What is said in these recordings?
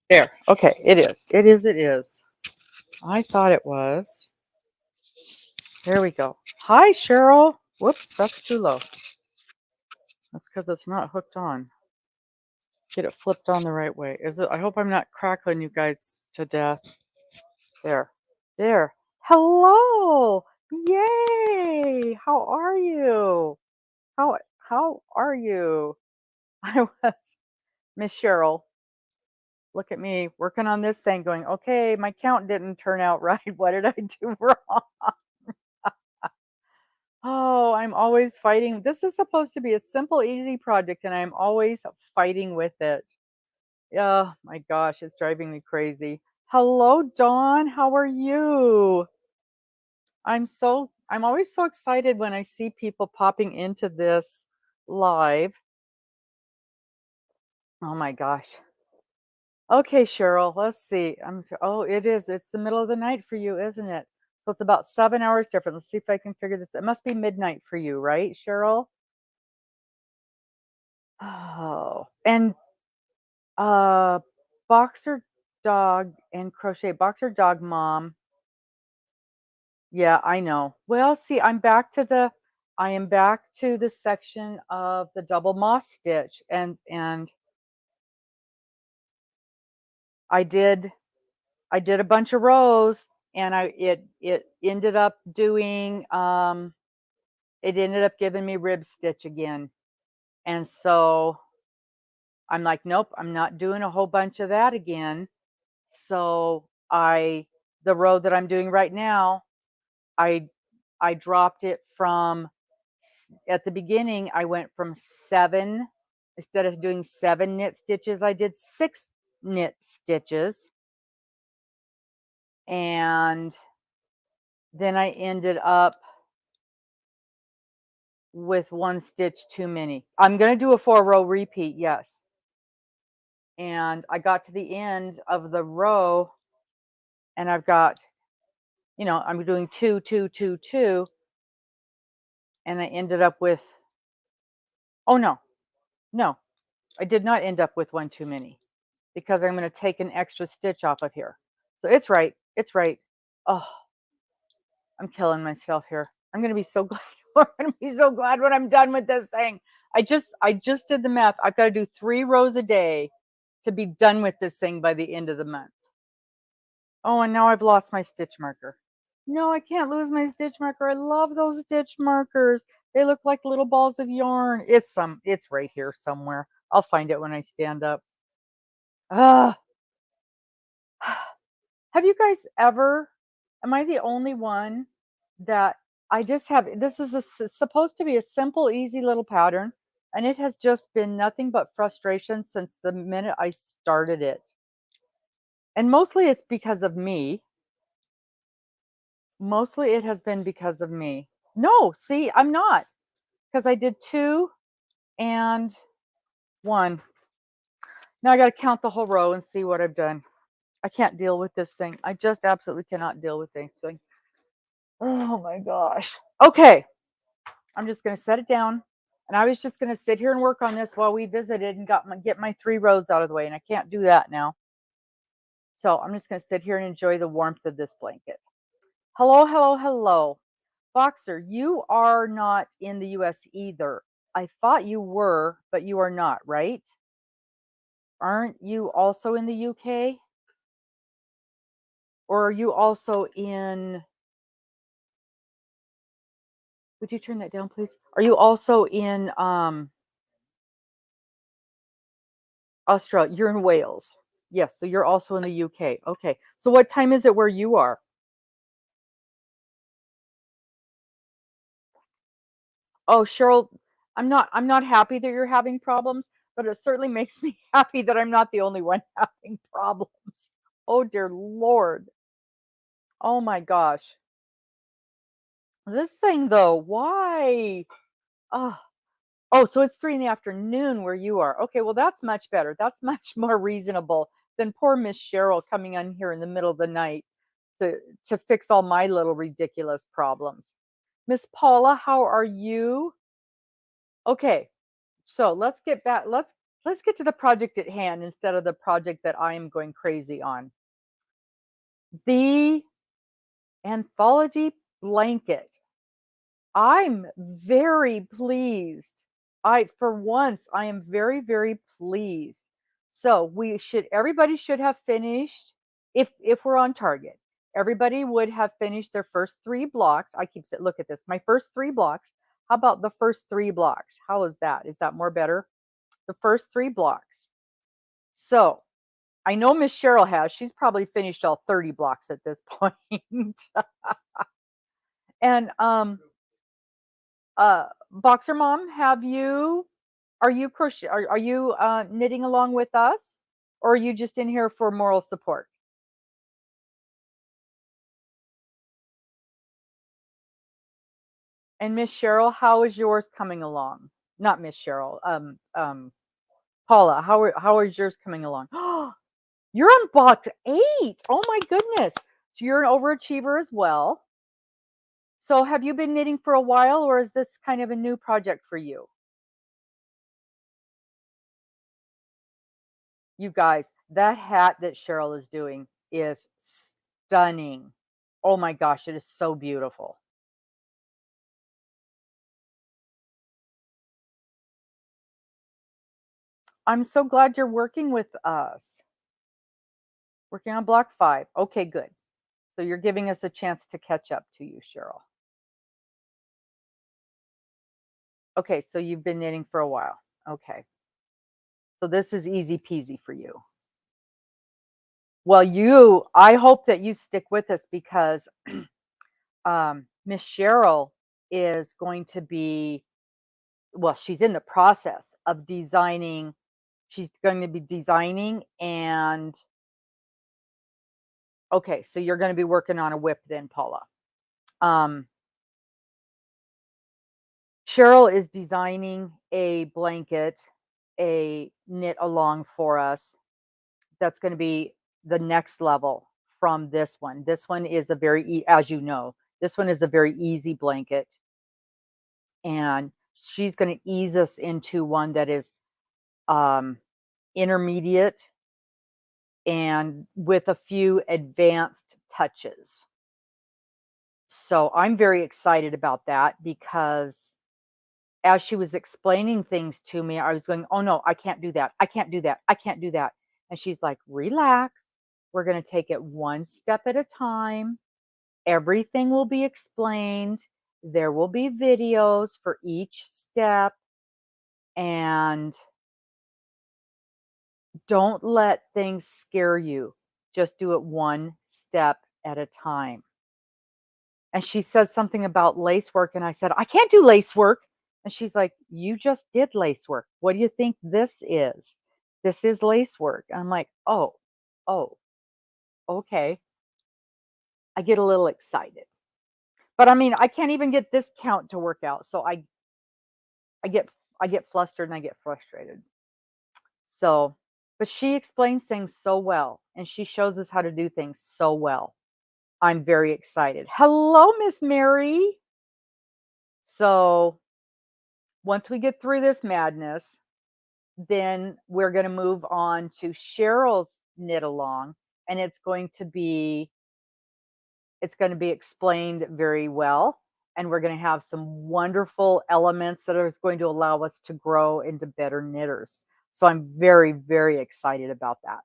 There. Okay, it is. It is. It is. I thought it was. There we go. Hi, Cheryl. Whoops, that's too low. That's because it's not hooked on. Get it flipped on the right way. Is it? I hope I'm not crackling you guys to death. There. There. Hello. Yay. How are you? How are you? I was Miss Cheryl. Look at me working on this thing going, okay, my count didn't turn out right. What did I do wrong? Oh, I'm always fighting. This is supposed to be a simple, easy project, and I'm always fighting with it. Oh my gosh, it's driving me crazy. Hello, Dawn. How are you? I'm always so excited when I see people popping into this live. Oh my gosh. Okay, Cheryl, let's see. Oh, it is. It's the middle of the night for you, isn't it? So it's about 7 hours different. Let's see if I can figure this. It must be midnight for you, right, Cheryl? Oh, and uh, boxer dog and crochet boxer dog mom. Yeah, I know. Well, see, I am back to the section of the double moss stitch, and I did I did a bunch of rows, and it ended up doing it ended up giving me rib stitch again. And so I'm like, nope, I'm not doing a whole bunch of that again. So the row that I'm doing right now, I I dropped it from at the beginning, I went from 7, instead of doing 7 knit stitches, I did 6 knit stitches. And then I ended up with 1 stitch too many. I'm going to do a 4-row repeat, yes. And I got to the end of the row, and I've got, I'm doing 2, 2, 2, 2, and I ended up with, oh no, no, I did not end up with 1 too many, because I'm going to take an extra stitch off of here. So it's right. It's right. Oh, I'm killing myself here. I'm going to be so glad. I'm going to be so glad when I'm done with this thing. I just did the math. I've got to do 3 rows a day to be done with this thing by the end of the month. Oh, and now I've lost my stitch marker. No, I can't lose my stitch marker. I love those stitch markers. They look like little balls of yarn. It's right here somewhere. I'll find it when I stand up. Ah. Have you guys ever, am I the only one that I just have, this is supposed to be a simple, easy little pattern, and it has just been nothing but frustration since the minute I started it. And mostly it's because of me. Mostly it has been because of me. No, see, I'm not, because I did 2 and 1. Now I got to count the whole row and see what I've done. I can't deal with this thing. I just absolutely cannot deal with this thing. Oh my gosh. Okay. I'm just going to set it down. And I was just going to sit here and work on this while we visited and get my 3 rows out of the way. And I can't do that now. So I'm just going to sit here and enjoy the warmth of this blanket. Hello, hello, hello. Boxer, you are not in the US either. I thought you were, but you are not, right? Aren't you also in the UK? Or are you also in, would you turn that down, please? Are you also in Australia? You're in Wales. Yes, so you're also in the UK. Okay. So what time is it where you are? Oh, Cheryl, I'm not happy that you're having problems, but it certainly makes me happy that I'm not the only one having problems. Oh dear Lord. Oh my gosh. This thing though, why? Oh, oh, so it's 3 in the afternoon where you are. Okay, well that's much better. That's much more reasonable than poor Miss Cheryl coming on here in the middle of the night to to fix all my little ridiculous problems. Miss Paula, how are you? Okay, so let's get back. Let's let's get to the project at hand instead of the project that I am going crazy on. The Anthology Blanket. I'm very pleased. For once, I am very, very pleased. So everybody should have finished, if we're on target, everybody would have finished their first 3 blocks. I keep saying, look at this, my first 3 blocks. How about the first 3 blocks? How is that? Is that more better? The first 3 blocks. So I know Miss Cheryl has. She's probably finished all 30 blocks at this point. And Boxer Mom, are you knitting along with us, or are you just in here for moral support? And Miss Cheryl, how is yours coming along? Not Miss Cheryl, Paula, how is yours coming along? You're on box 8. Oh my goodness. So you're an overachiever as well. So have you been knitting for a while, or is this kind of a new project for you? You guys, that hat that Cheryl is doing is stunning. Oh my gosh, it is so beautiful. I'm so glad you're working with us. Working on block 5. Okay, good. So you're giving us a chance to catch up to you, Cheryl. Okay, so you've been knitting for a while. Okay. So this is easy peasy for you. Well, I hope that you stick with us because Miss Cheryl is going to be, well, she's in the process of designing. She's going to be designing and okay, so you're going to be working on a whip then, Paula. Um, Cheryl is designing a blanket, a knit along for us. That's going to be the next level from this one. This one is a as you know, this one is a very easy blanket. And she's going to ease us into one that is intermediate and with a few advanced touches. So I'm very excited about that because as she was explaining things to me, I was going, "Oh no, I can't do that. I can't do that. I can't do that." And she's like, "Relax. We're going to take it one step at a time. Everything will be explained. There will be videos for each step and don't let things scare you. Just do it one step at a time." And she says something about lace work, and I said, "I can't do lace work." And she's like, "You just did lace work. What do you think this is? This is lace work." And I'm like, oh, okay." I get a little excited. But I mean, I can't even get this count to work out. So I get I get flustered and I get frustrated. So, but she explains things so well and she shows us how to do things so well. I'm very excited. Hello, Miss Mary. So, once we get through this madness, then we're going to move on to Cheryl's knit along, and it's going to be explained very well, and we're going to have some wonderful elements that are going to allow us to grow into better knitters. So I'm very, very excited about that.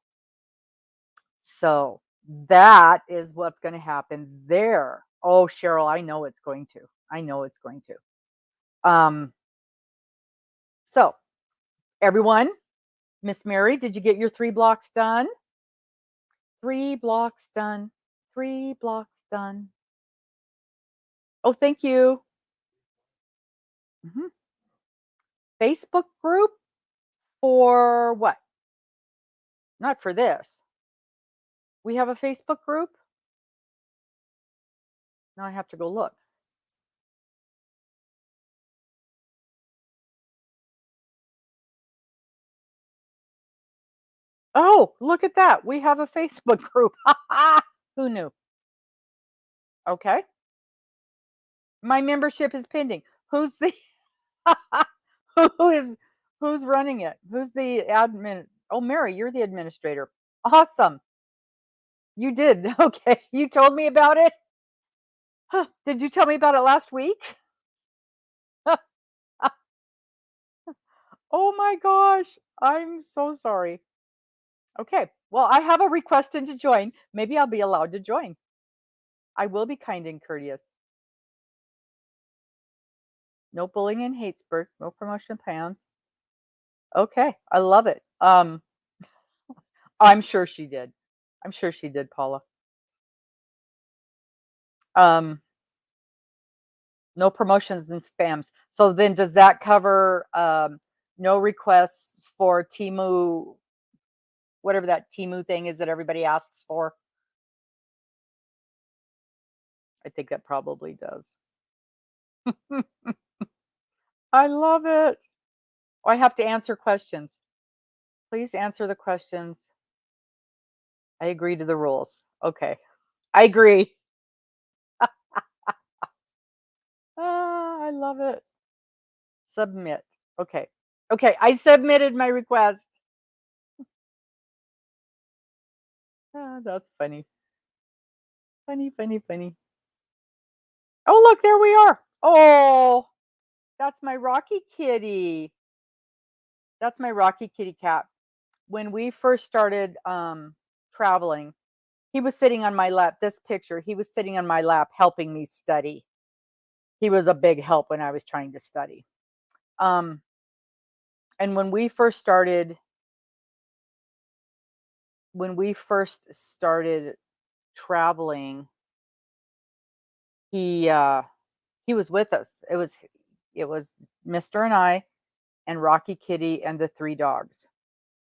So that is what's going to happen there. Oh, Cheryl, I know it's going to. I know it's going to. So everyone, Miss Mary, did you get your 3 blocks done? 3 blocks done. 3 blocks done. Oh, thank you. Mhm. Facebook group for what? Not for this. We have a Facebook group? Now I have to go look. Oh, look at that. We have a Facebook group. Who knew? Okay. My membership is pending. Who's the who is Who's running it? Who's the admin? Oh, Mary, you're the administrator. Awesome. You did. Okay. You told me about it. Did you tell me about it last week? Oh my gosh. I'm so sorry. Okay. Well, I have a requested to join. Maybe I'll be allowed to join. I will be kind and courteous. No bullying and hate speech. No promotion plans. Okay. I love it. I'm sure she did. I'm sure she did, Paula. Um, no promotions and spams. So then does that cover no requests for Timu, whatever that Timu thing is that everybody asks for? I think that probably does. I love it. Oh, I have to answer questions. Please answer the questions. I agree to the rules. Okay. I agree. I love it. Submit. Okay. Okay. I submitted my request. That's funny. Funny, funny, funny. Oh, look, there we are. Oh, that's my Rocky kitty. That's my Rocky kitty cat. When we first started traveling, he was sitting on my lap. This picture, he was sitting on my lap helping me study. He was a big help when I was trying to study. Um, and when we first started traveling, he uh he was with us. It was Mr. and I and Rocky Kitty and the 3 dogs.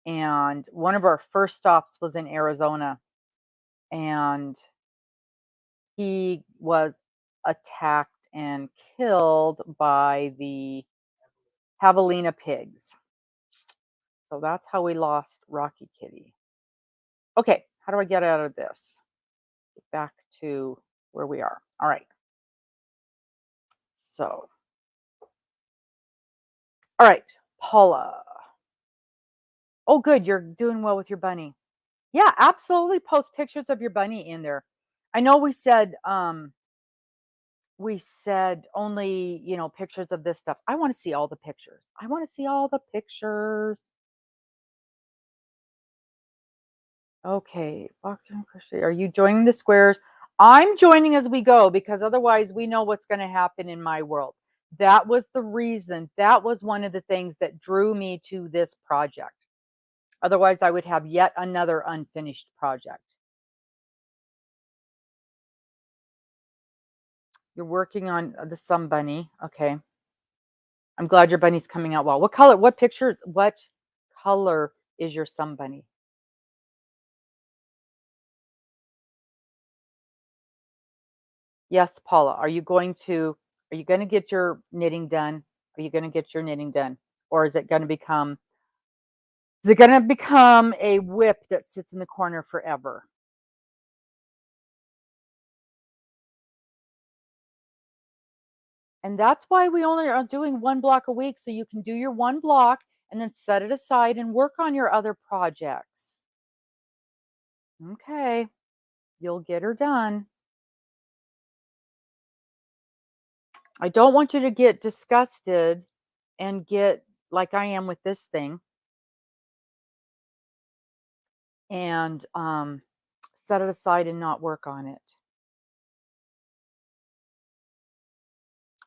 And one of our first stops was in Arizona, and he was attacked and killed by the javelina pigs. So that's how we lost Rocky Kitty. Okay, how do I get out of this? Get back to where we are. All right. So, all right, Paula. Oh, good. You're doing well with your bunny. Yeah, absolutely. Post pictures of your bunny in there. I know we said only, pictures of this stuff. I want to see all the pictures. I want to see all the pictures. Okay, boxer and crochet. Are you joining the squares? I'm joining as we go because otherwise we know what's going to happen in my world. That was the reason. That was one of the things that drew me to this project. Otherwise, I would have yet another unfinished project. You're working on the Sun Bunny. Okay. I'm glad your bunny's coming out well. What color is your Sun Bunny? Yes, Paula. Are you going to get your knitting done? Are you going to get your knitting done? Or is it going to become a whip that sits in the corner forever? And that's why we only are doing one block a week, so you can do your one block and then set it aside and work on your other projects. Okay, you'll get her done. I don't want you to get disgusted and get like I am with this thing and set it aside and not work on it.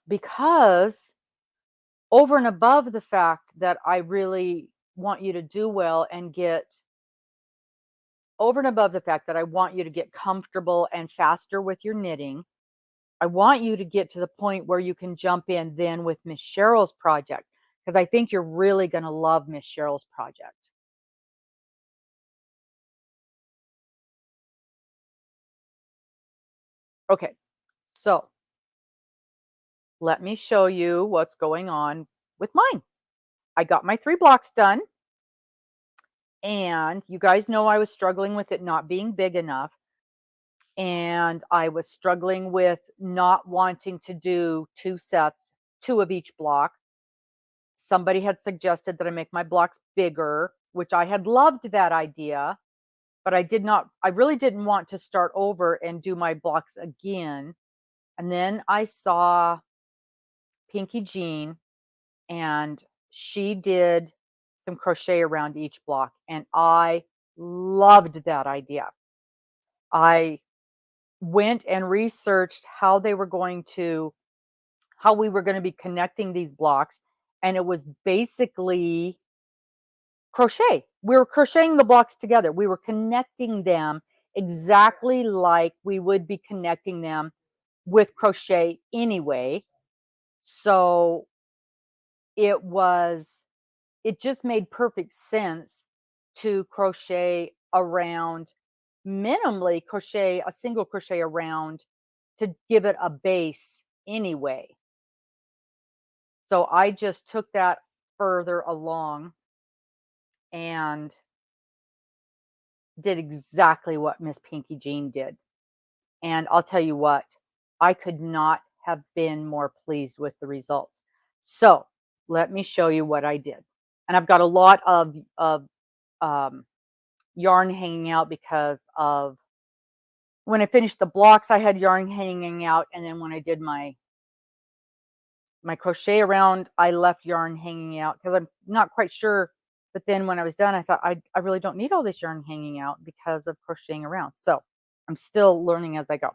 Because over and above the fact that I really want you to do well and get over and above the fact that I want you to get comfortable and faster with your knitting, I want you to get to the point where you can jump in then with Miss Cheryl's project because I think you're really going to love Miss Cheryl's project. Okay, so let me show you what's going on with mine. I got my 3 blocks done, and you guys know I was struggling with it not being big enough, and I was struggling with not wanting to do 2 sets, 2 of each block. somebody had suggested that I make my blocks bigger, which I had loved that idea, but I really didn't want to start over and do my blocks again. And then I saw Pinky Jean, and she did some crochet around each block, and I loved that idea. I went and researched how we were going to be connecting these blocks, and it was basically crochet. We were crocheting the blocks together. We were connecting them exactly like we would be connecting them with crochet anyway. So it was it just made perfect sense to crochet around, minimally crochet a single crochet around, to give it a base anyway. So I just took that further along and did exactly what Miss Pinky Jean did. And I'll tell you what, I could not have been more pleased with the results. So let me show you what I did. And I've got a lot of um, yarn hanging out because of when I finished the blocks, I had yarn hanging out. And then when I did my crochet around, I left yarn hanging out because I'm not quite sure. But then when I was done, I thought I really don't need all this yarn hanging out because of crocheting around. So I'm still learning as I go.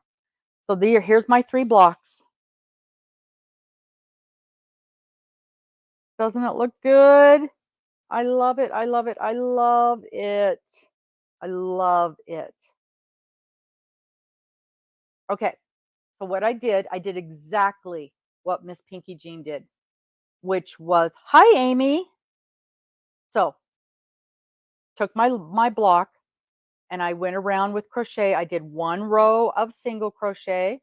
So here's my 3 blocks. Doesn't it look good? I love it. I love it. I love it. I love it. Okay. So what I did exactly what Miss Pinky Jean did, which was, hi Amy. So took my block and I went around with crochet. I did 1 row of single crochet.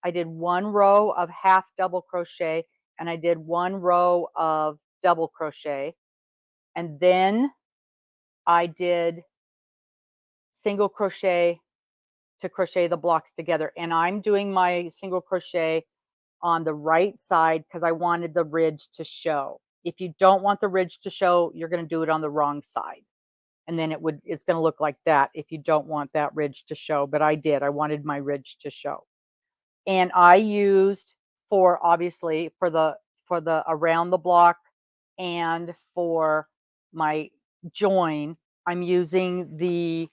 I did 1 row of half double crochet, and I did 1 row of double crochet. And then I did single crochet to crochet the blocks together. And I'm doing my single crochet on the right side because I wanted the ridge to show. If you don't want the ridge to show, you're going to do it on the wrong side. And then it's going to look like that if you don't want that ridge to show. But I wanted my ridge to show. And I used, for obviously for the around the block and for my join, I'm using the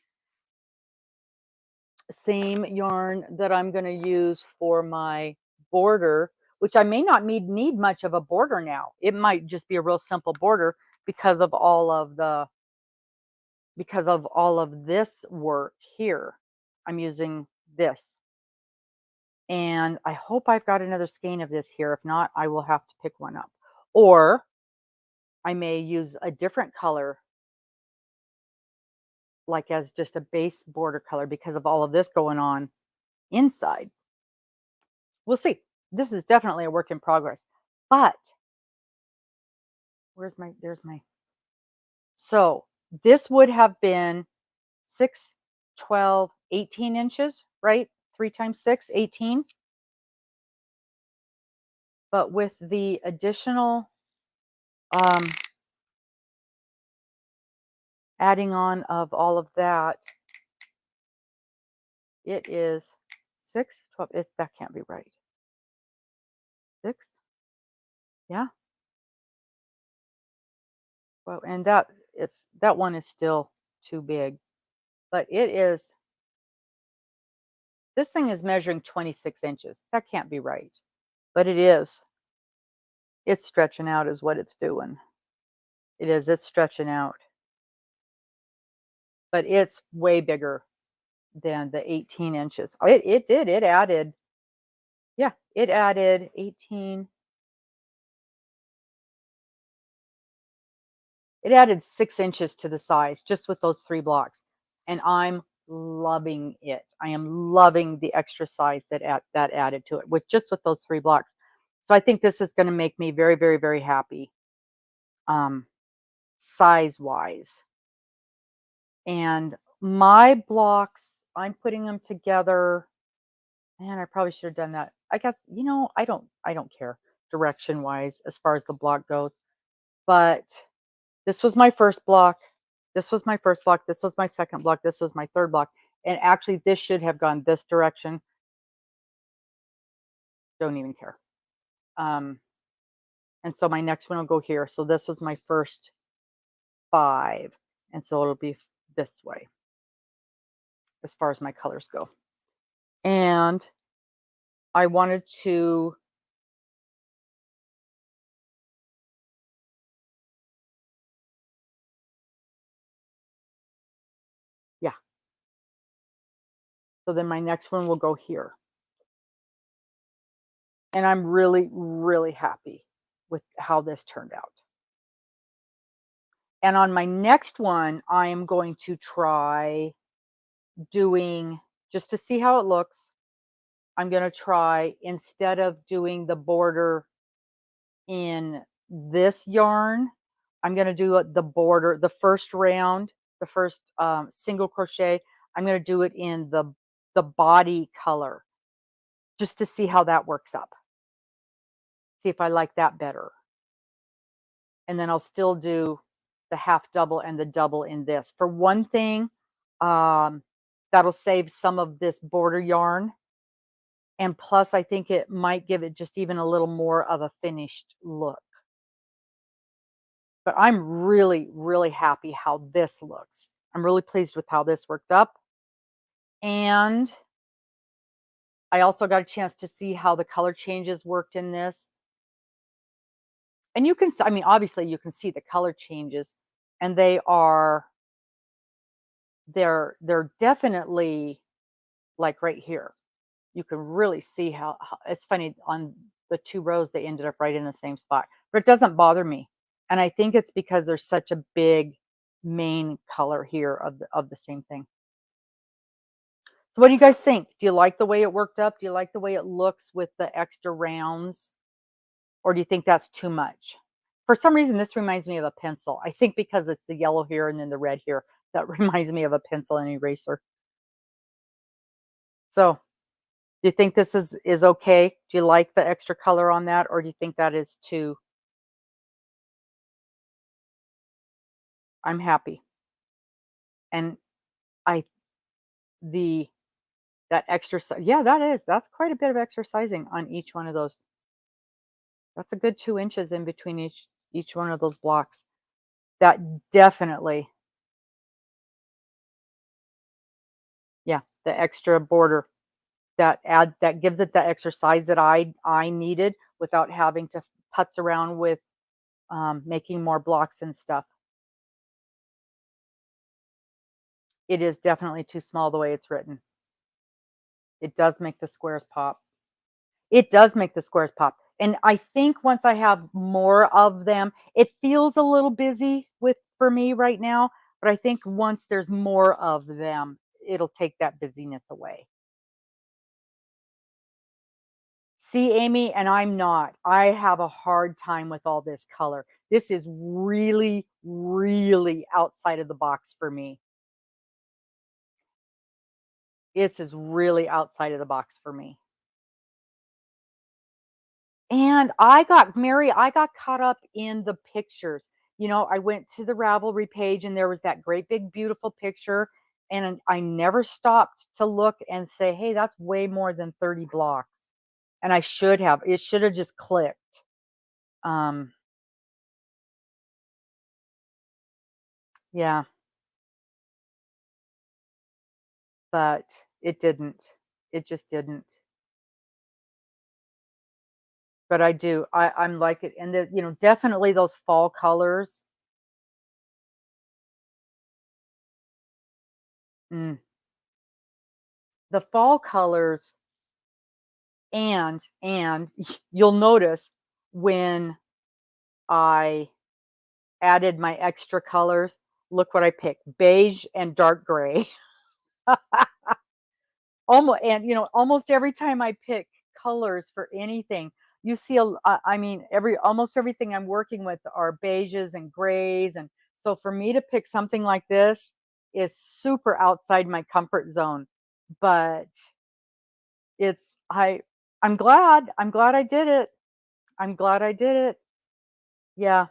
same yarn that I'm going to use for my border, which I may not need much of a border now. It might just be a real simple border because of all of this work here. I'm using this. And I hope I've got another skein of this here. If not, I will have to pick one up. Or I may use a different color, like as just a base border color because of all of this going on inside. We'll see. This is definitely a work in progress. But there's my. So this would have been 6, 12, 18 inches, right? 3 times 6, 18. But with the additional um, adding on of all of that, it is 6, 12. That can't be right. 6, yeah. Well, and that one is still too big, but this thing is measuring 26 inches. That can't be right, but it is. It's stretching out is what it's doing. It is. It's stretching out, but it's way bigger than the 18 inches. It did. It added. Yeah, it added 18. It added 6 inches to the size just with those 3 blocks, and I'm loving it. I am loving the extra size that added to it with those 3 blocks. So I think this is gonna make me very, very, very happy, um, size-wise. And my blocks, I'm putting them together. Man, I probably should have done that. I guess, I don't care direction-wise as far as the block goes. but this was my first block. This was my first block. This was my second block. This was my third block. And actually, this should have gone this direction. Don't even care. Um, and so my next one will go here. So this was my first 5. And so it'll be this way as far as my colors go. And I wanted to, yeah. So then my next one will go here. And I'm really, really happy with how this turned out. And on my next one, I am going to try doing, just to see how it looks, I'm going to try, instead of doing the border in this yarn, I'm going to do the border, the first round, the first single crochet. I'm going to do it in the body color, just to see how that works up. See if I like that better. And then I'll still do the half double and the double in this. For one thing, that'll save some of this border yarn. And plus, I think it might give it just even a little more of a finished look. But I'm really, really happy how this looks. I'm really pleased with how this worked up. And I also got a chance to see how the color changes worked in this. And you can, I mean, obviously you can see the color changes, and they're definitely like right here. You can really see how it's funny on the 2 rows, they ended up right in the same spot, but it doesn't bother me. And I think it's because there's such a big main color here of the same thing. So what do you guys think? Do you like the way it worked up? Do you like the way it looks with the extra rounds? Or do you think that's too much? For some reason, this reminds me of a pencil. I think because it's the yellow here and then the red here, that reminds me of a pencil and eraser. So, do you think this is okay? Do you like the extra color on that, or do you think that is too? I'm happy. And I the that extra yeah, that is. That's quite a bit of exercising on each one of those. That's a good 2 inches in between each one of those blocks. That definitely, yeah, the extra border that gives it the exercise that I needed without having to putz around with making more blocks and stuff. It is definitely too small the way it's written. It does make the squares pop. It does make the squares pop. And I think once I have more of them, it feels a little busy with for me right now, but I think once there's more of them, it'll take that busyness away. See, Amy, and I'm not. I have a hard time with all this color. This is really, really outside of the box for me. This is really outside of the box for me. And I got caught up in the pictures. You know, I went to the Ravelry page and there was that great big beautiful picture, and I never stopped to look and say, "Hey, that's way more than 30 blocks." And I should have. It should have just clicked. Um, yeah, but it didn't. It just didn't. But I do. I'm like it, and definitely those fall colors. Mm, the fall colors, and you'll notice when I added my extra colors, look what I picked, beige and dark gray. Almost, and almost every time I pick colors for anything, you see I mean, almost everything I'm working with are beiges and grays, and so for me to pick something like this is super outside my comfort zone. But it's I'm glad I did it. I'm glad I did it. Yeah.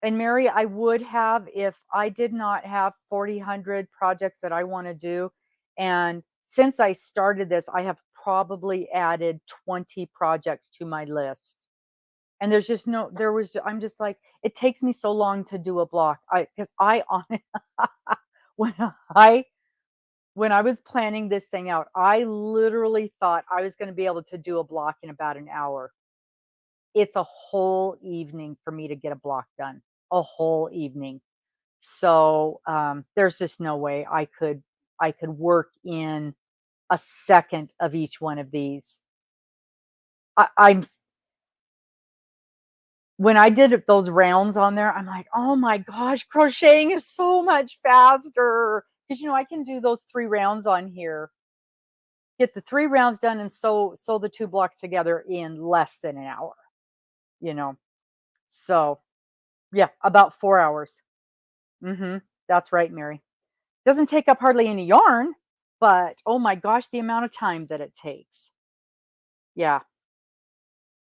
And Mary, I would have if I did not have 4,000 projects that I want to do. And since I started this, I have probably added 20 projects to my list. And there's just no, there was, I'm just like, it takes me so long to do a block. Because I on when I when I was planning this thing out, I literally thought I was going to be able to do a block in about an hour. It's a whole evening for me to get a block done, a whole evening. So there's just no way I could work in a second of each one of these. I'm when I did those rounds on there, I'm like, oh my gosh, crocheting is so much faster. Because I can do those 3 rounds on here, get the 3 rounds done, and sew the 2 blocks together in less than an hour. You know, so yeah, about 4 hours. That's right, Mary. Doesn't take up hardly any yarn, but oh my gosh, the amount of time that it takes. Yeah,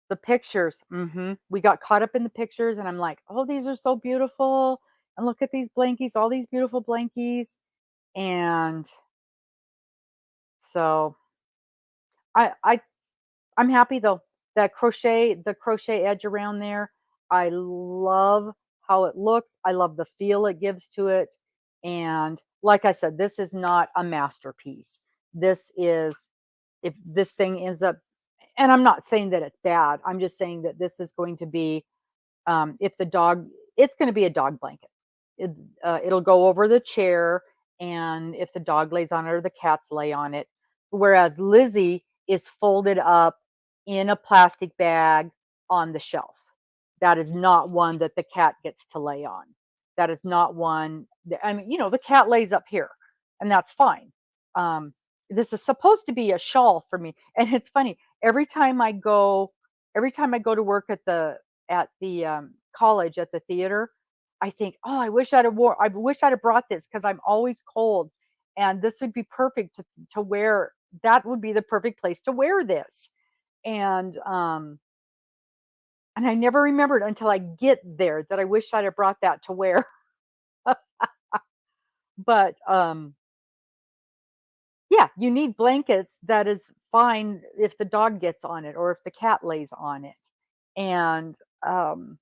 the pictures. We got caught up in the pictures, and I'm like, oh, these are so beautiful. And look at these blankies, all these beautiful blankies. And so I, I I'm happy though. The crochet edge around there. I love how it looks. I love the feel it gives to it. And like I said, this is not a masterpiece. This is, if this thing ends up, and I'm not saying that it's bad. I'm just saying that this is going to be, if the dog, it's going to be a dog blanket. It'll go over the chair, and if the dog lays on it or the cats lay on it. Whereas Lizzie is folded up in a plastic bag on the shelf. That is not one that the cat gets to lay on. That is not one. I mean, the cat lays up here, and that's fine. Um, this is supposed to be a shawl for me, and it's funny. Every time I go to work at the college at the theater, I think, oh, I wish I'd have brought this because I'm always cold, and this would be perfect to wear. That would be the perfect place to wear this, and I never remembered until I get there that I wish I'd have brought that to wear. But yeah, you need blankets that is fine if the dog gets on it or if the cat lays on it, and um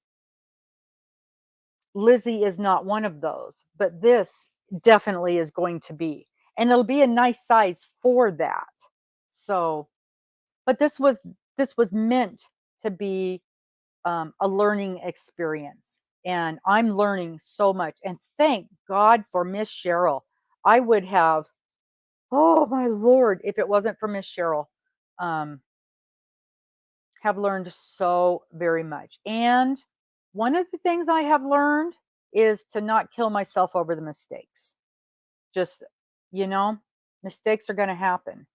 Lizzie is not one of those, but this definitely is going to be. And it'll be a nice size for that. So, but this was meant to be a learning experience. And I'm learning so much. And thank God for Miss Cheryl. I would oh my Lord, if it wasn't for Miss Cheryl, um, have learned so very much. And one of the things I have learned is to not kill myself over the mistakes. Just, you know, mistakes are going to happen.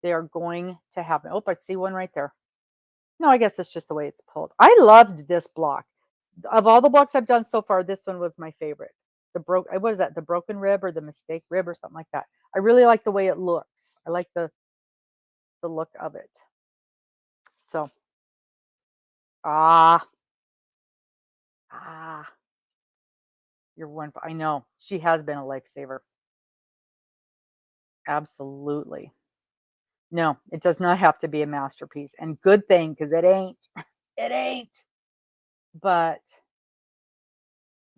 They are going to happen. Oh, I see one right there. No, I guess it's just the way it's pulled. I loved this block. Of all the blocks I've done so far, this one was my favorite. What is that? The broken rib or the mistake rib or something like that. I really like the way it looks. I like the look of it. So, ah, ah, you're one. I know she has been a lifesaver. Absolutely. No, it does not have to be a masterpiece, and good thing because it ain't. It ain't. But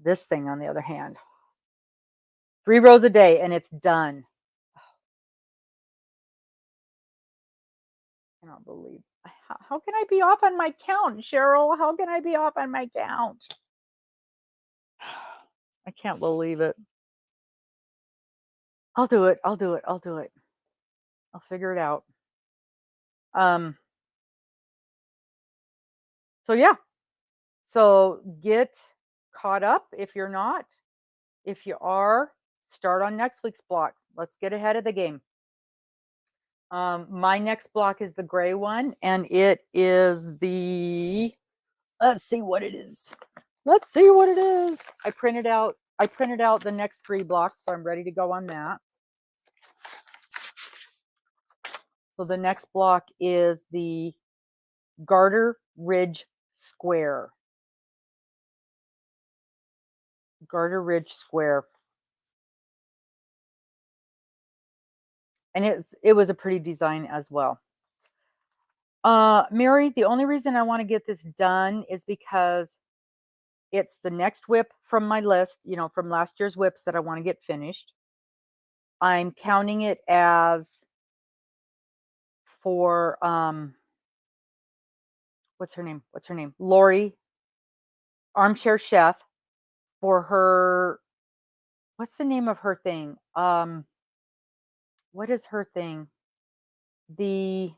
this thing, on the other hand, 3 rows a day and it's done. I cannot believe. How can I be off on my count, Cheryl? How can I be off on my count? I can't believe it. I'll do it. I'll do it. I'll do it. I'll figure it out. Um. So yeah. So get caught up if you're not. If you are, start on next week's block. Let's get ahead of the game. My next block is the gray one, and it is the, let's see what it is. Let's see what it is. I printed out the next 3 blocks, so I'm ready to go on that. So the next block is the Garter Ridge Square. Garter Ridge Square. And it was a pretty design as well. Mary, the only reason I want to get this done is because it's the next whip from my list, from last year's whips that I want to get finished. I'm counting it as for what's her name? Lori, Armchair Chef, for her. What's the name of her thing? What is her thing? The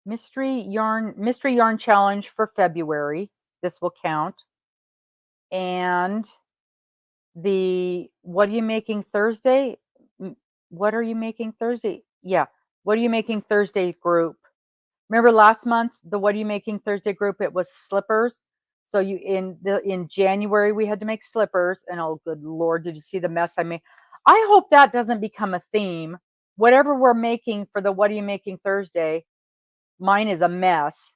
mystery yarn challenge for February. This will count. And the what are you making Thursday? What are you making Thursday? Yeah. What are you making Thursday group? Remember last month, the what are you making Thursday group, it was slippers. So in January we had to make slippers, and oh good Lord, did you see the mess I made? I hope that doesn't become a theme. Whatever we're making for the what are you making Thursday, mine is a mess.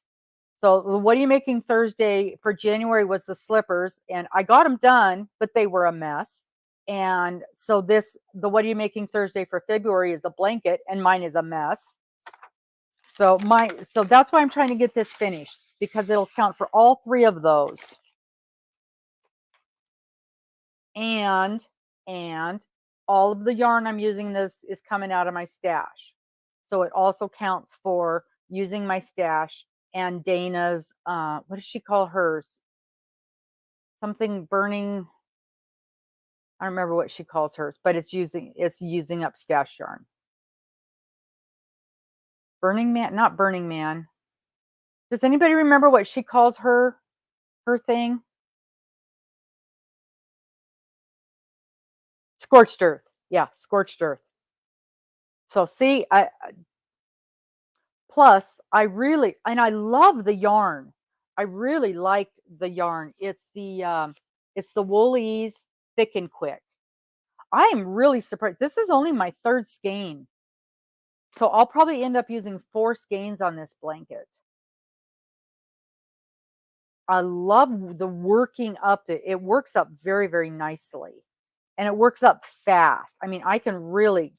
So what are you making Thursday for January was the slippers, and I got them done, but they were a mess. And so the what are you making Thursday for February is a blanket, and mine is a mess. So that's why I'm trying to get this finished, because it'll count for all three of those. And all of the yarn I'm using this is coming out of my stash. So it also counts for using my stash and Dana's what does she call hers? Something burning. I don't remember what she calls hers, but it's using up stash yarn. Burning Man, not Burning Man. Does anybody remember what she calls her thing? Scorched Earth. Yeah, Scorched Earth. So see, plus I love the yarn. I really liked the yarn. It's the Woolies Thick and Quick. I am really surprised. This is only my third skein. So I'll probably end up using 4 skeins on this blanket. I love the working up. It works up very, very nicely. And it works up fast. I mean, I can really,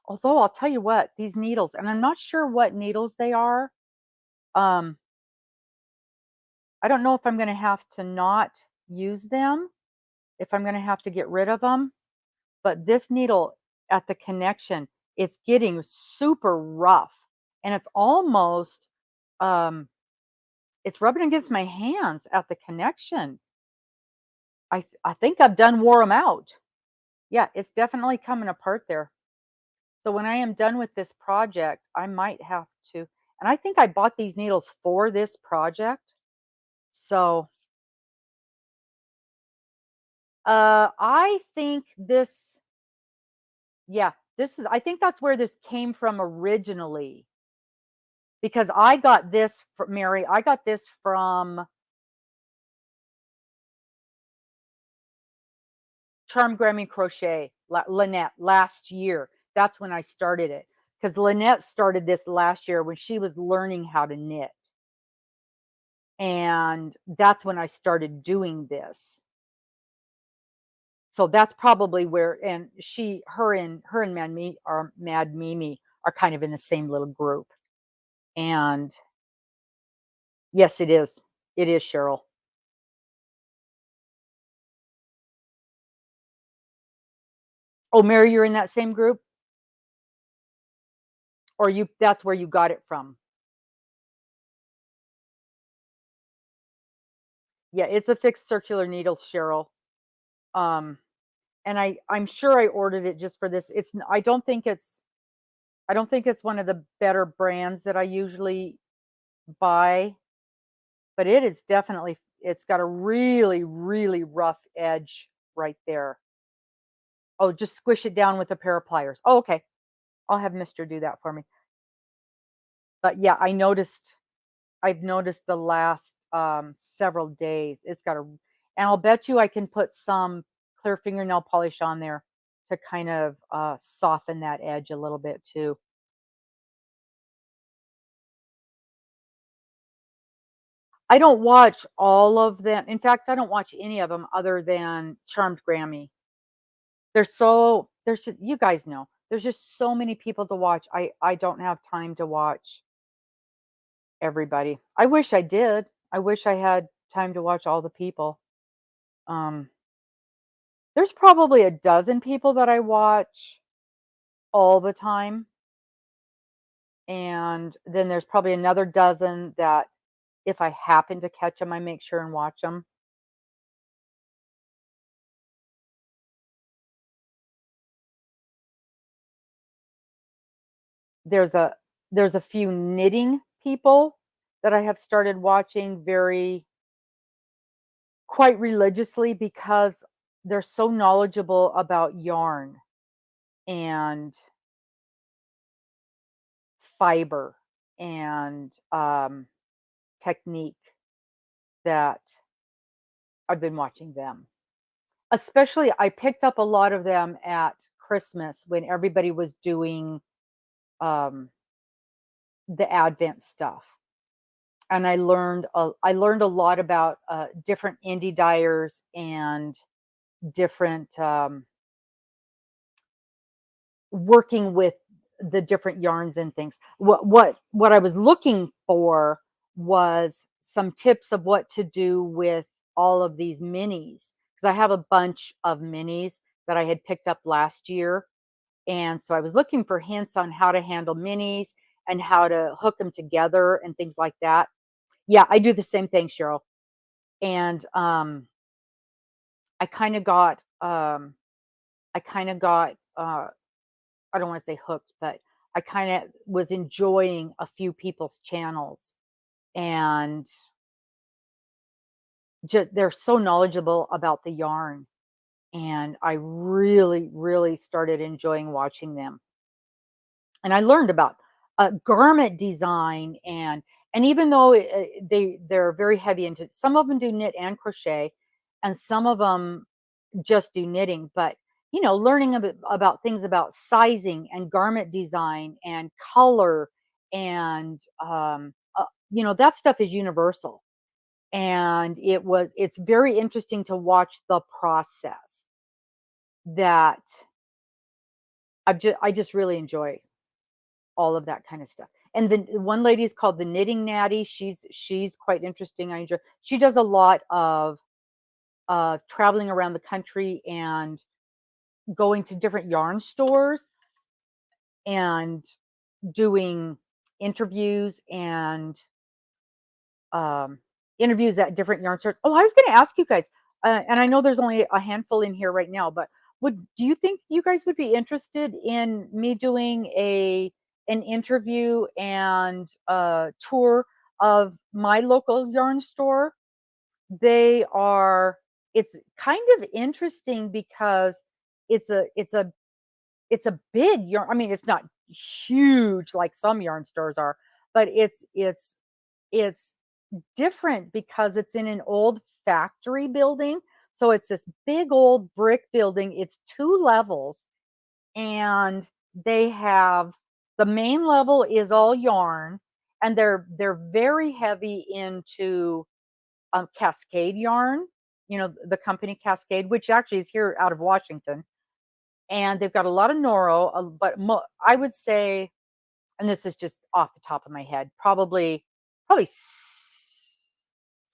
although I'll tell you what, these needles, and I'm not sure what needles they are. I don't know if I'm going to have to not use them, if I'm going to have to get rid of them. But this needle at the connection, it's getting super rough. And it's almost, it's rubbing against my hands at the connection. I think I've done wore them out. Yeah, it's definitely coming apart there. So when I am done with this project, I might have to, and I think I bought these needles for this project. So I think this, yeah, I think that's where this came from originally. Because I got this from Mary, I got this from Charm Grammy Crochet, Lynette, last year. That's when I started it. Because Lynette started this last year when she was learning how to knit. And that's when I started doing this. So that's probably where, and her and Mad Mimi are kind of in the same little group. And yes, it is. It is, Cheryl. Oh, Mary, you're in that same group? Or that's where you got it from? Yeah, it's a fixed circular needle, Cheryl. Um, and I'm sure I ordered it just for this. I don't think it's one of the better brands that I usually buy, but it is definitely, it's got a really, really rough edge right there. Oh, just squish it down with a pair of pliers. Oh, okay. I'll have Mister do that for me. But yeah, I've noticed the last several days it's got and I'll bet you I can put some clear fingernail polish on there to kind of soften that edge a little bit too. I don't watch all of them. In fact, I don't watch any of them other than Charmed Grammy. There's just, you guys know, there's just so many people to watch. I don't have time to watch everybody. I wish I did. I wish I had time to watch all the people. Um, there's probably a dozen people that I watch all the time, and then there's probably another dozen that if I happen to catch them, I make sure and watch them. There's a there's a few knitting people that I have started watching very quite religiously because they're so knowledgeable about yarn and fiber and technique that I've been watching them. Especially, I picked up a lot of them at Christmas when everybody was doing um, the Advent stuff. And I learned a lot about different indie dyers and different working with the different yarns and things. What I was looking for was some tips of what to do with all of these minis because I have a bunch of minis that I had picked up last year, and so I was looking for hints on how to handle minis and how to hook them together and things like that. Yeah, I do the same thing, Cheryl. And I kind of got I kind of got I don't want to say hooked, but I kind of was enjoying a few people's channels and just they're so knowledgeable about the yarn and I really really started enjoying watching them. And I learned about garment design and even though they're very heavy into some of them do knit and crochet and some of them just do knitting, but you know, learning about things about sizing and garment design and color and you know, that stuff is universal. And it's very interesting to watch the process that I just really enjoy all of that kind of stuff. And then one lady is called the Knitting Natty. She's quite interesting. I enjoy. She does a lot of traveling around the country and going to different yarn stores and doing interviews and um, interviews at different yarn stores. Oh, I was going to ask you guys, and I know there's only a handful in here right now, but would do you think you guys would be interested in me doing a an interview and a tour of my local yarn store? They are. It's kind of interesting because it's a it's a big yarn. I mean, it's not huge like some yarn stores are, but it's different because it's in an old factory building. So it's this big old brick building. It's 2 levels and they have the main level is all yarn and they're very heavy into Cascade yarn, you know, the company Cascade, which actually is here out of Washington. And they've got a lot of Noro, but I would say, and this is just off the top of my head, probably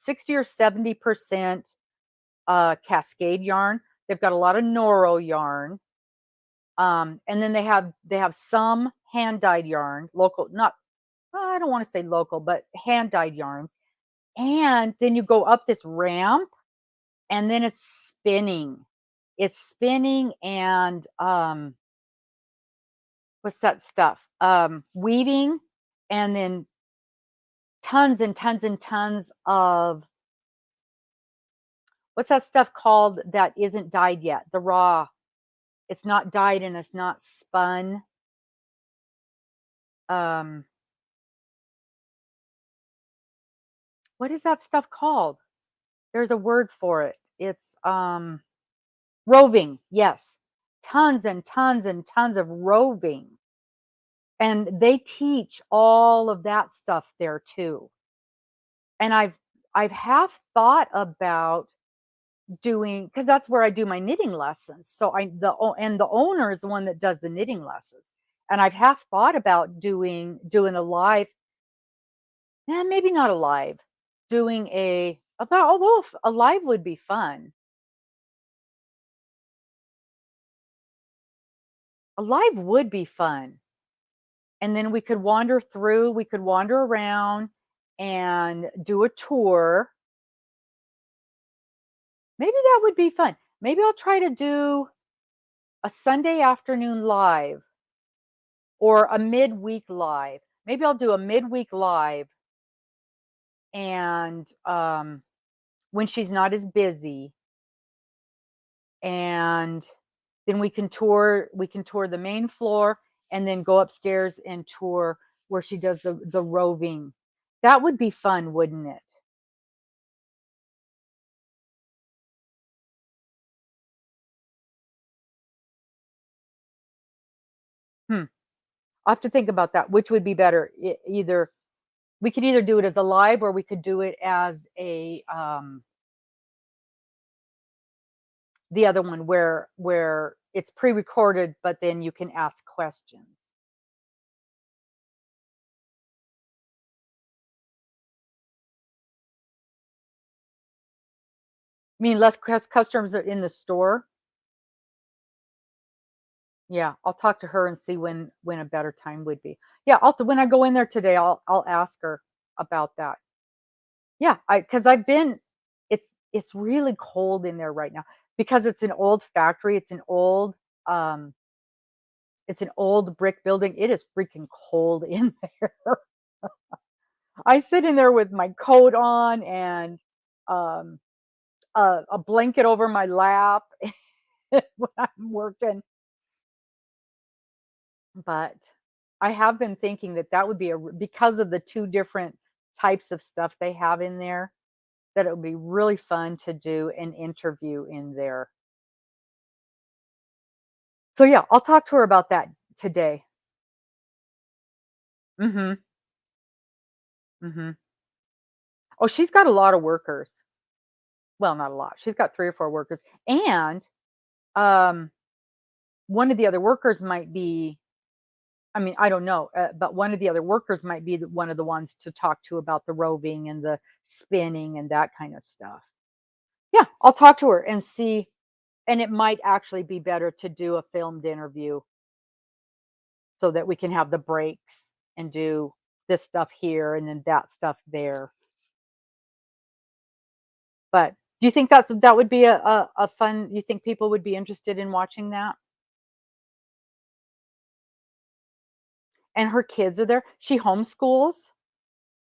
60 or 70% Cascade yarn. They've got a lot of Noro yarn. And then they have some hand dyed yarn, local, not I don't want to say local, but hand dyed yarns. And then you go up this ramp and then it's spinning. It's spinning and what's that stuff? Weaving and then tons and tons and tons of what's that stuff called that isn't dyed yet? The raw. It's not dyed and it's not spun. Um, what is that stuff called? There's a word for it. It's roving. Yes. Tons and tons and tons of roving. And they teach all of that stuff there too. And I've half thought about doing, because that's where I do my knitting lessons. So and the owner is the one that does the knitting lessons. And I've half thought about doing a live, maybe not a live, doing a live would be fun. A live would be fun. And then we could wander around and do a tour. Maybe that would be fun. Maybe I'll try to do a Sunday afternoon live or a midweek live. Maybe I'll do a midweek live, and when she's not as busy, and then we can tour the main floor and then go upstairs and tour where she does the roving. That would be fun, wouldn't it? Hmm. I'll have to think about that. Which would be better? Either we could either do it as a live, or we could do it as a the other one where it's pre-recorded, but then you can ask questions. I mean, less customers are in the store. Yeah, I'll talk to her and see when a better time would be. Yeah, when I go in there today, I'll ask her about that. Yeah, I because I've been it's really cold in there right now because it's an old factory. Um it's an old brick building. It is freaking cold in there. I sit in there with my coat on and um a blanket over my lap when I'm working. But I have been thinking that that would be because of the 2 different types of stuff they have in there, that it would be really fun to do an interview in there. So, yeah, I'll talk to her about that today. Mhm, mhm. Oh, she's got a lot of workers. Well, not a lot. She's got 3 or 4 workers, and, um, one of the other workers might be, I mean, I don't know, but one of the other workers might be one of the ones to talk to about the roving and the spinning and that kinda stuff. Yeah, I'll talk to her and see, and it might actually be better to do a filmed interview so that we can have the breaks and do this stuff here and then that stuff there. But do you think that would be a fun, you think people would be interested in watching that? And her kids are there. She homeschools.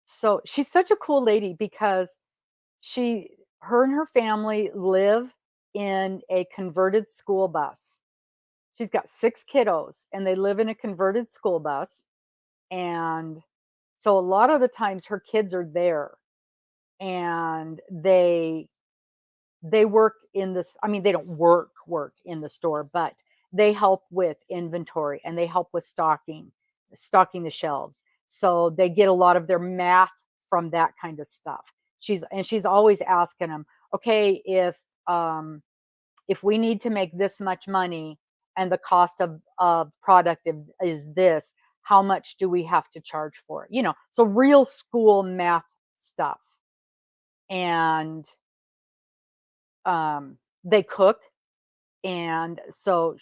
So she's such a cool lady because she her and her family live in a converted school bus. She's got 6 kiddos and they live in a converted school bus. And so a lot of the times her kids are there, and they work in this, I mean, they don't work in the store, but they help with inventory and they help with stocking the shelves. So they get a lot of their math from that kind of stuff. She's always asking them, okay, if we need to make this much money and the cost of product is this, how much do we have to charge for it? So real school math stuff. And they cook, and so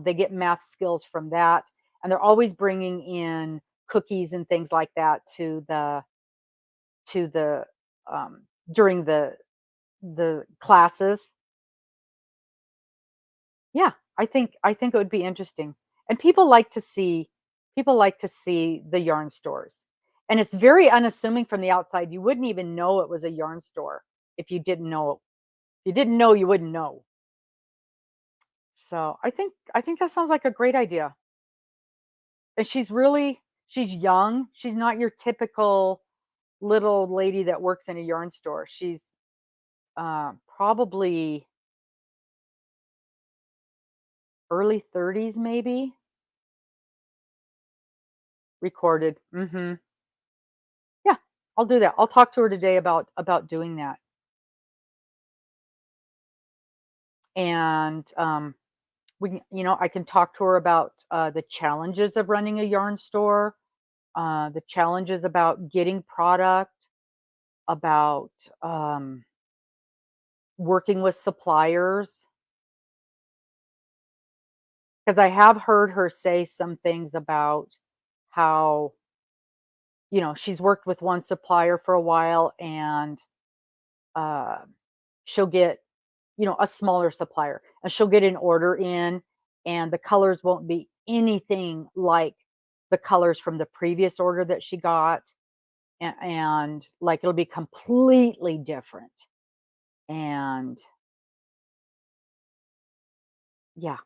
they get math skills from that, and they're always bringing in cookies and things like that to the during the classes. Yeah, I think it would be interesting. And people like to see the yarn stores. And it's very unassuming from the outside. You wouldn't even know it was a yarn store if you didn't know. If you didn't know, you wouldn't know. So I think that sounds like a great idea. And she's young. She's not your typical little lady that works in a yarn store. She's probably early 30s, maybe. Recorded. Yeah, I'll do that. I'll talk to her today about doing that. And, I can talk to her about, the challenges of running a yarn store, the challenges about getting product, about, working with suppliers. Because I have heard her say some things about how, she's worked with one supplier for a while and, uh, she'll get, a smaller supplier, and she'll get an order in, and the colors won't be anything like the colors from the previous order that she got, and like, it'll be completely different, and yeah.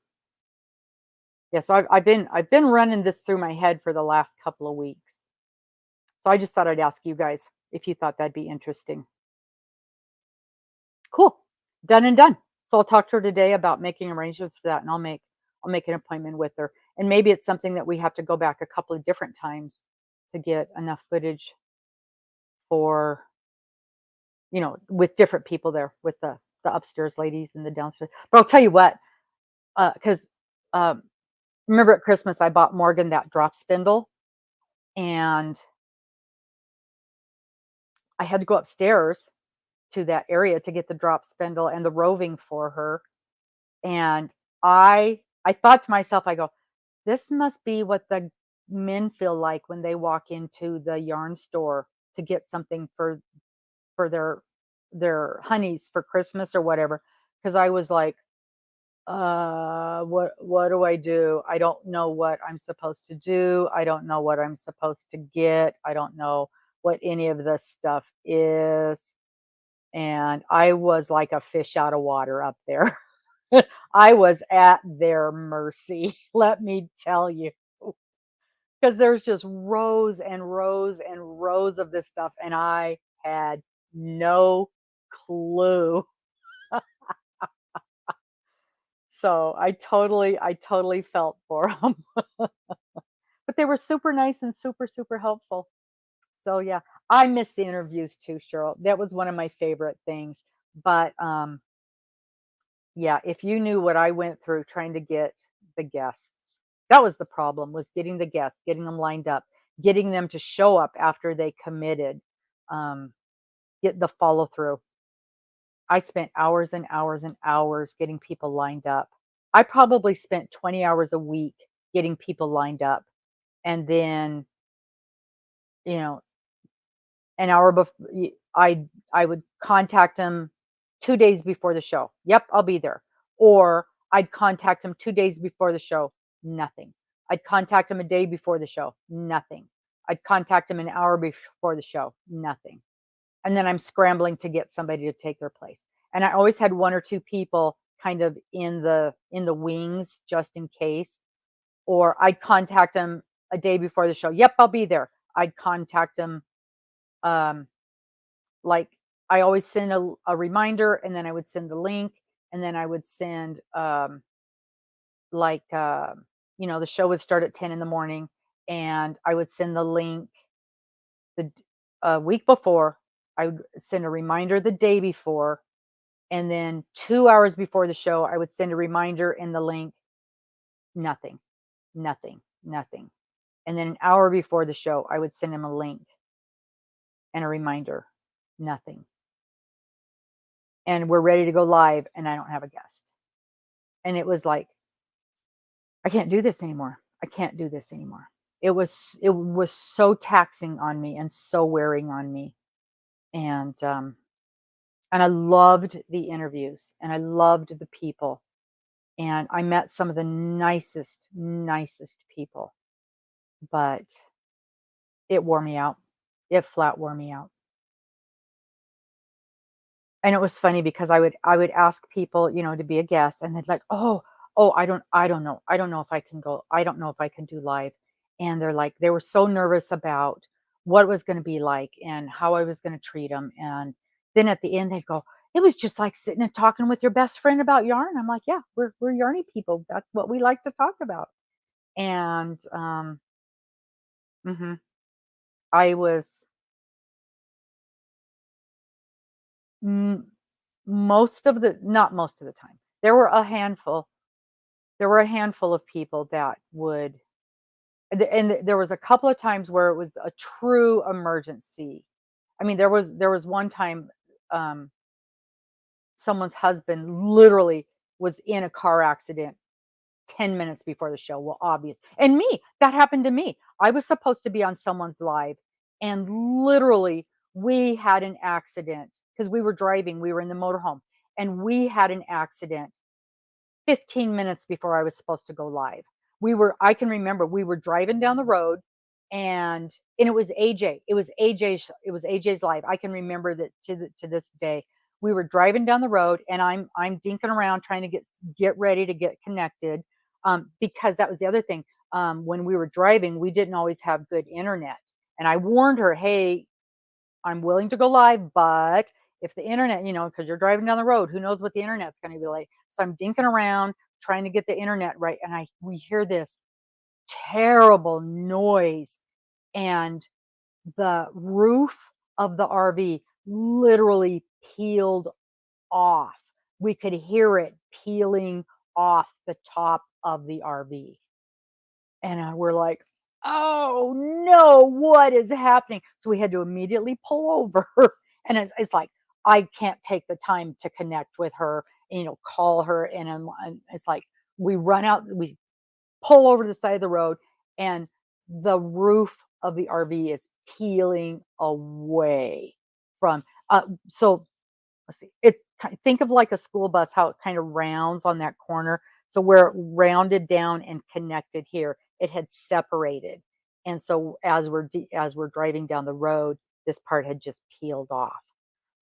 Yeah, so I've been running this through my head for the last couple of weeks. So I just thought I'd ask you guys if you thought that'd be interesting. Cool. Done and done. So I'll talk to her today about making arrangements for that, and I'll make an appointment with her. And maybe it's something that we have to go back a couple of different times to get enough footage for, with different people there, with the upstairs ladies and the downstairs. But I'll tell you what, because remember at Christmas I bought Morgan that drop spindle, and I had to go upstairs to that area to get the drop spindle and the roving for her. And I thought to myself, I go, this must be what the men feel like when they walk into the yarn store to get something for their honeys for Christmas or whatever. Because I was like, what do I do? I don't know what I'm supposed to do. I don't know what I'm supposed to get. I don't know what any of this stuff is. And I was like a fish out of water up there. I was at their mercy, let me tell you, because there's just rows and rows and rows of this stuff, and I had no clue. So I totally felt for them. But they were super nice and super, super helpful. So yeah, I miss the interviews too, Cheryl. That was one of my favorite things. But yeah, if you knew what I went through trying to get the guests. That was the problem, was getting the guests, getting them lined up, getting them to show up after they committed, um, get the follow through. I spent hours and hours and hours getting people lined up. I probably spent 20 hours a week getting people lined up, and then, you know, an hour before I would contact them 2 days before the show. "Yep, I'll be there." Or I'd contact them 2 days before the show, nothing. I'd contact them a day before the show, nothing. I'd contact them an hour before the show, nothing. And then I'm scrambling to get somebody to take their place. And I always had 1 or 2 people kind of in the wings just in case, or I'd contact them a day before the show, "Yep, I'll be there." I'd contact them, um like, I always send a reminder, and then I would send the link, and then I would send, like, the show would start at 10 in the morning, and I would send the link the a week before. I would send a reminder the day before, and then 2 hours before the show, I would send a reminder and the link, nothing, nothing, nothing. And then an hour before the show, I would send him a link and a reminder, nothing. And we're ready to go live, and I don't have a guest. And it was like, I can't do this anymore. I can't do this anymore. It was so taxing on me and so wearing on me. And and I loved the interviews, and I loved the people, and I met some of the nicest, nicest people, but it wore me out. It flat wore me out. And it was funny because I would ask people, to be a guest, and they'd like, "Oh, I don't know. I don't know if I can go. I don't know if I can do live." And they were so nervous about what it was gonna be like and how I was gonna treat treat them. And then at the end, they'd go, "It was just like sitting and talking with your best friend about yarn." I'm like, "Yeah, we're yarny people. That's what we like to talk about." And, mhm, I was m most of the not most of the time. There were a handful there were a handful of people that would and there was a couple of times where it was a true emergency. I mean, there was one time, um, someone's husband literally was in a car accident 10 minutes before the show. Well, obvious. And me, that happened to me. I was supposed to be on someone's live, and literally we had an accident because we were driving, we were in the motorhome, and we had an accident 15 minutes before I was supposed to go live. I can remember we were driving down the road, and it was AJ. It was AJ's live. I can remember that to this day. We were driving down the road, and I'm dinking around trying to get ready to get connected, because that was the other thing. When we were driving, we didn't always have good internet, and I warned her, "Hey, I'm willing to go live, but if the internet, because you're driving down the road, who knows what the internet's going to be like." So I'm dinking around trying to get the internet right, and we hear this terrible noise, and the roof of the RV literally peeled off. We could hear it peeling off the top of the RV. And, we're like, "Oh, no, what is happening?" So we had to immediately pull over, and it's like, I can't take the time to connect with her, call her, and it's like, we pull over to the side of the road, and the roof of the RV is peeling away from so let's see. Think of like a school bus, how it kind of rounds on that corner. So where it rounded down and connected here, it had separated. And so as we're driving down the road, this part had just peeled off.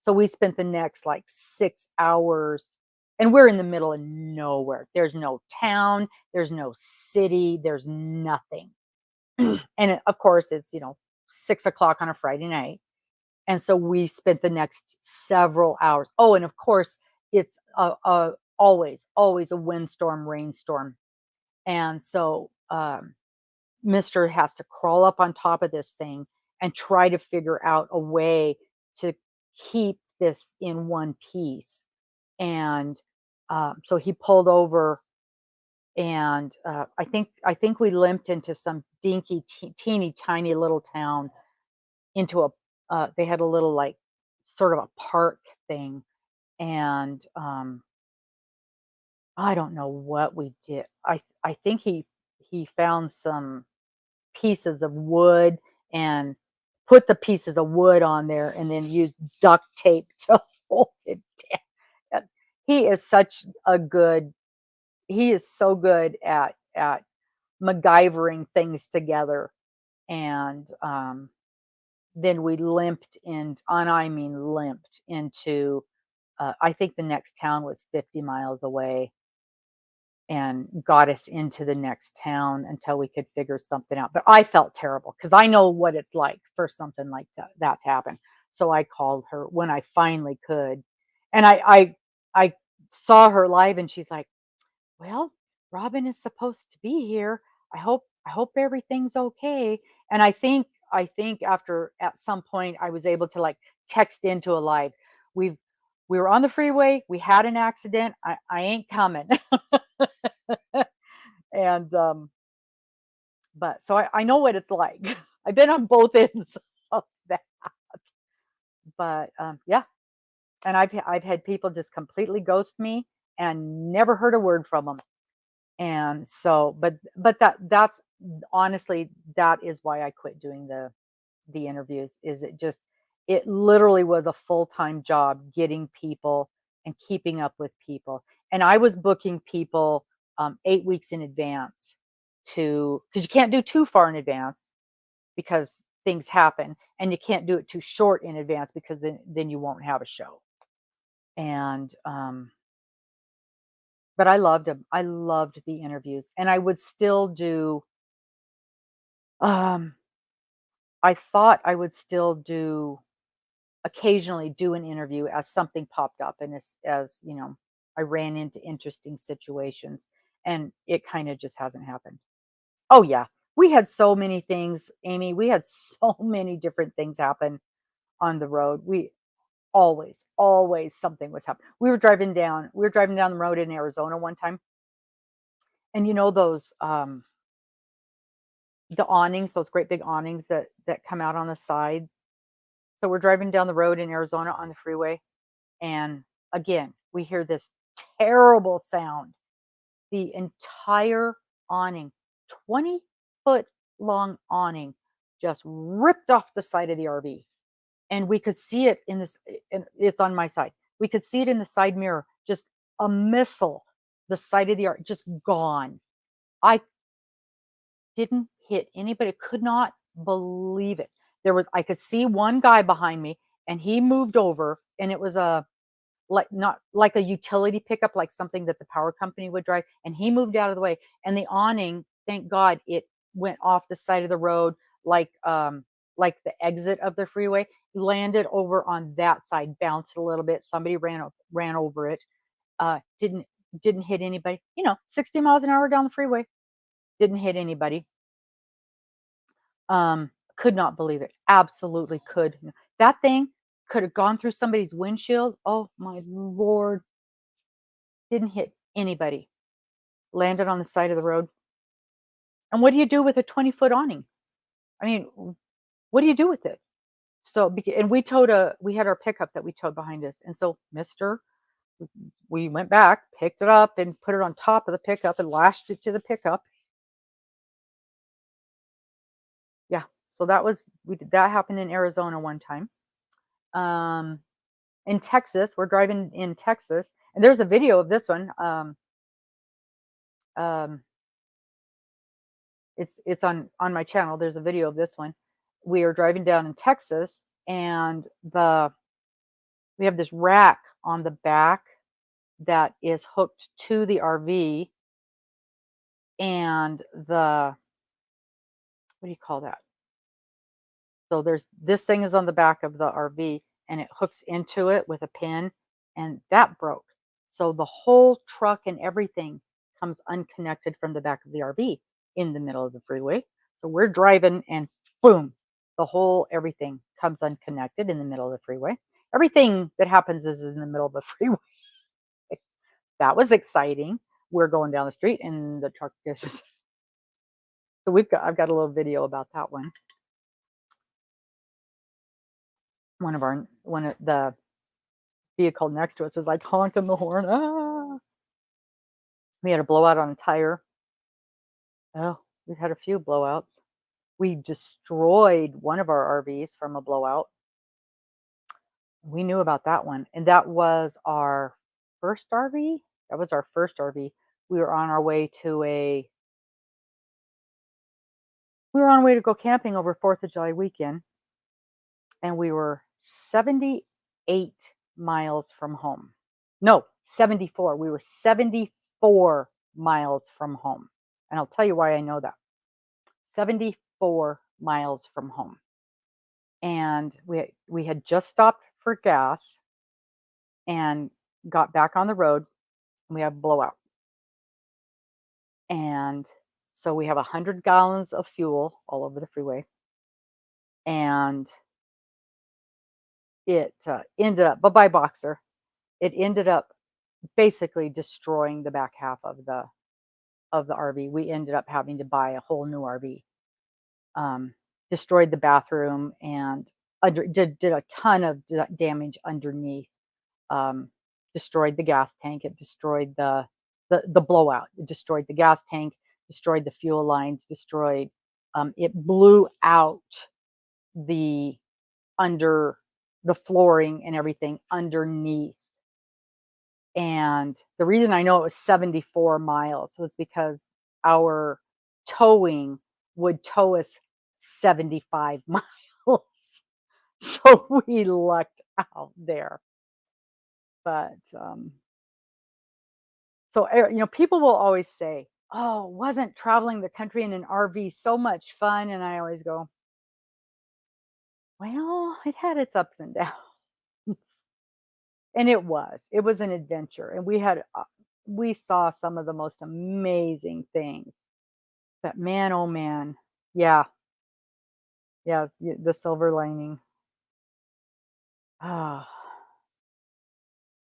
So we spent the next like 6 hours, and we're in the middle of nowhere. There's no town, there's no city, there's nothing. Of course, it's 6 o'clock on a Friday night, and so we spent the next several hours. Oh, and of course, it's always a windstorm, rainstorm. And so Mr. has to crawl up on top of this thing and try to figure out a way to keep this in one piece. And so he pulled over, and I think we limped into some dinky, teeny tiny little town, into a they had a little, like, sort of a park thing, and, I don't know what we did. I think he found some pieces of wood and put the pieces of wood on there and then used duct tape to hold it down. And he is such a good he is so good at MacGyvering things together, and, then we limped in and I mean limped into, I think the next town was 50 miles away, and got us into the next town until we could figure something out. But I felt terrible because I know what it's like for something like that to happen. So I called her when I finally could, and I saw her live, and she's like, "Well, Robin is supposed to be here. I hope everything's okay." And I think after at some point I was able to like text into a live. We've we were on the freeway, we had an accident. I ain't coming. And but so I know what it's like. I've been on both ends of that. But yeah, and I've had people just completely ghost me and never heard a word from them. And so, but that's honestly, that is why I quit doing the interviews. Is it literally was a full-time job getting people and keeping up with people. And I was booking people 8 weeks in advance, to because you can't do too far in advance because things happen, and you can't do it too short in advance because then you won't have a show. And but I loved them. I loved the interviews, and I would still do, um I thought I would still do occasionally do an interview as something popped up, and as I ran into interesting situations, and it kinda just hasn't happened. Oh, yeah. We had so many things, Amy, we had so many different things happen on the road. Always, always something was happening. We were driving down the road in Arizona one time, and you know those, the awnings, those great big awnings that come out on the side? So we're driving down the road in Arizona on the freeway, and again, we hear this terrible sound. The entire awning, 20-foot long awning, just ripped off the side of the RV. And we could see it in this, and it's on my side. We could see it in the side mirror, just a missile, the side of the RV just gone. I didn't hit anybody, could not believe it. I could see one guy behind me, and he moved over, and it was a, like, not like a utility pickup, like something that the power company would drive, and he moved out of the way, and the awning, thank God, it went off the side of the road, like the exit of the freeway, landed over on that side, bounced a little bit, somebody ran over it, didn't hit anybody, 60 miles an hour down the freeway, didn't hit anybody. Could not believe it, absolutely could. That thing could have gone through somebody's windshield, oh my lord. Didn't hit anybody. Landed on the side of the road. And what do you do with a 20-foot awning? I mean, what do you do with it? So, and we had our pickup that we towed behind us. And so, we went back, picked it up, and put it on top of the pickup and lashed it to the pickup. Yeah. So we did that happen in Arizona one time. Um, in Texas, we're driving in Texas, and there's a video of this one. Um, it's on my channel. There's a video of this one. We are driving down in Texas, and we have this rack on the back that is hooked to the RV, and the what do you call that? So there's this thing is on the back of the RV, and it hooks into it with a pin, and that broke. So the whole truck and everything comes unconnected from the back of the RV in the middle of the freeway. So we're driving, and boom, the whole everything comes unconnected in the middle of the freeway. Everything that happens is in the middle of the freeway. That was exciting. We're going down the street, and the truck just so I've got a little video about that one. One of the vehicle next to us is like honking the horn. Ah! We had a blowout on a tire. Oh, we've had a few blowouts. We destroyed one of our RVs from a blowout. We knew about that one, and that was our first RV. That was our first RV. We were on our way to go camping over 4th of July weekend, and we were 78 miles from home. No, 74. We were 74 miles from home. And I'll tell you why I know that. 74 miles from home. And we had just stopped for gas and got back on the road, and we had a blowout. And so we have 100 gallons of fuel all over the freeway. And it ended up, bye-bye Boxer, it ended up basically destroying the back half of the RV. We ended up having to buy a whole new RV. Destroyed the bathroom, and did a ton of damage underneath. Destroyed the gas tank. It destroyed the blowout. It destroyed the gas tank. Destroyed the fuel lines. Destroyed. It blew out the under the flooring and everything underneath. And the reason I know it was 74 miles was because our towing would tow us 75 miles. So we lucked out there. But people will always say, "Oh, wasn't traveling the country in an RV so much fun?" And I always go, "Well, it had its ups and downs." And it was an adventure, and we saw some of the most amazing things. But man, oh man, yeah, yeah, the silver lining. Ah.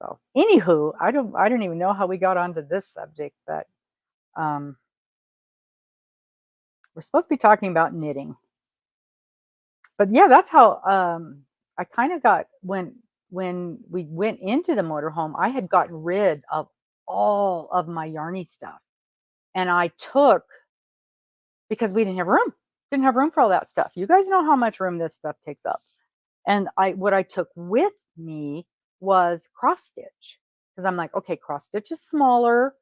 So, anywho, I don't even know how we got onto this subject, but um, we're supposed to be talking about knitting. But yeah, that's how I kind of got when we went into the motorhome. I had gotten rid of all of my yarny stuff, and I took because we didn't have room for all that stuff. You guys know how much room this stuff takes up. And what I took with me was cross stitch because I'm like, okay, cross stitch is smaller.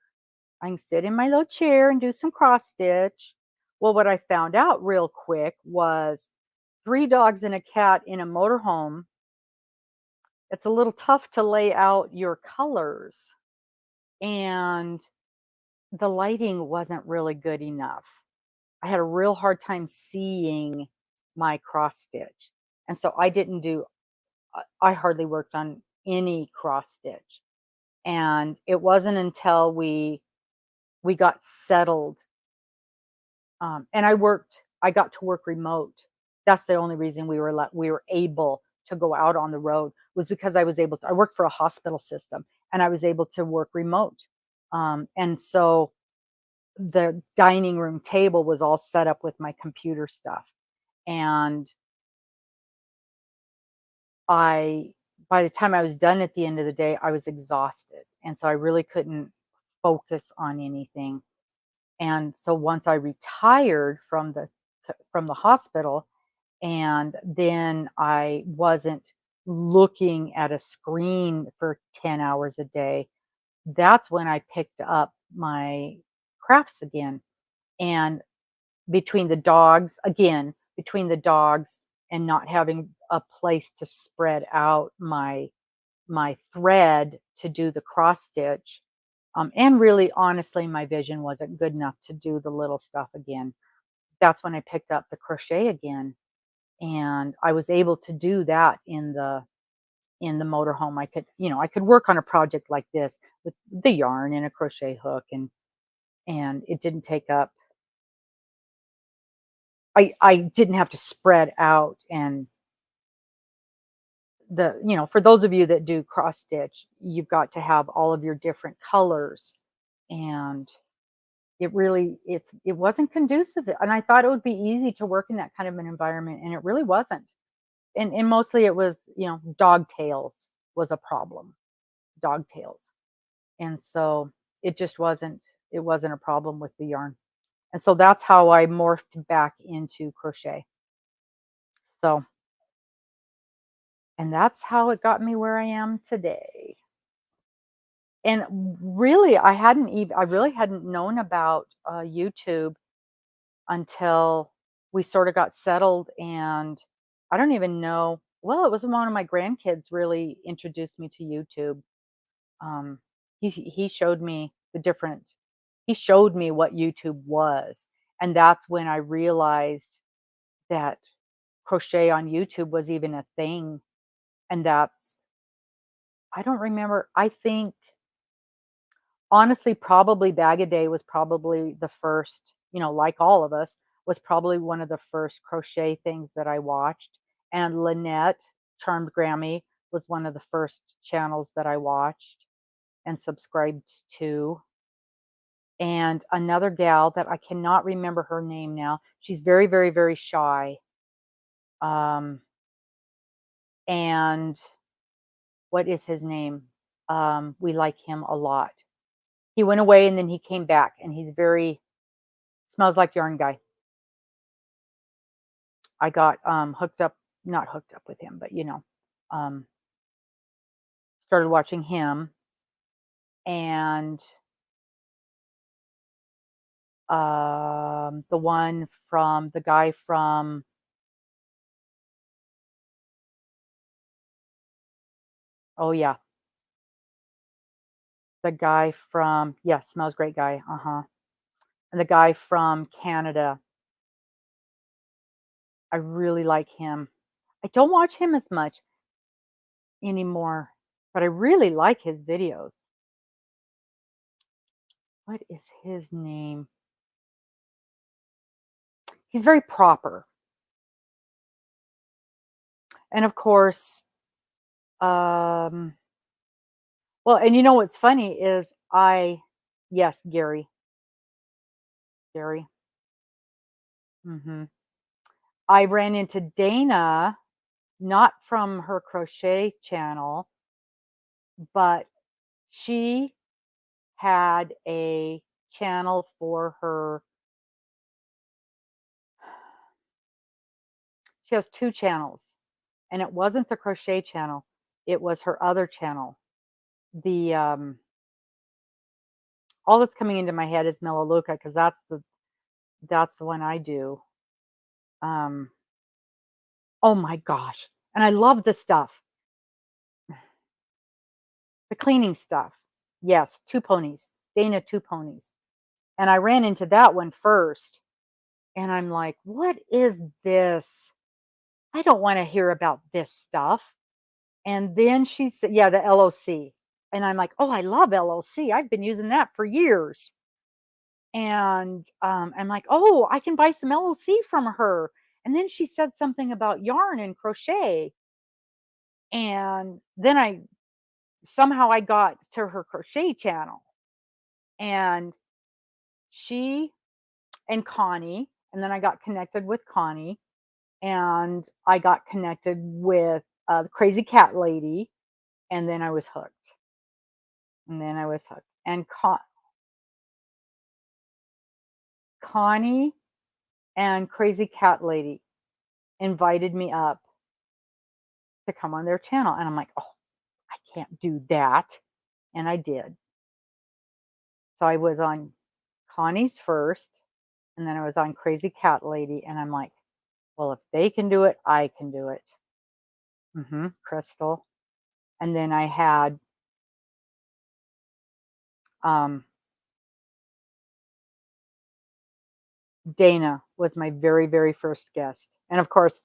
I can sit in my little chair and do some cross stitch. Well, what I found out real quick was 3 dogs and a cat in a motorhome. It's a little tough to lay out your colors, and the lighting wasn't really good enough. I had a real hard time seeing my cross stitch. And so I didn't do I hardly worked on any cross stitch. And it wasn't until we got settled, and I got to work remote. That's the only reason we were able to go out on the road was because I worked for a hospital system and I was able to work remote. And so the dining room table was all set up with my computer stuff. And I by the time I was done at the end of the day, I was exhausted. And so I really couldn't focus on anything. And so once I retired from the hospital, and then I wasn't looking at a screen for 10 hours a day, that's when I picked up my crafts again. And between the dogs and not having a place to spread out my thread to do the cross stitch, and really honestly my vision wasn't good enough to do the little stuff again. That's when I picked up the crochet again, and I was able to do that in the motorhome. I could work on a project like this with the yarn and a crochet hook, and it didn't take up I didn't have to spread out. And for those of you that do cross stitch, you've got to have all of your different colors, and it wasn't conducive. And I thought it would be easy to work in that kind of an environment, and it really wasn't. And mostly it was, dog tails was a problem. Dog tails. And so it wasn't a problem with the yarn. And so that's how I morphed back into crochet. So, and that's how it got me where I am today. And really, I really hadn't known about YouTube until we sort of got settled. And I don't even know. Well, it was one of my grandkids really introduced me to YouTube. Um, he showed me he showed me what YouTube was, and that's when I realized that crochet on YouTube was even a thing. And I don't remember. I think honestly, probably Bag a Day was probably the first, like all of us, was probably one of the first crochet things that I watched. And Lynette, Charmed Grammy, was one of the first channels that I watched and subscribed to. And another gal that I cannot remember her name now. She's very, very, very shy. Um, and what is his name? We like him a lot. He went away and then he came back, and he's very smells like yarn guy. I got not hooked up with him, but um, started watching him. And the guy from, oh yeah, the guy from, yeah, smells great guy. Uh-huh. And the guy from Canada, I really like him. I don't watch him as much anymore, but I really like his videos. What is his name? He's very proper. And of course, um, Well, and you know what's funny is yes, Gary, Gary. Mhm. I ran into Dana, not from her crochet channel, but she had a channel for her. She has 2 channels, and it wasn't the crochet channel, it was her other channel. The, all that's coming into my head is Melaleuca because that's the one I do. Um, oh my gosh, and I love the stuff, the cleaning stuff. Yes, 2 ponies, Dana 2 ponies, and I ran into that one first, and I'm like, "What is this? I don't wanna hear about this stuff." And then she said yeah, the LOC, and I'm like, "Oh, I love LOC, I've been using that for years." And, I'm like, "Oh, I can buy some LOC from her." And then she said something about yarn and crochet, and then I somehow I got to her crochet channel, and she and Connie, and then I got connected with Connie, and I got connected with, the crazy cat lady, and then I was hooked, and then I was hooked. And Connie and crazy cat lady invited me up to come on their channel, and I'm like, "Oh, I can't do that." And I did. So I was on Connie's first, and then I was on Crazy Cat Lady, and I'm like, "Well, if they can do it, I can do it." Crystal. And then I had, um, Dana was my very, very first guest. And of course,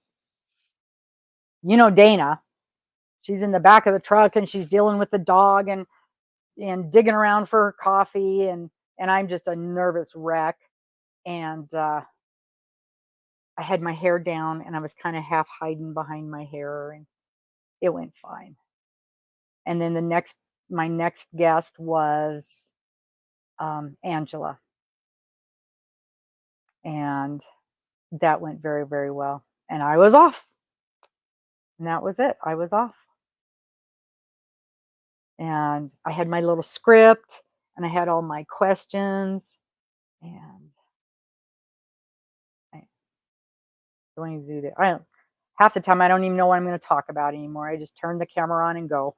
you know Dana. She's in the back of the truck and she's dealing with the dog and digging around for her coffee and I'm just a nervous wreck. And I had my hair down and I was kind of half hiding behind my hair and it went fine. And then my next guest was Angela, and that went very, very well. And I was off, and that was it. I was off, and I had my little script, and I had all my questions, and I don't even do that. I don't. Half the time, I don't even know what I'm going to talk about anymore. I just turn the camera on and go.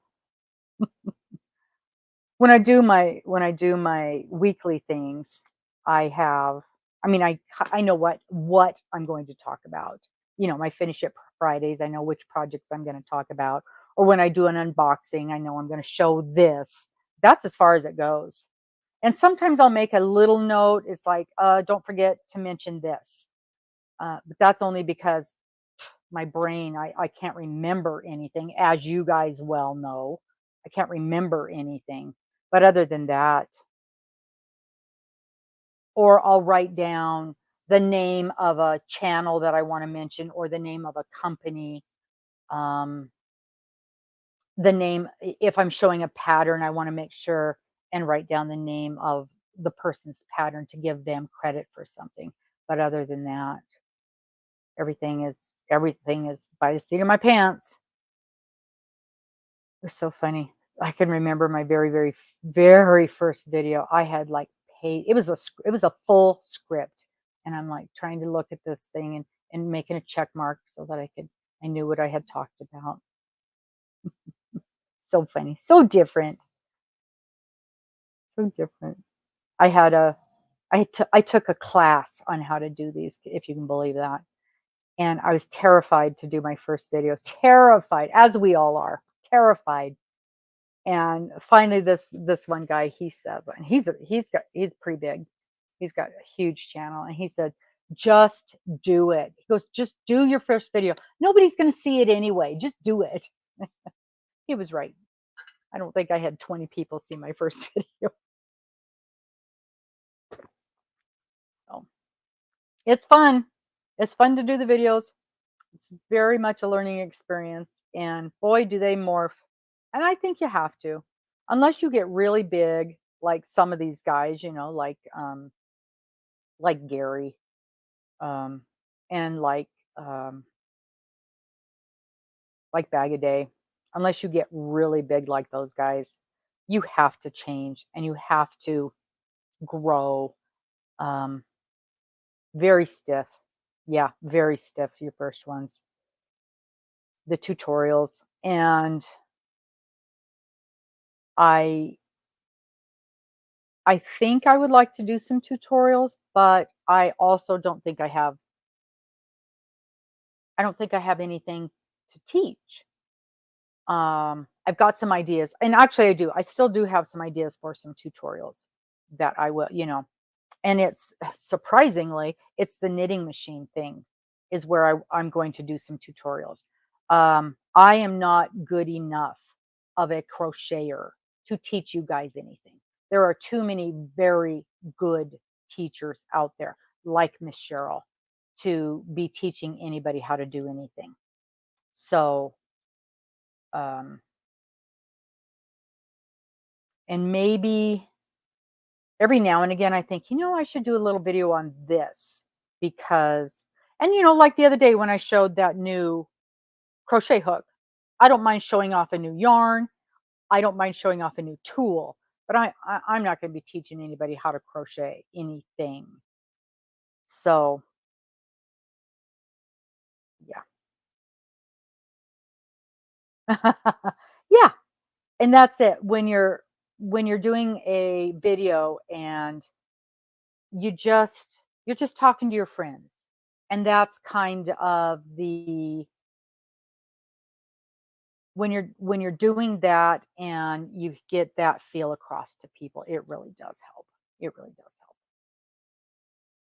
When I do my weekly things, I have I mean, I know what I'm going to talk about. You know, my Finish It Fridays, I know which projects I'm gonna talk about, or when I do an unboxing, I know I'm gonna show this. That's as far as it goes. And sometimes I'll make a little note, it's like, "Don't forget to mention this." But that's only because my brain, I can't remember anything, as you guys well know. I can't remember anything. But other than that, or I'll write down the name of a channel that I want to mention or the name of a company. Um, the name, if I'm showing a pattern, I want to make sure and write down the name of the person's pattern to give them credit for something. But other than that, everything is by the seat of my pants. It was so funny. I can remember my very, very, very first video. I had like paid. It was a full script, and I'm like trying to look at this thing and making a check mark so that I knew what I had talked about. So funny, so different, so different. I had a I took a class on how to do these, if you can believe that, and I was terrified to do my first video. Terrified, as we all are, terrified. And finally, this one guy, he says, and he's pretty big. He's got a huge channel, and he said, "Just do it." He goes, "Just do your first video. Nobody's going to see it anyway. Just do it." He was right. I don't think I had 20 people see my first video. So it's fun. It's fun to do the videos. It's very much a learning experience, and boy, do they morph. And I think you have to. unless you get really big, like some of these guys, like Gary, um, and um, like Bag a Day. Unless you get really big like those guys, you have to change and you have to grow. Um, very stiff. Yeah, very stiff, your first ones, the tutorials. And I I think I would like to do some tutorials, but I don't think I have anything to teach. I've got some ideas, and actually I do. I still do have some ideas for some tutorials that I will, and it's surprisingly, it's the knitting machine thing is where I'm going to do some tutorials. I am not good enough of a crocheter to teach you guys anything. There are too many very good teachers out there, like Miss Cheryl, to be teaching anybody how to do anything. So, um, and maybe every now and again, I think, I should do a little video on this because, and like the other day when I showed that new crochet hook, I don't mind showing off a new yarn. I don't mind showing off a new tool, but I'm not going to be teaching anybody how to crochet anything. So, yeah. Yeah. And that's it. When you're doing a video and you're just talking to your friends. And that's kind of the when you're doing that and you get that feel across to people, it really does help. It really does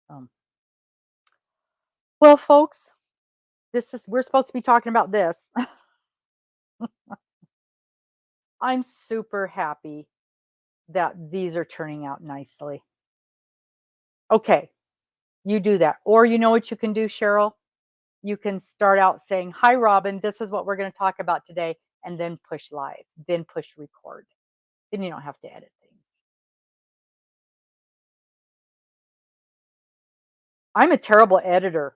help. Um, well, folks, this is we're supposed to be talking about this. I'm super happy that these are turning out nicely. Okay, you do that. Or you know what you can do, Cheryl? You can start out saying, "Hi, Robin, this is what we're going to talk about today," and then push live, then push record. Then you don't have to edit things. I'm a terrible editor.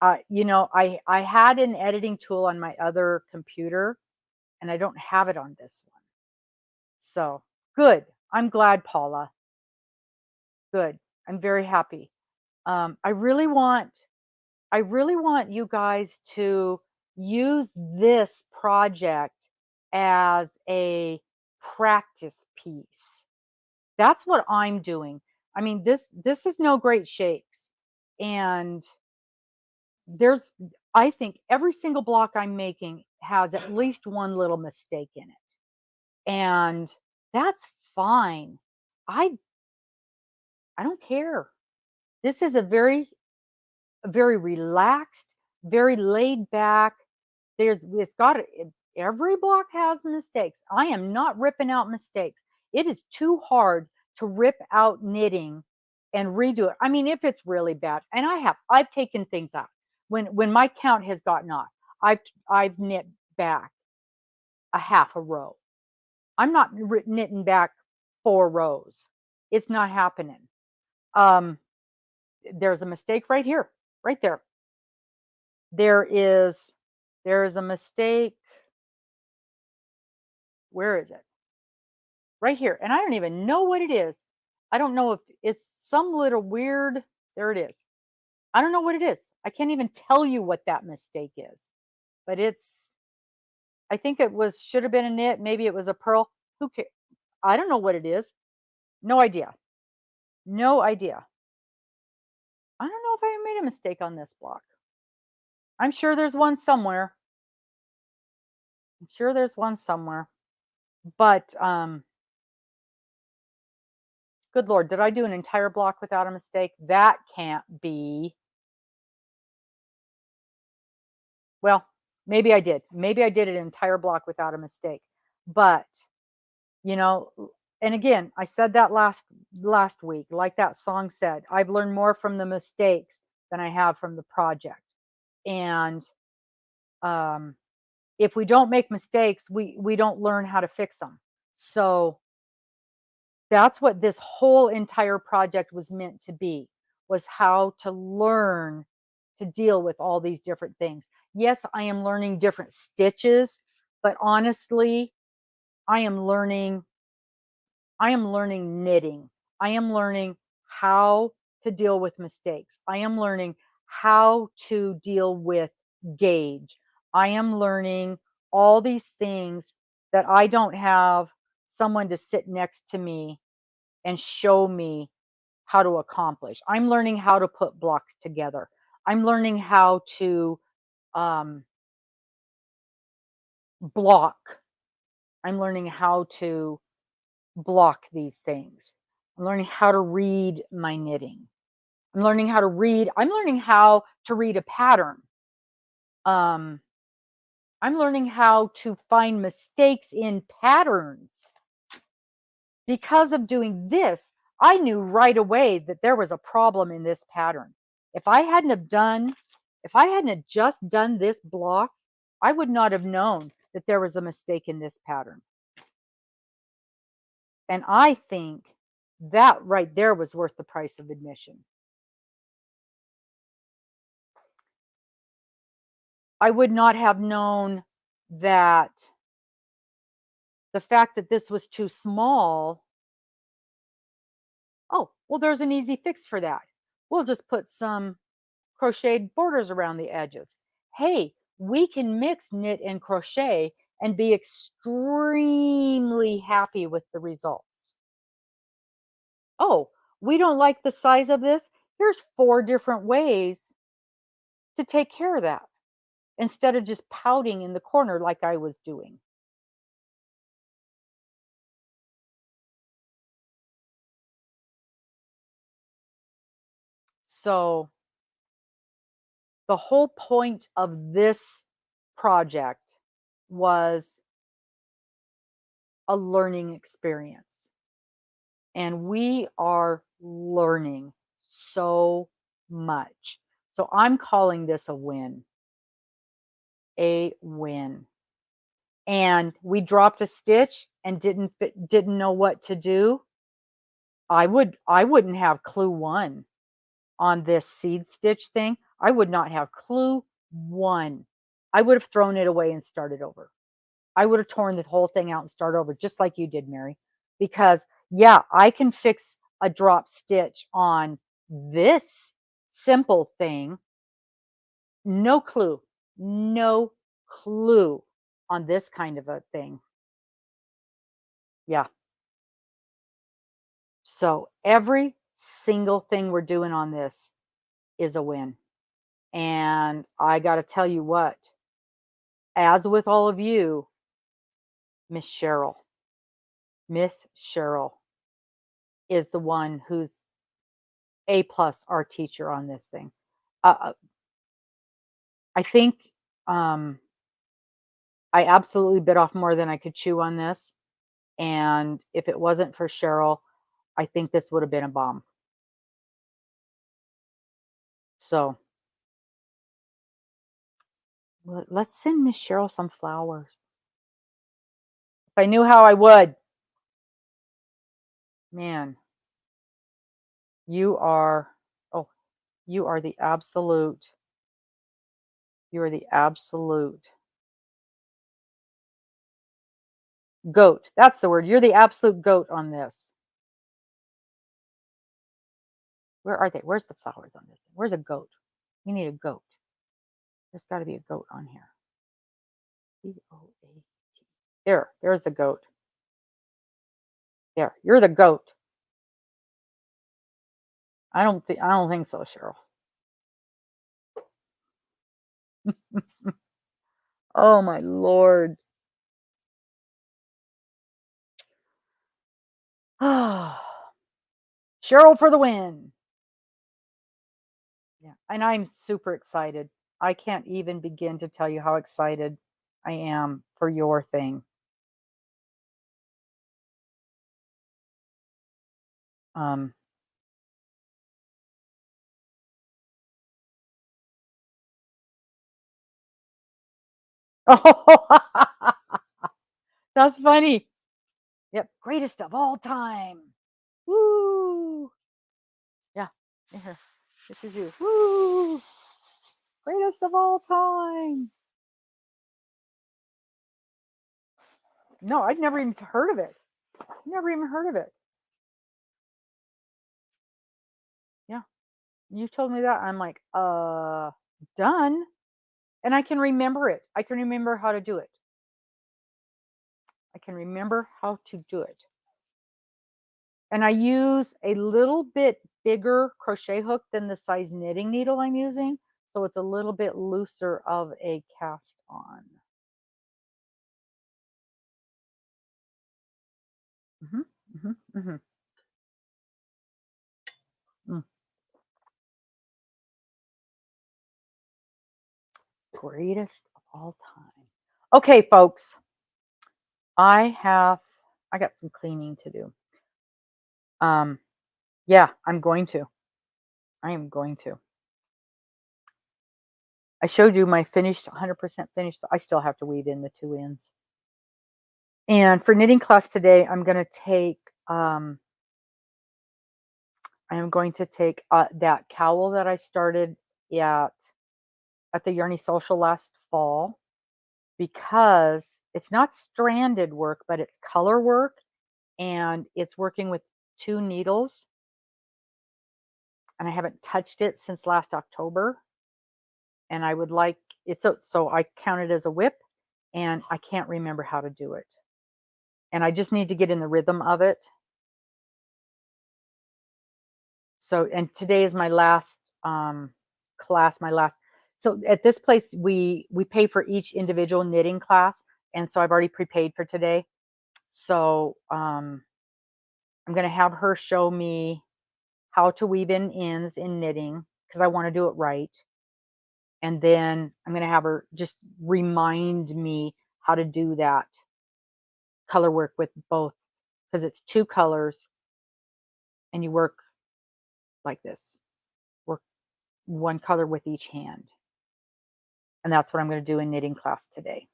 I had an editing tool on my other computer, and I don't have it on this one. So, good. I'm glad, Paula. Good. I'm very happy. I really want you guys to use this project as a practice piece. That's what I'm doing. I mean, this is no great shakes. And there's I think every single block I'm making has at least one little mistake in it. And that's fine. I I don't care. This is a very relaxed, very laid back. It's got every block has mistakes. I am not ripping out mistakes. It is too hard to rip out knitting and redo it. I mean, if it's really bad, and I've taken things out when my count has gotten off. I've knit back a half a row. I'm not knitting back 4 rows. It's not happening. Um, there's a mistake right here, right there. There is there is a mistake. Where is it? Right here. And I don't even know what it is. I don't know if it's some little weird. There it is. I don't know what it is. I can't even tell you what that mistake is. But I think it was should have been a knit. Maybe it was a purl. Who cares? I don't know what it is. No idea. No idea. I don't know if I made a mistake on this block. I'm sure there's one somewhere. I'm sure there's one somewhere. But good Lord, did I do an entire block without a mistake? That can't be. Well, maybe I did. Maybe I did an entire block without a mistake. But, you know, and again, I said that last week, like that song said, I've learned more from the mistakes than I have from the project. And um if we don't make mistakes, we don't learn how to fix them. So that's what this whole entire project was meant to be, was how to learn to deal with all these different things. Yes, I am learning different stitches, but honestly, I am learning I am learning knitting. I am learning how to deal with mistakes. I am learning how to deal with gauge. I am learning all these things that I don't have someone to sit next to me and show me how to accomplish. I'm learning how to put blocks together. I'm learning how to um, block. I'm learning how to block these things. I'm learning how to read my knitting. I'm learning how to read a pattern. Um, I'm learning how to find mistakes in patterns. Because of doing this, I knew right away that there was a problem in this pattern. If I hadn't have done, if I hadn't have just done this block, I would not have known that there was a mistake in this pattern. And I think that right there was worth the price of admission. I would not have known that the fact that this was too small. Oh, well, there's an easy fix for that. We'll just put some crocheted borders around the edges. Hey, we can mix knit and crochet and be extremely happy with the results. Oh, we don't like the size of this. Here's 4 different ways to take care of that instead of just pouting in the corner like I was doing. So, the whole point of this project was a learning experience. And we are learning so much. So I'm calling this a win. A win. And we dropped a stitch and didn't know what to do. I wouldn't have clue 1 on this seed stitch thing. I would not have clue 1. I would have thrown it away and started over. I would have torn the whole thing out and start over just like you did, Mary. Because yeah, I can fix a drop stitch on this simple thing. No clue. No clue on this kind of a thing. Yeah. So every single thing we're doing on this is a win. And I got to tell you what, as with all of you, Miss Cheryl, Miss Cheryl is the one who's A plus our teacher on this thing. Uh, I think um, I absolutely bit off more than I could chew on this. And if it wasn't for Cheryl, I think this would have been a bomb. So let's send Miss Cheryl some flowers. If I knew how I would. Man, you are, oh, you are the absolute, you are the absolute goat. That's the word. You're the absolute goat on this. Where are they? Where's the flowers on this? Where's a goat? We need a goat. There's got to be a goat on here. Goat. There's the goat. There, you're the goat. I don't think so, Cheryl. Oh my lord. Cheryl for the win. Yeah, and I'm super excited. I can't even begin to tell you how excited I am for your thing. Um, Oh, that's funny. Yep, greatest of all time. Woo! Yeah, here. This is you. Woo! Greatest of all time. No, I'd never even heard of it. Never even heard of it. Yeah, you told me that. I'm like, done. And I can remember it. I can remember how to do it. I can remember how to do it. And I use a little bit bigger crochet hook than the size knitting needle I'm using. So it's a little bit looser of a cast on. Mhm, mhm, mhm. Mm. Greatest of all time. Okay, folks, I have I got some cleaning to do. Um, yeah, I'm going to. I am going to. I showed you my finished 100% finished. I still have to weave in the 2 ends. And for knitting class today, I am going to take that cowl that I started at at the Yarny Social last fall because it's not stranded work, but it's color work and it's working with 2 needles, and I haven't touched it since last October, and I would like so I count it as a whip, and I can't remember how to do it. And I just need to get in the rhythm of it. So and today is my last, class, my last so at this place, we pay for each individual knitting class, and so I've already prepaid for today. So, I'm gonna have her show me how to weave in ends in knitting because I wanna do it right, and then I'm gonna have her just remind me how to do that color work with both because it's 2 colors, and you work like this, work 1 color with each hand. And that's what I'm going to do in knitting class today.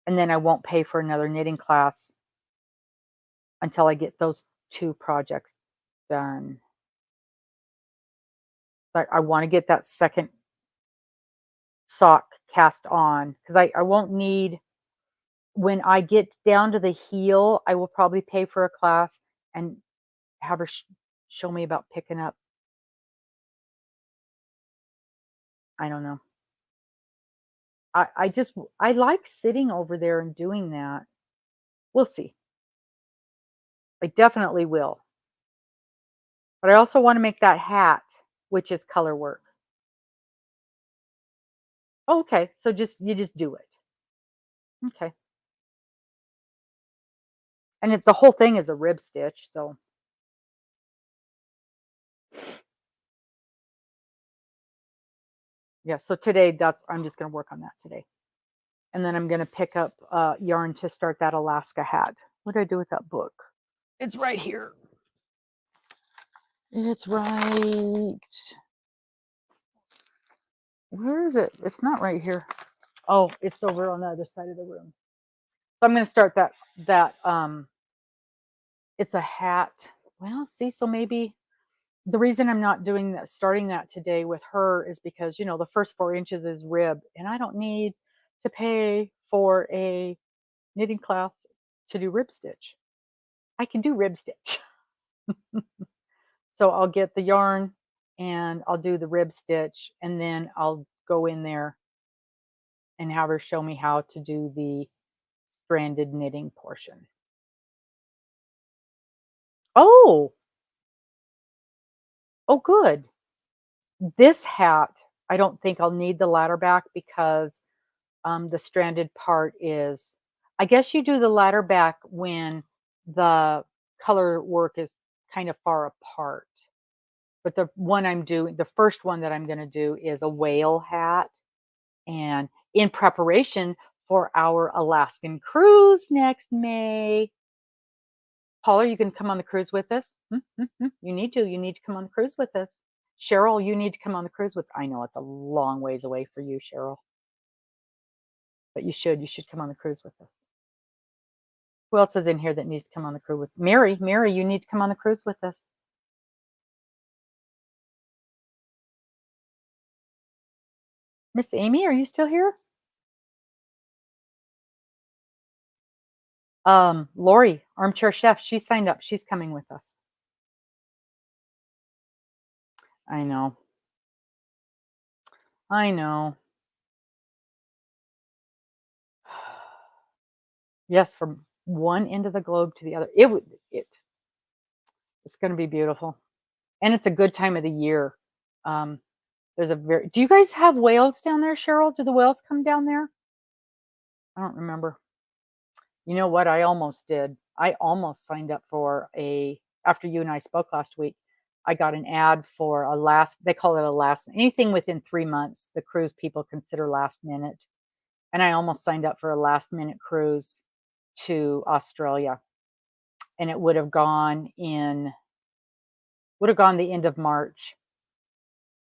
And then I won't pay for another knitting class until I get those 2 projects done. But I want to get that second sock cast on because I won't need, when I get down to the heel, I will probably pay for a class and have her show me about picking up. I don't know. I like sitting over there and doing that. We'll see. I definitely will. But I also want to make that hat, which is color work. Oh, okay. So you just do it. Okay. And the whole thing is a rib stitch, so yeah, so today I'm just gonna work on that today. And then I'm gonna pick up yarn to start that Alaska hat. What did I do with that book? It's right here. It's right. Where is it? It's not right here. Oh, it's over on the other side of the room. So I'm gonna start that it's a hat. Well, see, so maybe the reason I'm not doing that, starting that today with her is because, the first 4 inches is rib, and I don't need to pay for a knitting class to do rib stitch. I can do rib stitch. So I'll get the yarn and I'll do the rib stitch, and then I'll go in there and have her show me how to do the stranded knitting portion. Oh, oh, good. This hat, I don't think I'll need the ladder back because the stranded part is, I guess you do the ladder back when the color work is kind of far apart. But the first one that I'm going to do is a whale hat, and in preparation for our Alaskan cruise next May. Paula, you can come on the cruise with us. You need to. You need to come on the cruise with us. Cheryl, you need to come on the cruise with. I know it's a long ways away for you, Cheryl. but you should come on the cruise with us. Who else is in here that needs to come on the cruise with Mary? Mary, you need to come on the cruise with us. Miss Amy, are you still here? Lori, armchair chef, she signed up. She's coming with us. I know. I know. Yes, from one end of the globe to the other. It's going to be beautiful. And it's a good time of the year. Um, do you guys have whales down there, Cheryl? Do the whales come down there? I don't remember. You know what? I almost did. I almost signed up for after you and I spoke last week, I got an ad for they call it a anything within 3 months, the cruise people consider last minute. And I almost signed up for a last minute cruise to Australia. And it would have gone the end of March.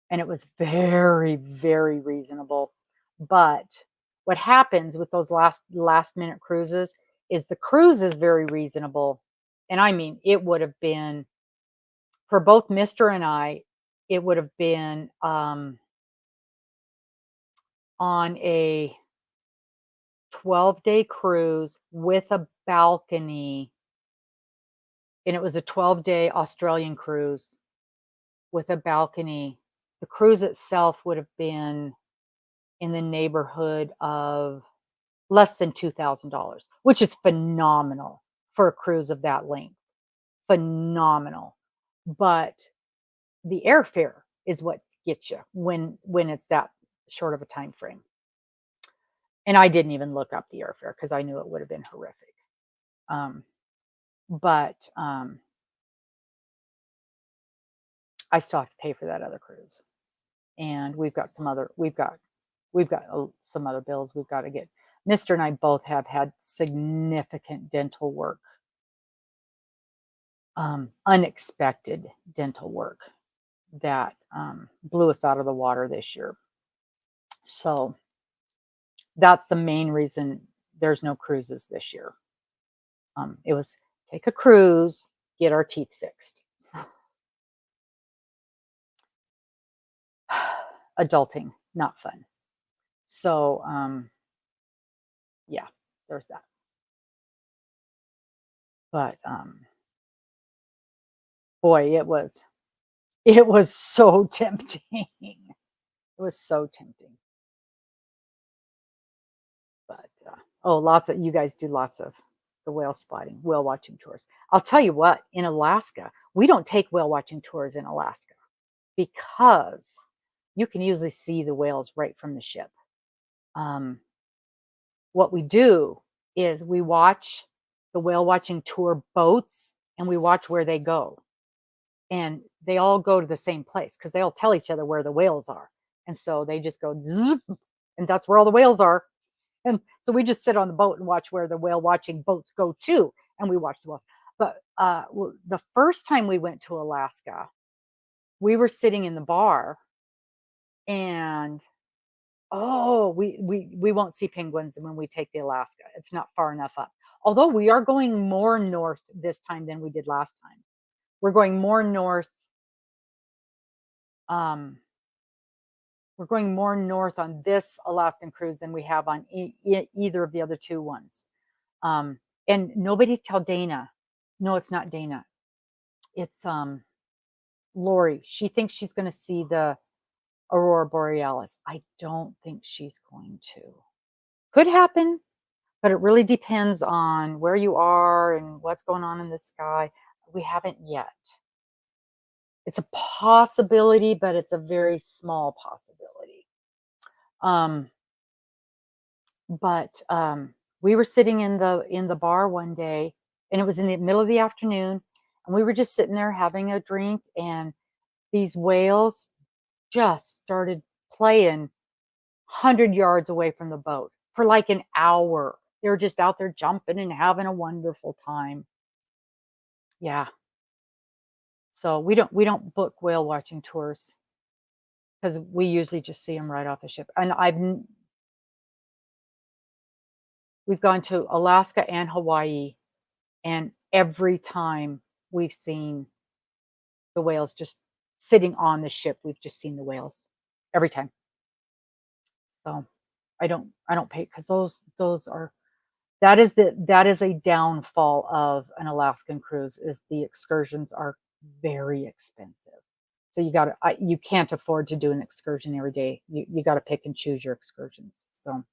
And it was very, very reasonable. But what happens with those last minute cruises is the cruise is very reasonable. And I mean, it would have been, for both Mr. and I, it would have been on a 12-day cruise with a balcony. And it was a 12-day Australian cruise with a balcony. The cruise itself would have been in the neighborhood of less than $2,000, which is phenomenal for a cruise of that length. Phenomenal. But the airfare is what gets you when it's that short of a time frame. And I didn't even look up the airfare because I knew it would have been horrific. But I still have to pay for that other cruise. And we've got some other bills we've got to get. Mr. and I both have had significant dental work, unexpected dental work that blew us out of the water this year. So that's the main reason there's no cruises this year. It was take a cruise, get our teeth fixed. Adulting, not fun. So, yeah, there's that. But, boy, it was so tempting. It was so tempting. But, you guys do lots of the whale spotting, whale watching tours. I'll tell you what, in Alaska, we don't take whale watching tours in Alaska because you can usually see the whales right from the ship. What we do is we watch the whale watching tour boats and we watch where they go. And they all go to the same place because they all tell each other where the whales are. And so they just go zoop, and that's where all the whales are. And so we just sit on the boat and watch where the whale watching boats go to, and we watch the whales. But the first time we went to Alaska, we were sitting in the bar, and we won't see penguins when we take the Alaska. It's not far enough up. Although we are going more north this time than we did last time. We're going more north. We're going more north on this Alaskan cruise than we have on either of the other two ones. And nobody tell Dana. No, it's not Dana. It's Lori. She thinks she's going to see the Aurora Borealis. I don't think she's going to. Could happen, but it really depends on where you are and what's going on in the sky. We haven't yet. It's a possibility, but it's a very small possibility. But we were sitting in the bar one day, and it was in the middle of the afternoon, and we were just sitting there having a drink, and these whales just started playing 100 yards away from the boat for like an hour. They were just out there jumping and having a wonderful time. Yeah. So we don't book whale watching tours because we usually just see them right off the ship. And We've gone to Alaska and Hawaii, and every time we've seen the whales just sitting on the ship, we've just seen the whales every time. So I don't pay because those are that is a downfall of an Alaskan cruise is the excursions are very expensive. So you can't afford to do an excursion every day. You got to pick and choose your excursions. So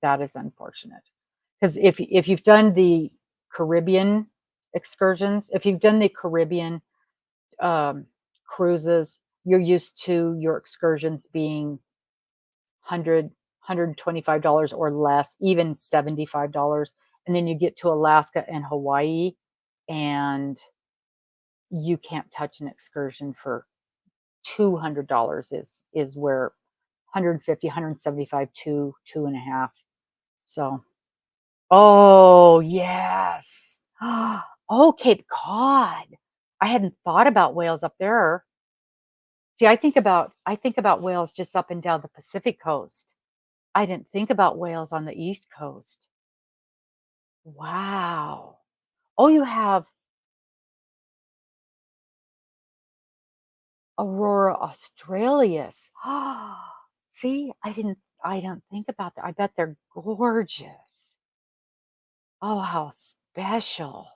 that is unfortunate. Because if you've done the Caribbean excursions, if you've done the Caribbean um, cruises, you're used to your excursions being 125 dollars or less, even $75. And then you get to Alaska and Hawaii, and you can't touch an excursion for $200 is where 150, 175, two and a half. So, oh yes. Oh, Cape Cod. I hadn't thought about whales up there. See, I think about whales just up and down the Pacific coast. I didn't think about whales on the East Coast. Wow. Oh, you have Aurora australis. See, I don't think about that. I bet they're gorgeous. Oh, how special.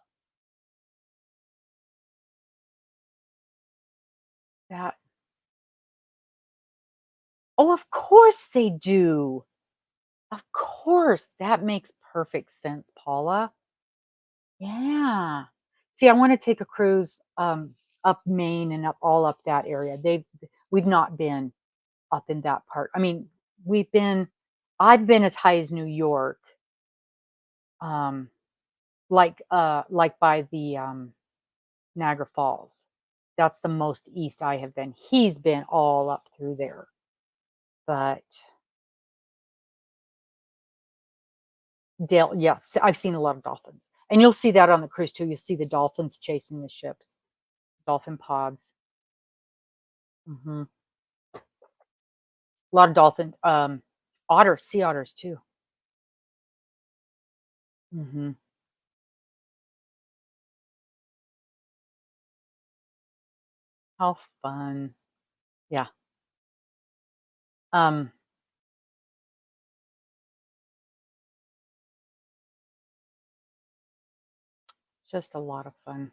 That Oh, of course they do. Of course. That makes perfect sense, Paula. Yeah. See, I wanna take a cruise, up Maine and up that area. We've not been up in that part. I mean, we've been I've been as high as New York, um, like by the, Niagara Falls. That's the most east I have been. He's been all up through there, but yeah, I've seen a lot of dolphins, and you'll see that on the cruise too. You'll see the dolphins chasing the ships, dolphin pods. Mhm. A lot of sea otters too. Mhm. How fun. Yeah. Um, just a lot of fun.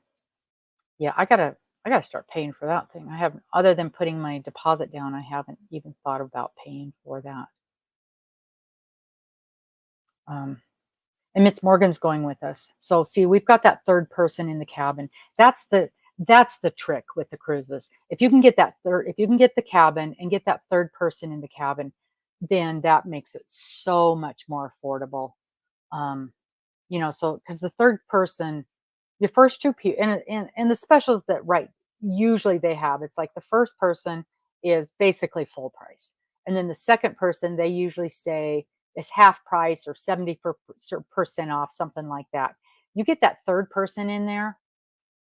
Yeah, I gotta start paying for that thing. I haven't other than putting my deposit down, I haven't even thought about paying for that. Um, and Miss Morgan's going with us. So see, we've got that third person in the cabin. That's the trick with the cruises. If you can get the cabin and get that third person in the cabin, then that makes it so much more affordable. Um, so because the third person, your first two people, and the specials that right usually they have, it's like the first person is basically full price, and then the second person they usually say is half price or 70% off, something like that. You get that third person in there,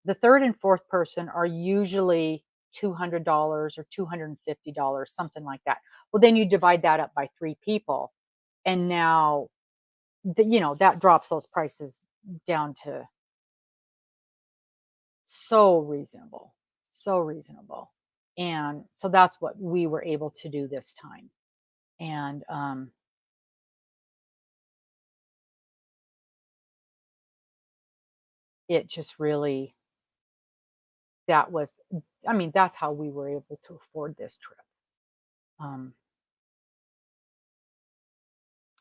the third and fourth person are usually $200 or $250, something like that. Well, then you divide that up by three people, and now that drops those prices down to so reasonable, so reasonable. And so that's what we were able to do this time. And it just really, that was, I mean, that's how we were able to afford this trip. Um,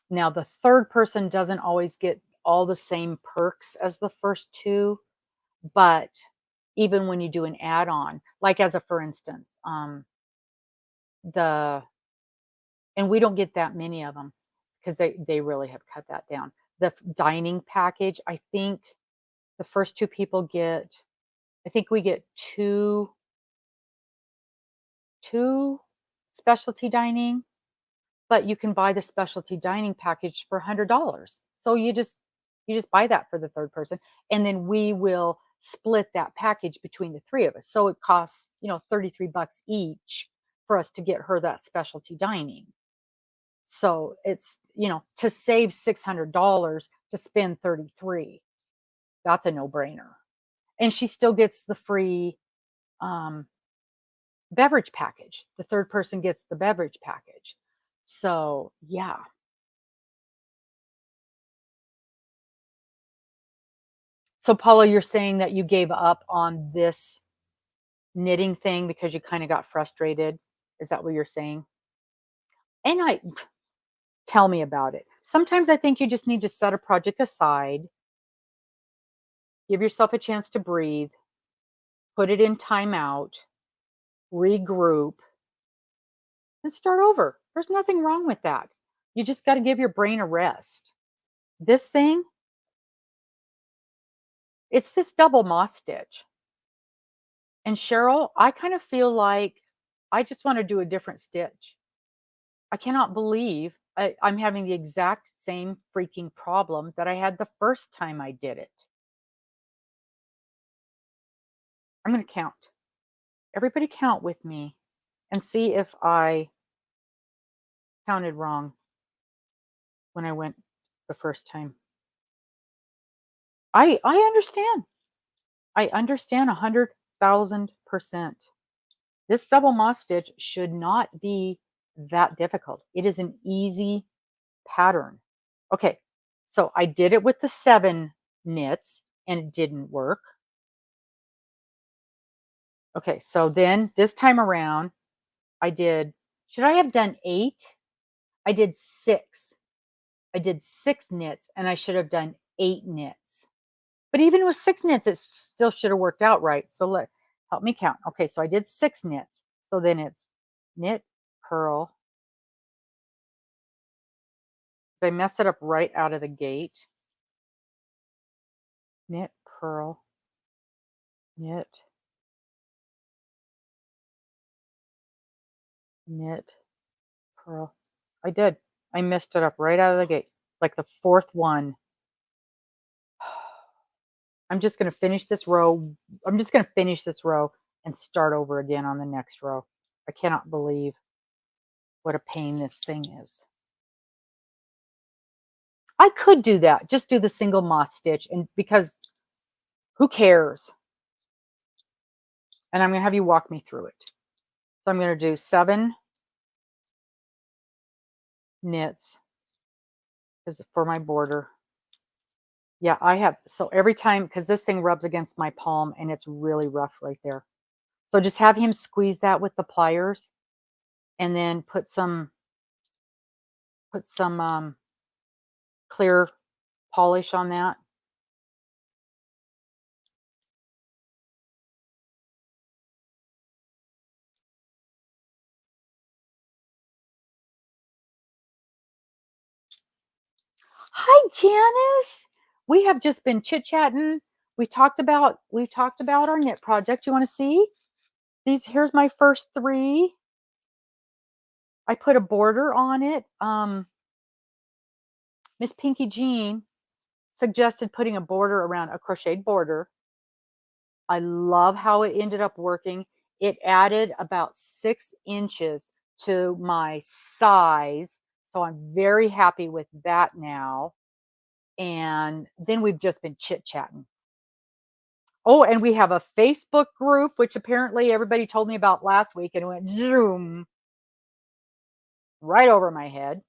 Now, the third person doesn't always get all the same perks as the first two, but even when you do an add on, like as a for instance, the and we don't get that many of them because they really have cut that down. The dining package, I think the first two people get, I think we get two specialty dining, but you can buy the specialty dining package for $100. So you just buy that for the third person, and then we will split that package between the three of us. So it costs, 33 bucks each for us to get her that specialty dining. So it's, to save $600 to spend 33. That's a no-brainer. And she still gets the free um, beverage package. The third person gets the beverage package. So, yeah. So, Paula, you're saying that you gave up on this knitting thing because you kind of got frustrated. Is that what you're saying? And tell me about it. Sometimes I think you just need to set a project aside, give yourself a chance to breathe, put it in timeout, regroup, and start over. There's nothing wrong with that. You just got to give your brain a rest. This thing, it's this double moss stitch. And Cheryl, I kind of feel like I just want to do a different stitch. I cannot believe I'm having the exact same freaking problem that I had the first time I did it. I'm going to count. Everybody count with me and see if I counted wrong when I went the first time. I understand. I understand 100,000%. This double moss stitch should not be that difficult. It is an easy pattern. Okay, so I did it with the 7 knits and it didn't work. Okay, so then this time around, should I have done 8? I did 6. I did 6 knits and I should have done 8 knits. But even with 6 knits, it still should have worked out right. So help me count. Okay, so I did 6 knits. So then it's knit, purl. Did I mess it up right out of the gate? Knit, purl, knit, knit, purl. I did. I messed it up right out of the gate. Like the 4th one. I'm just going to finish this row. I'm just going to finish this row and start over again on the next row. I cannot believe what a pain this thing is. I could do that. Just do the single moss stitch, and because who cares? And I'm going to have you walk me through it. So I'm going to do 7 knits for my border. Yeah, I have. So every time, because this thing rubs against my palm and it's really rough right there. So just have him squeeze that with the pliers and then put some clear polish on that. Hi, Janice. We have just been chit-chatting. We talked about our knit project. You want to see? Here's my first 3. I put a border on it. Miss Pinky Jean suggested putting a border around a crocheted border. I love how it ended up working. It added about 6 inches to my size. So I'm very happy with that now. And then we've just been chit-chatting. Oh, and we have a Facebook group, which apparently everybody told me about last week, and it went zoom right over my head.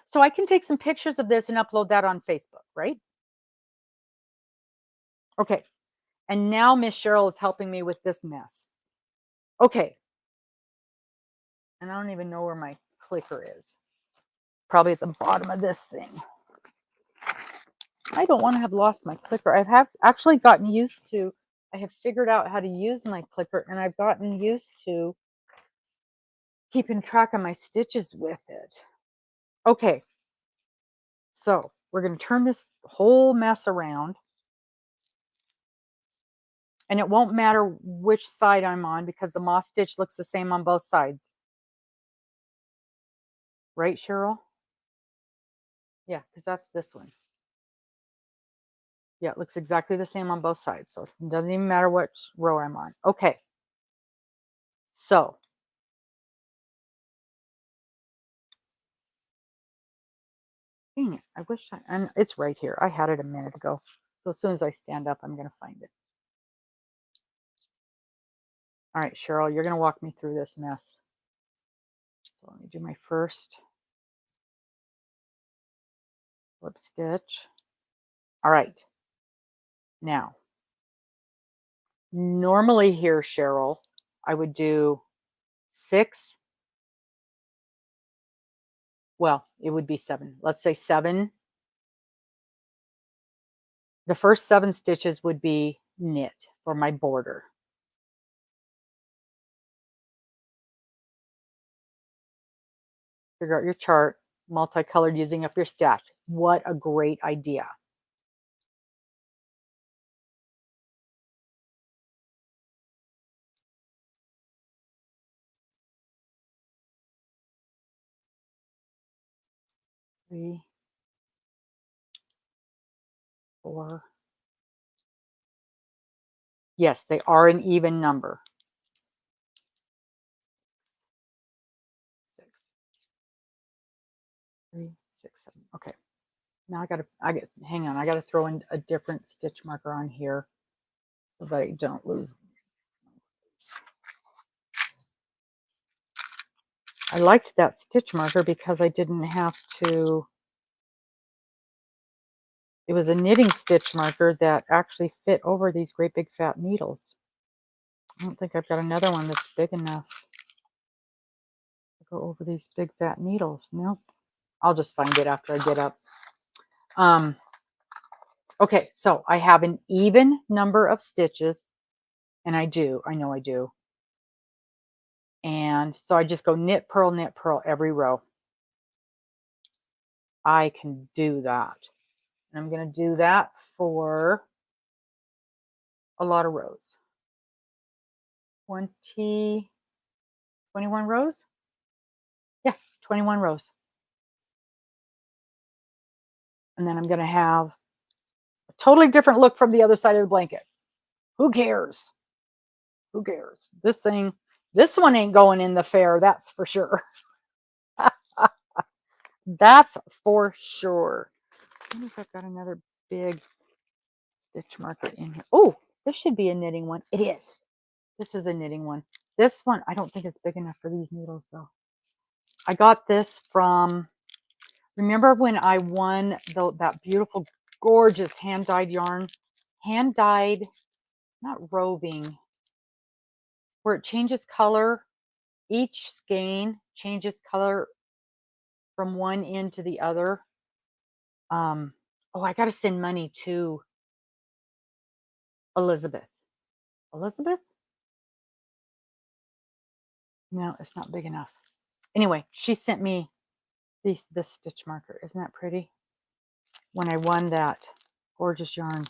So I can take some pictures of this and upload that on Facebook, right? Okay. And now Miss Cheryl is helping me with this mess. Okay. And I don't even know where my clicker is. Probably at the bottom of this thing. I don't want to have lost my clicker. I have actually gotten used to, I have figured out how to use my clicker, and I've gotten used to keeping track of my stitches with it. Okay. So we're going to turn this whole mess around. And it won't matter which side I'm on because the moss stitch looks the same on both sides. Right, Cheryl? Yeah, because that's this one. Yeah, it looks exactly the same on both sides. So it doesn't even matter which row I'm on. Okay. So Dang it, I wish and it's right here. I had it a minute ago. So as soon as I stand up, I'm gonna find it. All right, Cheryl, you're gonna walk me through this mess. So let me do my first slip stitch. All right, now, normally here, Cheryl, I would do 6, well, it would be 7. Let's say 7. The first 7 stitches would be knit for my border. Figure out your chart, multicolored using up your stash. What a great idea. Three, 4. Yes, they are an even number. 6, 3, 6, 7. Okay. Now hang on, I gotta throw in a different stitch marker on here so that I don't lose. I liked that stitch marker because I didn't have to, it was a knitting stitch marker that actually fit over these great big fat needles. I don't think I've got another one that's big enough to go over these big fat needles. Nope. I'll just find it after I get up. Okay, so I have an even number of stitches, and I know I do. And so I just go knit, purl every row. I can do that. And I'm going to do that for a lot of rows. 21 rows? Yeah, 21 rows. And then I'm going to have a totally different look from the other side of the blanket. Who cares? Who cares? This one ain't going in the fair, that's for sure. That's for sure. I wonder if I've got another big stitch marker in here. Oh, this should be a knitting one. It is. This is a knitting one. This one, I don't think it's big enough for these needles though. I got this from, remember when I won that beautiful, gorgeous hand-dyed yarn? Hand-dyed, not roving, where it changes color. Each skein changes color from one end to the other. Oh, I got to send money to Elizabeth. Elizabeth? No, it's not big enough. Anyway, she sent me this stitch marker. Isn't that pretty? When I won that gorgeous yarn.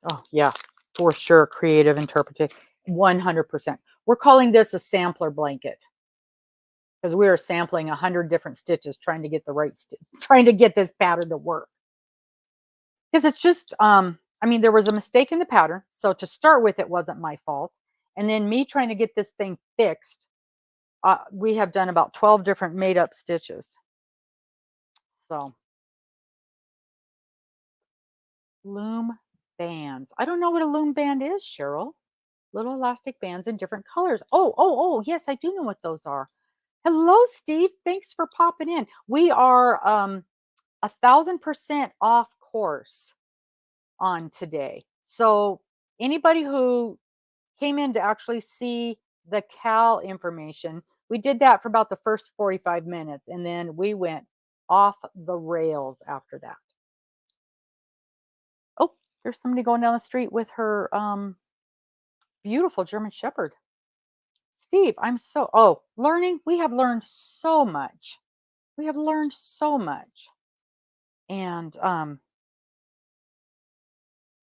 Oh, yeah, for sure. Creative interpretation. 100%. We're calling this a sampler blanket because we are sampling 100 different stitches trying to get the right trying to get this pattern to work. Because it's just, I mean, there was a mistake in the pattern. So to start with, it wasn't my fault. And then me trying to get this thing fixed, we have done about 12 different made up stitches. So loom bands. I don't know what a loom band is, Cheryl. Little elastic bands in different colors. Oh, yes, I do know what those are. Hello, Steve. Thanks for popping in. We are 1,000% off course on today. So anybody who came in to actually see the Cal information, we did that for about the first 45 minutes, and then we went off the rails after that. Oh, there's somebody going down the street with her beautiful German Shepherd. Steve, learning. We have learned so much. We have learned so much. And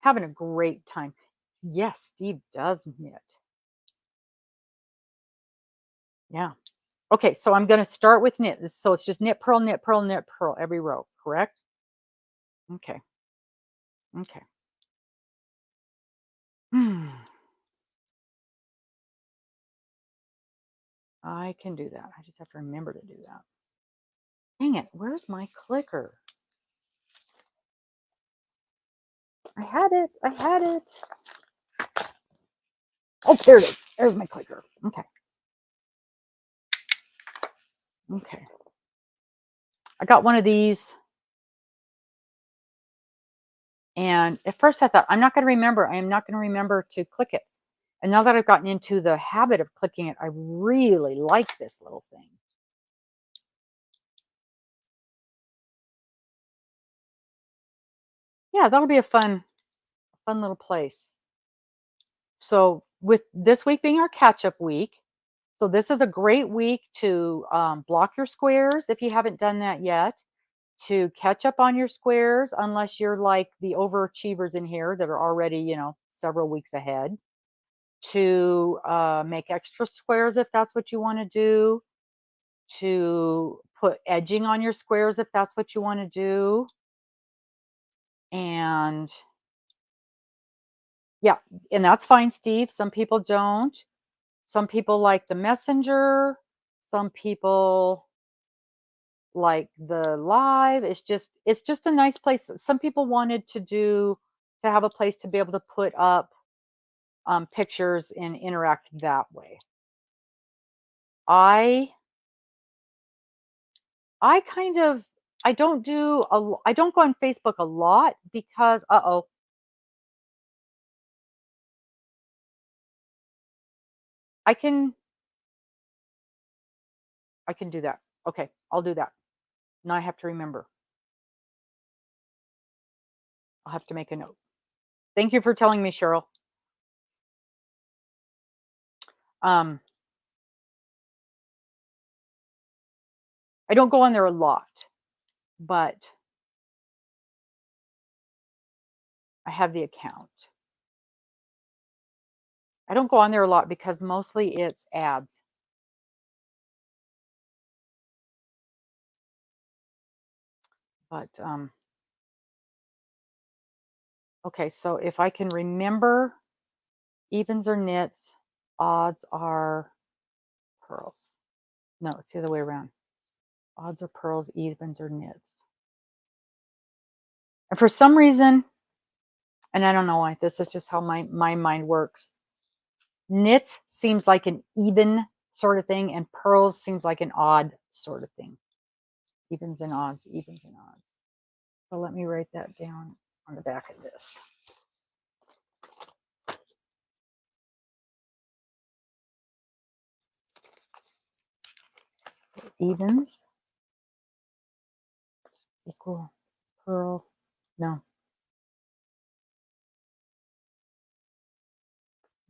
having a great time. Yes, Steve does knit. Yeah. Okay, so I'm going to start with knit. So it's just knit, purl, knit, purl, knit, purl every row, correct? Okay. Okay. I can do that. I just have to remember to do that. Dang it, where's my clicker? I had it. I had it. Oh, there it is. There's my clicker. Okay. Okay. I got one of these. And at first I thought, I'm not going to remember. I am not going to remember to click it. And now that I've gotten into the habit of clicking it, I really like this little thing. Yeah, that'll be a fun little place. So with this week being our catch-up week, so this is a great week to block your squares if you haven't done that yet, to catch up on your squares, unless you're like the overachievers in here that are already, several weeks ahead, to make extra squares if that's what you want to do, to put edging on your squares if that's what you want to do. And yeah, and that's fine, Steve. Some people don't. Some people like the messenger. Some people like the live. It's just a nice place. Some people wanted to have a place to be able to put up pictures and interact that way. I I kind of I don't do I don't go on Facebook a lot because I can I can do that. Okay, I'll do that. Now I have to remember. I'll have to make a note. Thank you for telling me, Cheryl. Um, I don't go on there a lot, but I have the account. I don't go on there a lot because mostly it's ads. But okay, so if I can remember, evens are knits, odds are pearls. No, it's the other way around. Odds are pearls, evens are knits. And for some reason, and I don't know why, this is just how my mind works. Knits seems like an even sort of thing, and pearls seems like an odd sort of thing. Evens and odds, evens and odds. So let me write that down on the back of this. Evens equal pearl, no,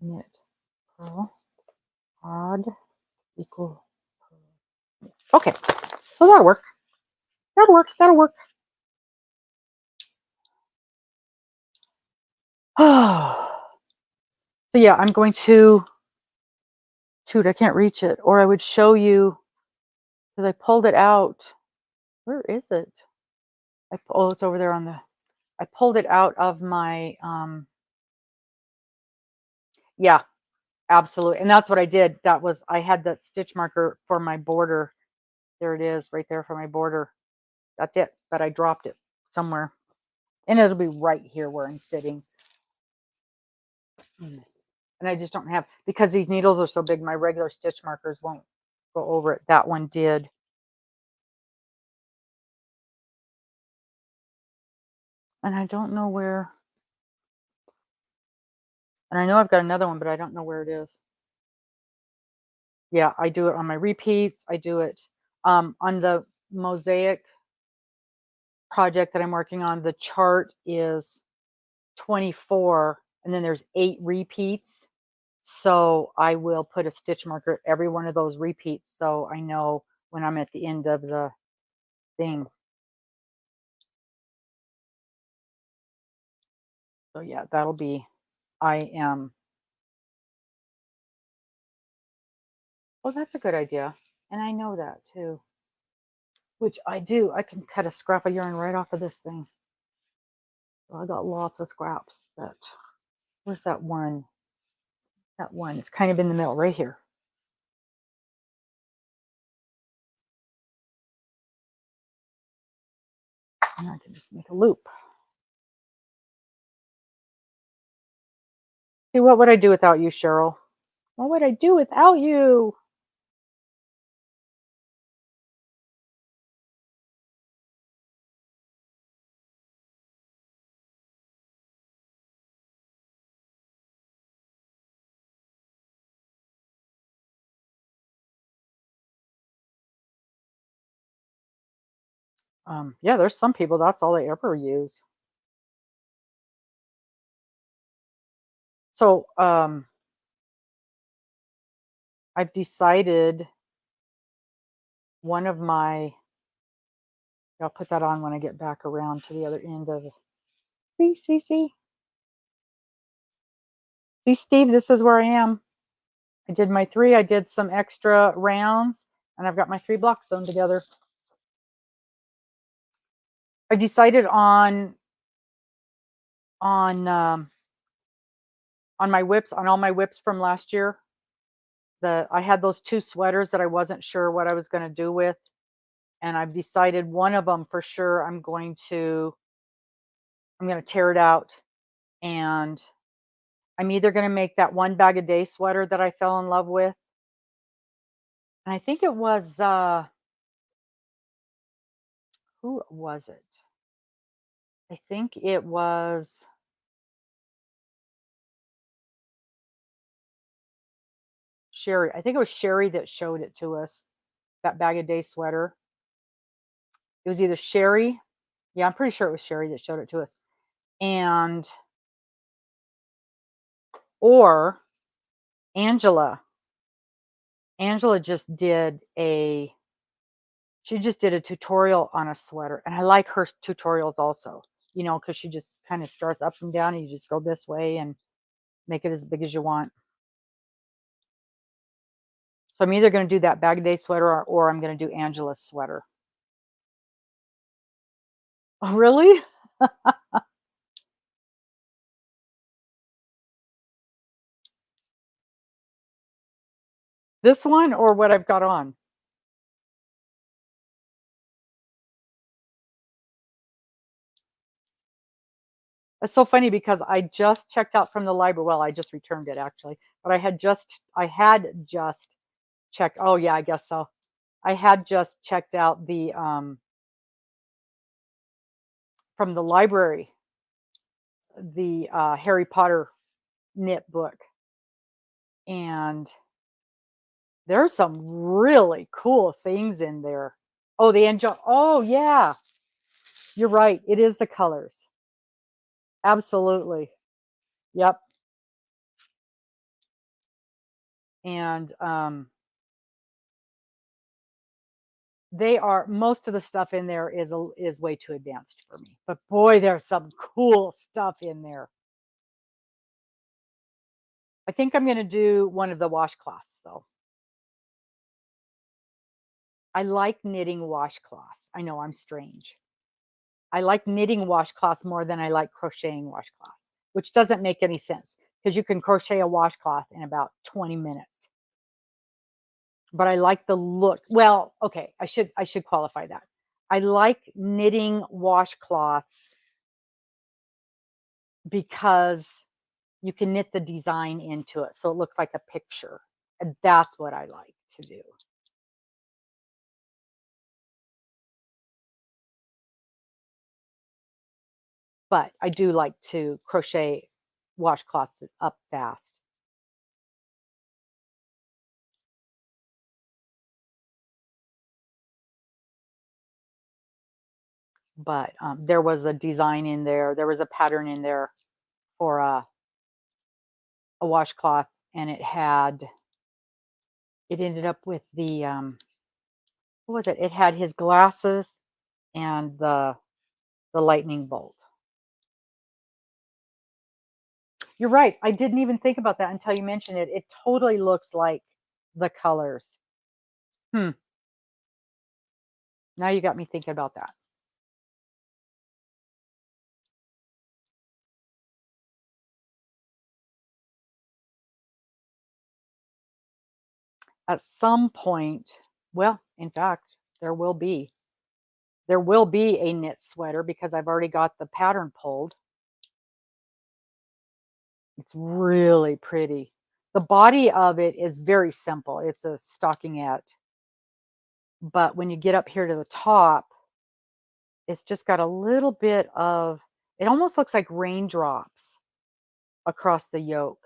knit, pearl, odd equal pearl. Okay, so that'll work. That'll work. That'll work. Oh, so yeah, I'm going to shoot. I can't reach it, or I would show you because I pulled it out. Where is it? Oh, it's over there on the. I pulled it out of my. Yeah, absolutely, and that's what I did. I had that stitch marker for my border. There it is, right there for my border. That's it, but I dropped it somewhere, and it'll be right here where I'm sitting. And I just don't have, because these needles are so big, my regular stitch markers won't go over it. That one did. And I don't know where, and I know I've got another one, but I don't know where it is. Yeah, I do it on my repeats. I do it on the mosaic project that I'm working on. The chart is 24, and then there's 8 repeats. So I will put a stitch marker at every one of those repeats so I know when I'm at the end of the thing. So yeah, that'll be, I am, oh, that's a good idea. And I know that too, which I do. I can cut a scrap of yarn right off of this thing. So I got lots of scraps where's that one? That one, it's kind of in the middle right here. And I can just make a loop. See, what would I do without you, Cheryl? What would I do without you? Yeah, there's some people that's all they ever use. So, I've decided one of my I'll put that on when I get back around to the other end of see, Steve, this is where I am. I did my 3, I did some extra rounds, and I've got my 3 blocks sewn together. I decided on, um, on my whips, on all my whips from last year. I had those 2 sweaters that I wasn't sure what I was gonna do with, and I've decided one of them for sure I'm gonna tear it out, and I'm either gonna make that 1 bag a day sweater that I fell in love with, and I think it was, who was it? I think it was Sherry. I think it was Sherry that showed it to us, that bag a day sweater. It was either Sherry, yeah, I'm pretty sure it was Sherry that showed it to us, and or Angela. Angela just did a she just did a tutorial on a sweater, and I like her tutorials also, because she just kind of starts up and down, and you just go this way and make it as big as you want. So I'm either going to do that bag a day sweater or I'm going to do Angela's sweater. Oh, really? This one or what I've got on? It's so funny because I just checked out from the library. Well, I just returned it actually, but I had just checked. Oh yeah, I guess so. I had just checked out the from the library, the Harry Potter knit book, and there's some really cool things in there. Oh, the angel. Oh yeah, you're right. It is the colors. Absolutely. Yep. And they are most of the stuff in there is way too advanced for me. But boy, there's some cool stuff in there. I think I'm gonna do one of the washcloths though. I like knitting washcloths. I know I'm strange. I like knitting washcloths more than I like crocheting washcloths, which doesn't make any sense because you can crochet a washcloth in about 20 minutes. But I like the look. Well, okay, I should qualify that. I like knitting washcloths because you can knit the design into it so it looks like a picture. And that's what I like to do. But I do like to crochet washcloths up fast. But there was a design in there. There was a pattern in there for a washcloth, and it ended up with the what was it? It had his glasses and the lightning bolt. You're right. I didn't even think about that until you mentioned it. It totally looks like the colors. Hmm. Now you got me thinking about that. At some point, well, in fact, there will be. There will be a knit sweater because I've already got the pattern pulled. It's really pretty. The body of it is very simple. It's a stockingette, but when you get up here to the top, it's just got a little bit of it almost looks like raindrops across the yoke.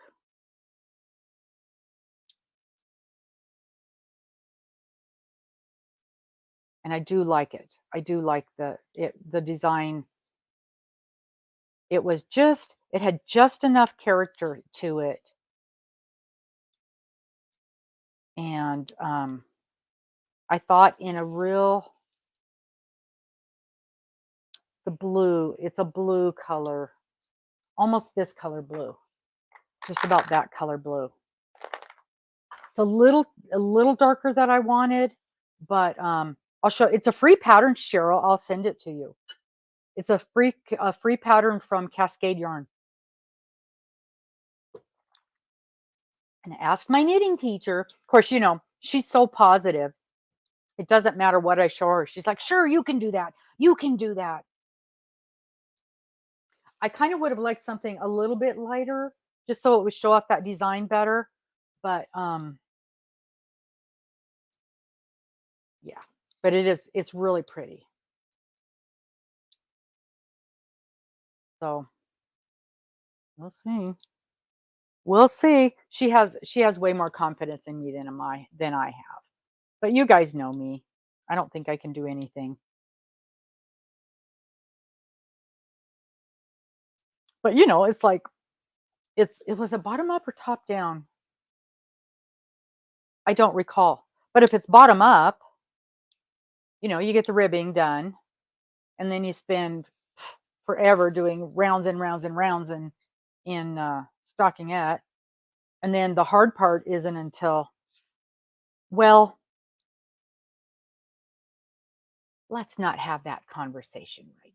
And I do like it. I do like the design. It had just enough character to it. And I thought in a real the blue, it's a blue color, almost this color blue, just about that color blue. It's a little darker than I wanted, but I'll show it's a free pattern, Cheryl. I'll send it to you. It's a free pattern from Cascade Yarn. And I asked my knitting teacher. Of course, she's so positive. It doesn't matter what I show her. She's like, "Sure, you can do that. You can do that." I kind of would have liked something a little bit lighter, just so it would show off that design better. But yeah. But it's really pretty. So we'll see. We'll see. She has way more confidence in me than I have. But you guys know me. I don't think I can do anything. But it's like it was a bottom up or top down. I don't recall. But if it's bottom up, you get the ribbing done, and then you spend forever doing rounds and rounds and rounds in stockingette, and then the hard part isn't until well, let's not have that conversation right now.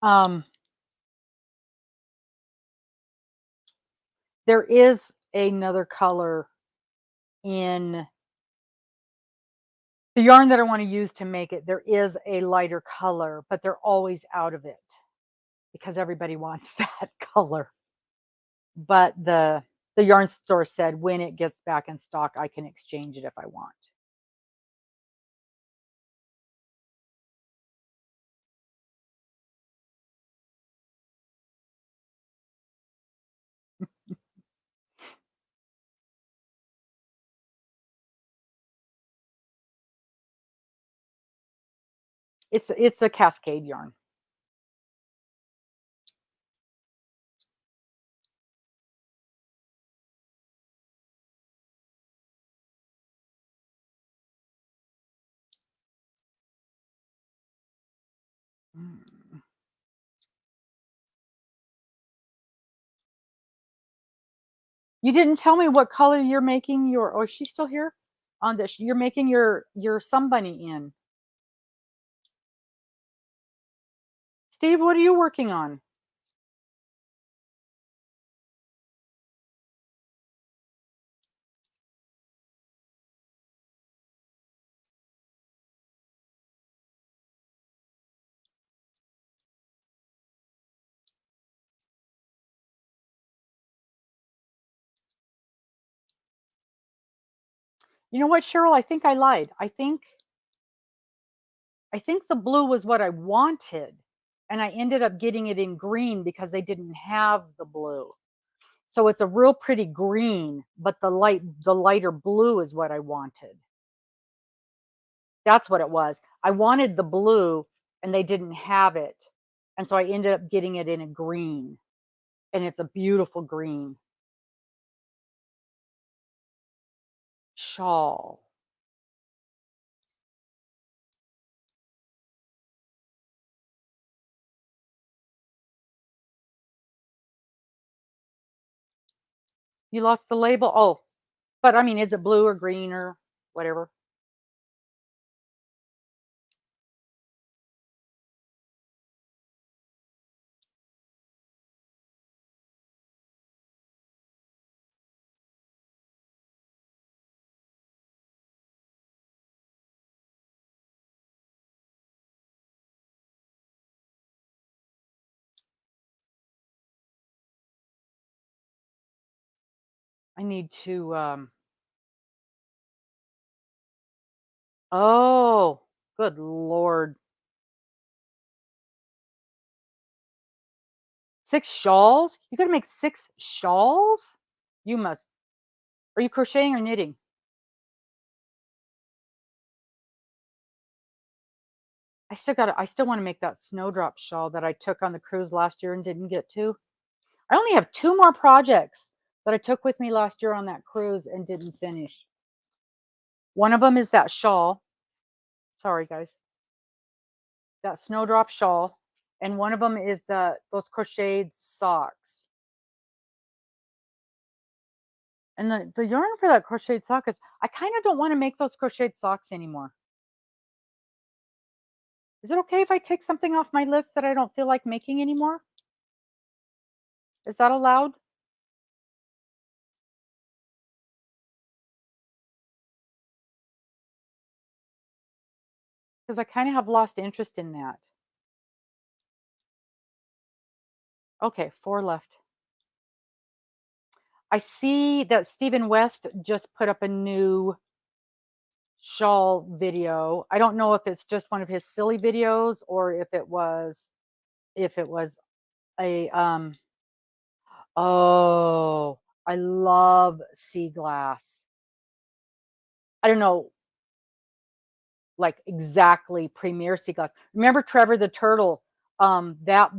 um there is another color in the yarn that I want to use to make it. There is a lighter color, but they're always out of it because everybody wants that color. But the yarn store said when it gets back in stock, I can exchange it if I want. It's a Cascade yarn. Mm. You didn't tell me what color you're making your. Oh, is she still here? On this, you're making your sun bunny in. Steve, what are you working on? You know what, Cheryl? I think I lied. I think the blue was what I wanted, and I ended up getting it in green because they didn't have the blue. So it's a real pretty green, but the lighter blue is what I wanted. That's what it was. I wanted the blue and they didn't have it. And so I ended up getting it in a green, and it's a beautiful green shawl. You lost the label? Oh, but I mean, is it blue or green or whatever? I need to oh, good Lord. 6 shawls? You gotta make 6 shawls? You must. Are you crocheting or knitting? I still wanna make that snowdrop shawl that I took on the cruise last year and didn't get to. I only have 2 more projects that I took with me last year on that cruise and didn't finish. One of them is that shawl. Sorry, guys. That snowdrop shawl, and one of them is those crocheted socks. And the yarn for that crocheted sock is I kinda don't wanna make those crocheted socks anymore. Is it okay if I take something off my list that I don't feel like making anymore? Is that allowed? Because I kinda have lost interest in that. Okay, 4 left. I see that Stephen West just put up a new shawl video. I don't know if it's just one of his silly videos or if it was a oh, I love sea glass. I don't know, like, exactly premier sea glass. Remember Trevor the turtle? That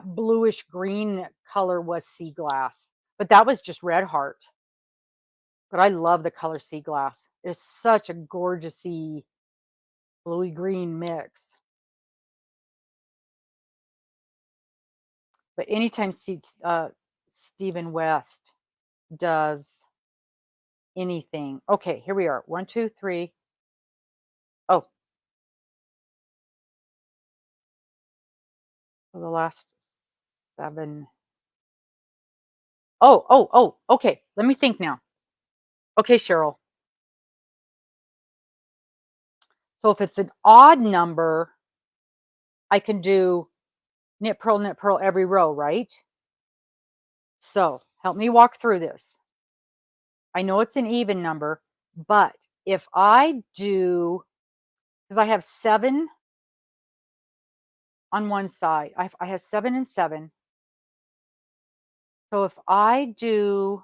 bluish green color was sea glass, but that was just red heart. But I love the color sea glass. It's such a gorgeousy bluey green mix. But anytime Stephen West does anything. Okay, here we are. 1, 2, 3. Oh, for the last 7. Oh, oh, oh, okay. Let me think now. Okay, Cheryl. So if it's an odd number, I can do knit, purl every row, right? So help me walk through this. I know it's an even number, but if I do, because I have 7 on one side, I have 7 and 7. So if I do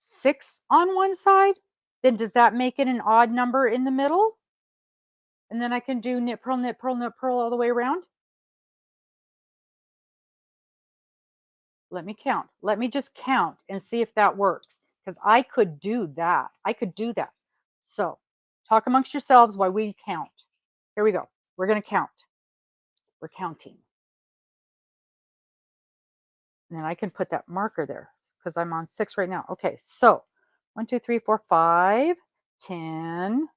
6 on one side, then does that make it an odd number in the middle? And then I can do knit, purl, knit, purl, knit, purl all the way around? Let me count. Let me just count and see if that works, because I could do that. I could do that. So talk amongst yourselves while we count. Here we go. We're going to count. We're counting. And then I can put that marker there because I'm on 6 right now. Okay, so 1, 2, 3, 4, 5, 10,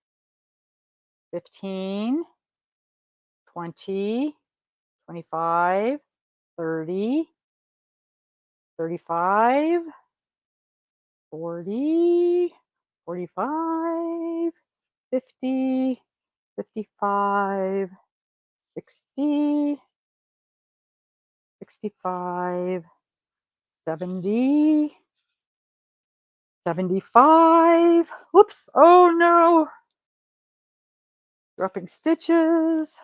15, 20, 25, 30, 35, 40, 45, 50, 55, 60, 65, 70, 75. Whoops. Oh no. Dropping stitches.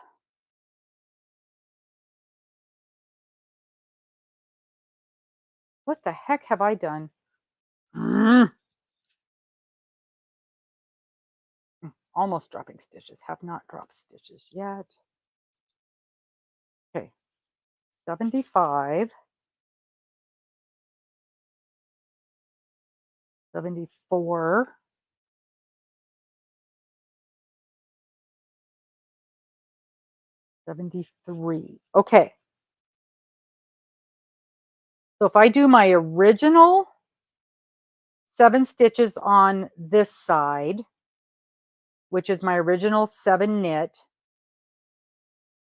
What the heck have I done? Almost dropping stitches. Have not dropped stitches yet. Okay. 75. 74. 73. Okay. So if I do my original 7 stitches on this side, which is my original 7 knit,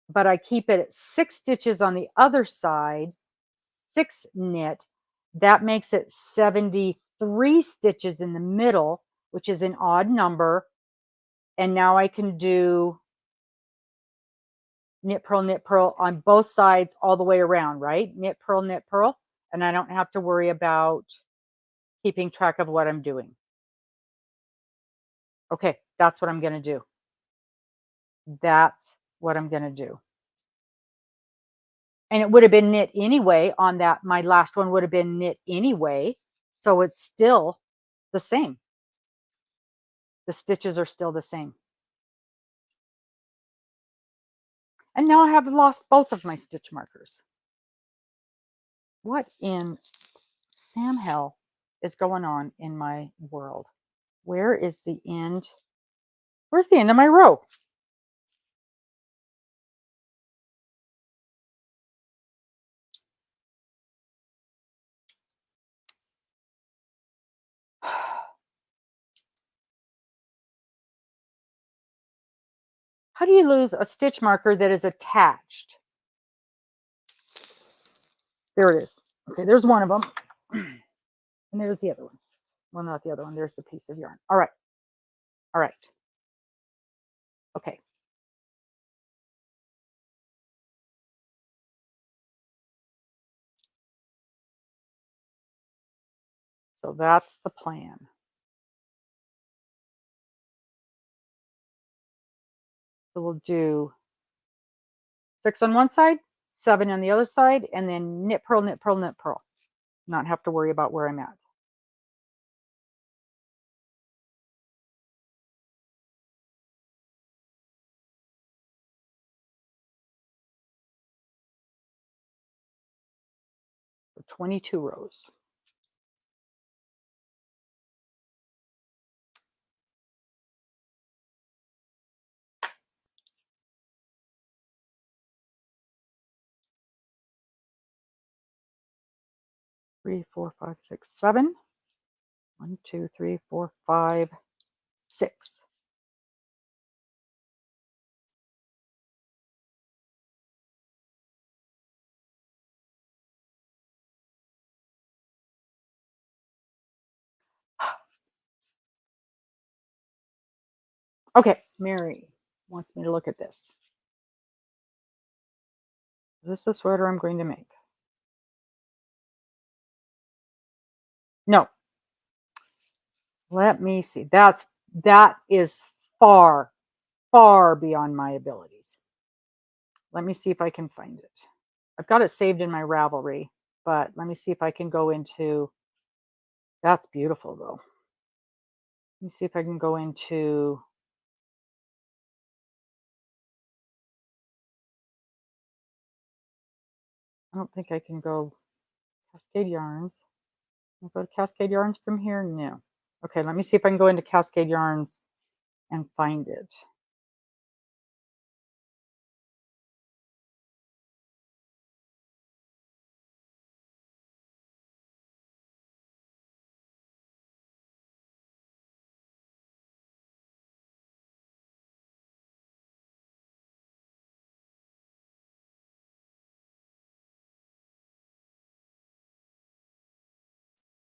but I keep it at 6 stitches on the other side, 6 knit, that makes it 73 stitches in the middle, which is an odd number. And now I can do knit, purl on both sides all the way around, right? Knit, purl, and I don't have to worry about keeping track of what I'm doing. Okay, that's what I'm going to do. That's what I'm going to do. And it would have been knit anyway on that. My last one would have been knit anyway. So it's still the same. The stitches are still the same. And now I have lost both of my stitch markers. What in Sam hell is going on in my world? Where is the end? Where's the end of my row? How do you lose a stitch marker that is attached? There it is. Okay, there's one of them. And there's the other one. Well, not the other one. There's the piece of yarn. All right. All right. Okay. So that's the plan. So we'll do 6 on one side, 7 on the other side, and then knit, purl, knit, purl, knit, purl. Not have to worry about where I'm at. So 22 rows. Three, four, five, six, 7. 1, 2, 3, 4, 5, 6. Okay, Mary wants me to look at this. Is this the sweater I'm going to make? No. Let me see. That is far, far beyond my abilities. Let me see if I can find it. I've got it saved in my Ravelry, but let me see if I can go into. That's beautiful though. Let me see if I can go into. I don't think I can go Cascade Yarns. Can I go to Cascade Yarns from here? No. Okay, let me see if I can go into Cascade Yarns and find it.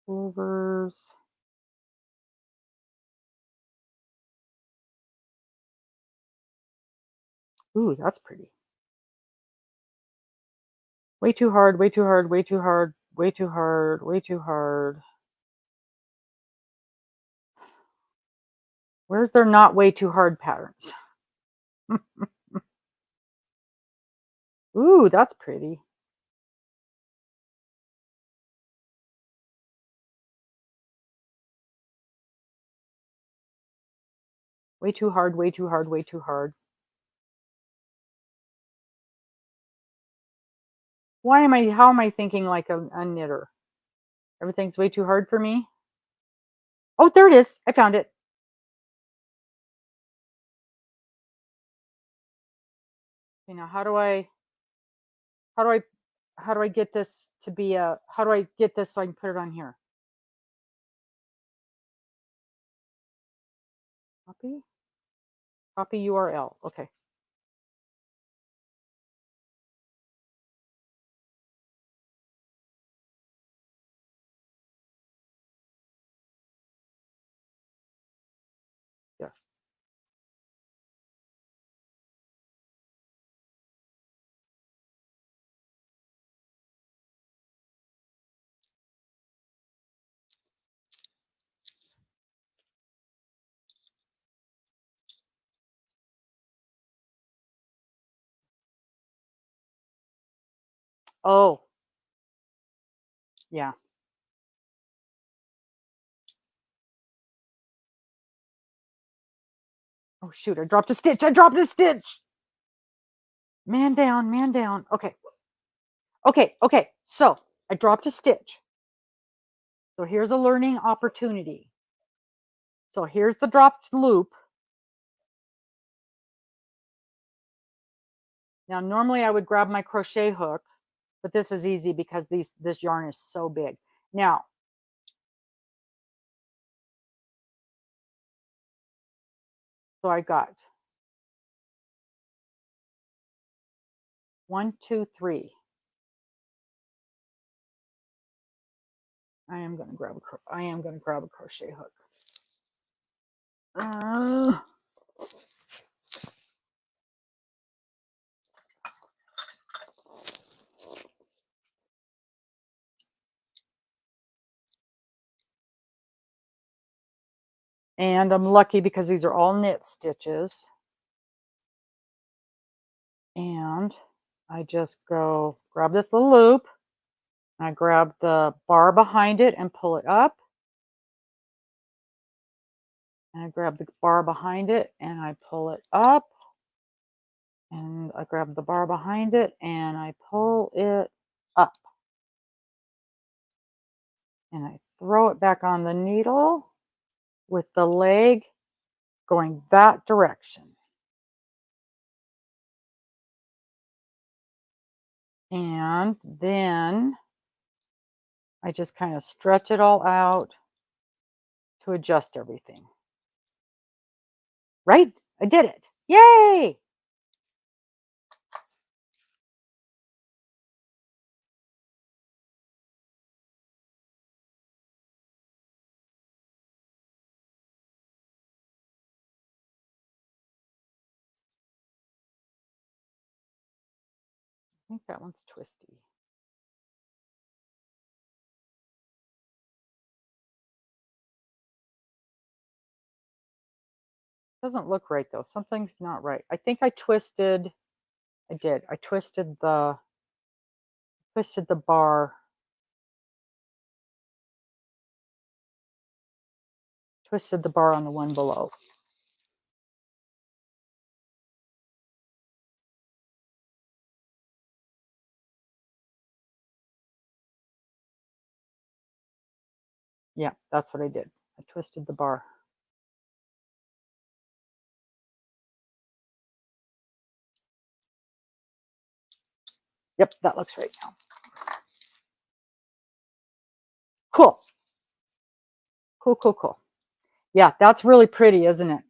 Pullovers. Ooh, that's pretty. Way too hard, way too hard, way too hard, way too hard, way too hard. Where's their not way too hard patterns? Ooh, that's pretty. Way too hard, way too hard, way too hard. How am I thinking like a knitter? Everything's way too hard for me? Oh, there it is. I found it. You know, how do I, how do I get this to be how do I get this so I can put it on here? Copy, copy URL. Okay. Yeah. Oh, yeah. Oh shoot, I dropped a stitch. I dropped a stitch. Man down, man down. Okay. Okay, okay. So I dropped a stitch. So here's a learning opportunity. So here's the dropped loop. Now, normally I would grab my crochet hook, but this is easy because this yarn is so big. Now, so I got 1, 2, 3. I am going to grab a crochet hook. Uh, and I'm lucky because these are all knit stitches. And I just go grab this little loop. I grab the bar behind it and pull it up. And I grab the bar behind it and I pull it up. And I grab the bar behind it and I pull it up. And I throw it back on the needle with the leg going that direction. And then I just kind of stretch it all out to adjust everything. Right? I did it. Yay! I think that one's twisty. Doesn't look right though. Something's not right. I think I twisted. I did. I twisted the bar. Twisted the bar on the one below. Yeah, that's what I did. I twisted the bar. Yep, that looks right now. Cool. Cool, cool, cool. Yeah, that's really pretty, isn't it?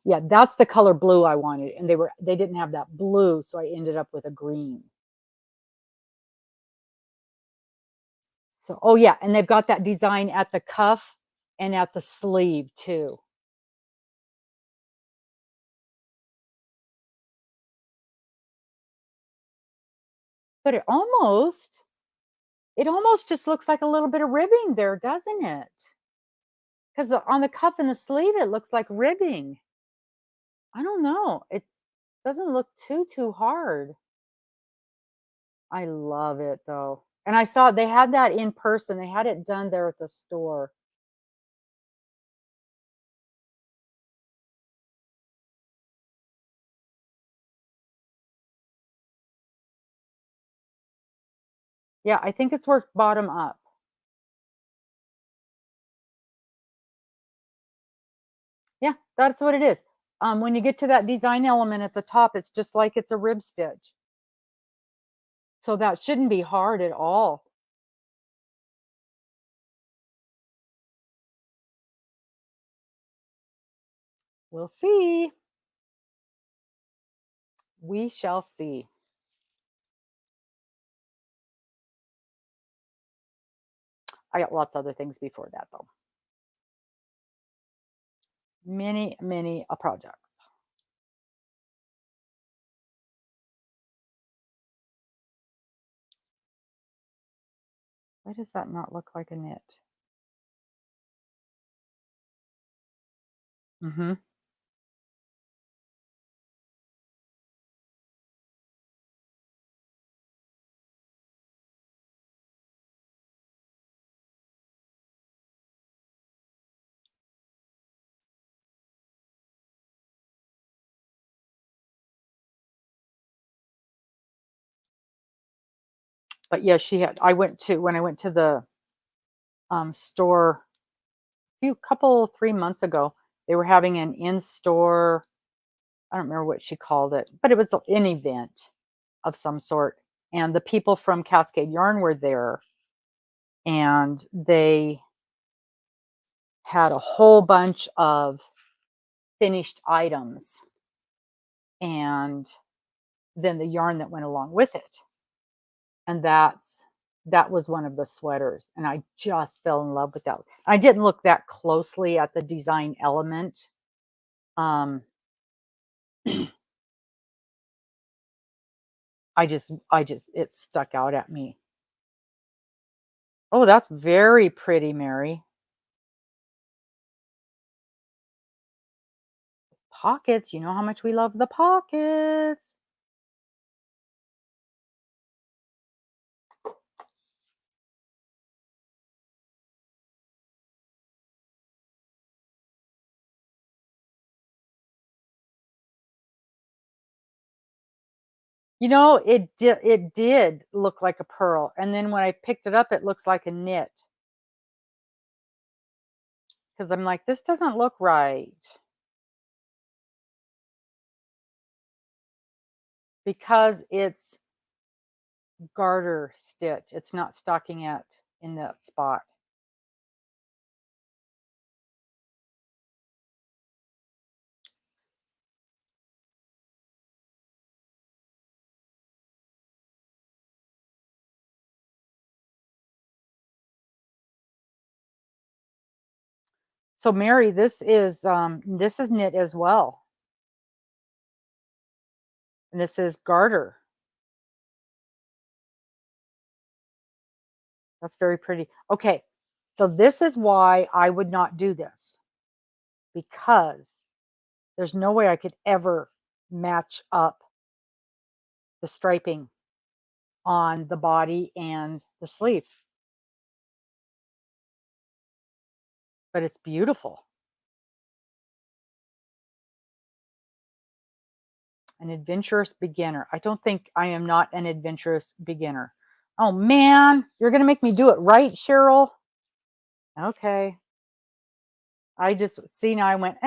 Yeah, that's the color blue I wanted. And they didn't have that blue, so I ended up with a green. So, oh yeah, and they've got that design at the cuff and at the sleeve too. But it almost just looks like a little bit of ribbing there, doesn't it? Because on the cuff and the sleeve, it looks like ribbing. I don't know. It doesn't look too hard. I love it though. And I saw they had that in person. They had it done there at the store. Yeah, I think it's worked bottom up. Yeah, that's what it is. When you get to that design element at the top, it's just like it's a rib stitch. So that shouldn't be hard at all. We'll see. We shall see. I got lots of other things before that though. Many projects. Why does that not look like a knit? Mhm. But yeah, she had I went to when I went to the, store few couple 3 months ago, they were having an in-store I don't remember what she called it, but it was an event of some sort, and the people from Cascade Yarn were there, and they had a whole bunch of finished items and then the yarn that went along with it. And that was one of the sweaters, and I just fell in love with that. I didn't look that closely at the design element. Um, I just it stuck out at me. Oh, that's very pretty, Mary. Pockets, you know how much we love the pockets. You know, it did look like a pearl, and then when I picked it up, it looks like a knit. Because 'cause I'm like, "This doesn't look right." Because it's garter stitch, it's not stockinette in that spot. So, Mary, this is knit as well, and this is garter. That's very pretty. Okay, so this is why I would not do this, because there's no way I could ever match up the striping on the body and the sleeve, but it's beautiful. An adventurous beginner. I don't think I am not an adventurous beginner. Oh man, you're gonna make me do it right, Cheryl? Okay. I just see now I went,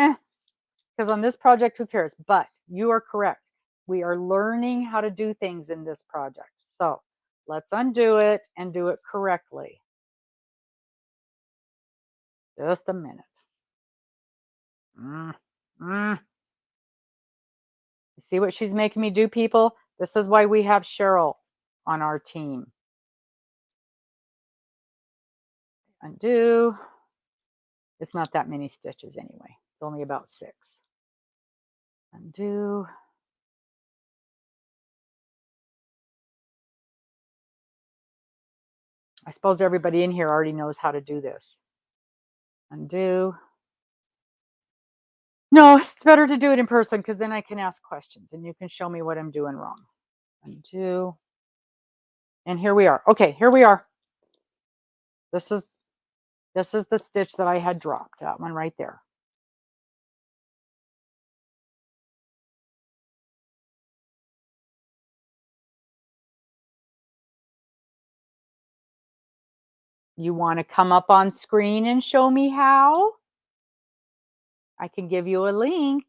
because on this project, who cares? But you are correct. We are learning how to do things in this project. So let's undo it and do it correctly. Just a minute. Mm, mm. You see what she's making me do, people? This is why we have Cheryl on our team. Undo. It's not that many stitches anyway. It's only about 6. Undo. I suppose everybody in here already knows how to do this. Undo. No, it's better to do it in person because then I can ask questions and you can show me what I'm doing wrong. Undo. And here we are. Okay, here we are. This is the stitch that I had dropped, that one right there. You want to come up on screen and show me how? I can give you a link.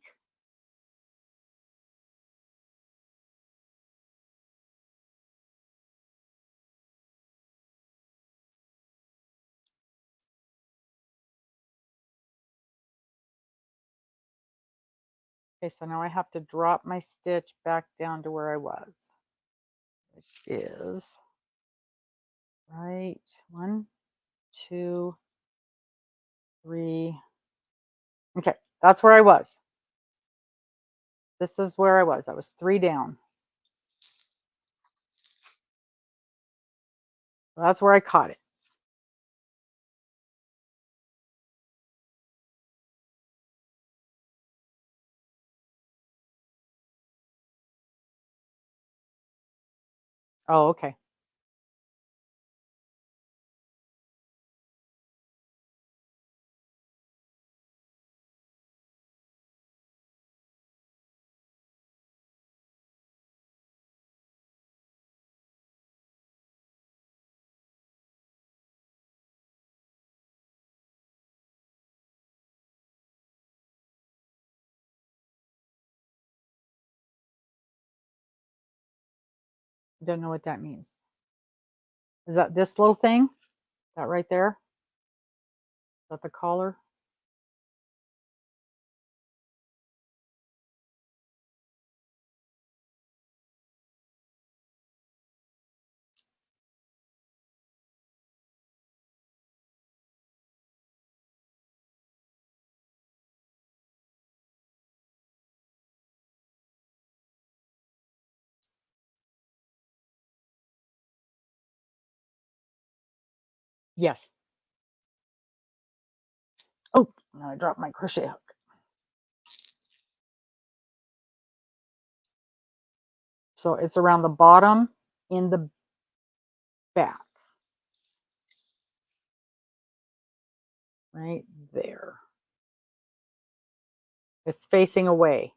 Okay, so now I have to drop my stitch back down to where I was, which is right 1, 2, 3. Okay, that's where I was. This is where I was. I was 3 down. That's where I caught it. Oh, okay. I don't know what that means. Is that this little thing? That right there? Is that the collar? Yes. Oh, now I dropped my crochet hook. So it's around the bottom in the back. Right there. It's facing away.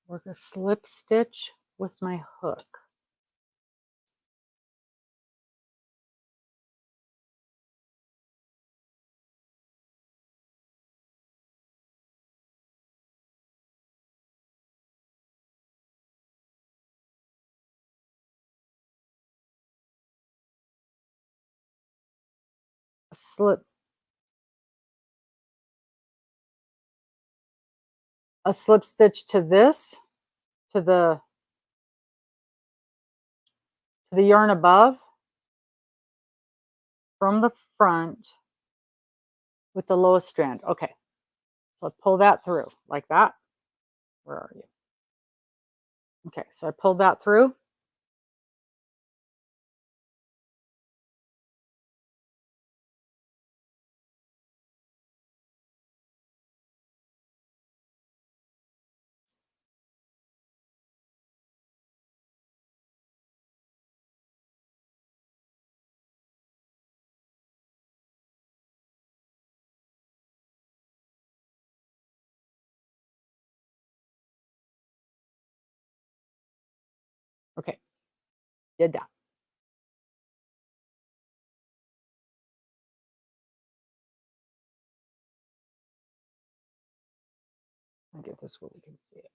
Work a slip stitch with my hook. A slip stitch to this, to the yarn above from the front with the lowest strand. Okay, so I pull that through like that. Where are you? Okay, so I pulled that through. Okay, did that. I'll get this where we can see it.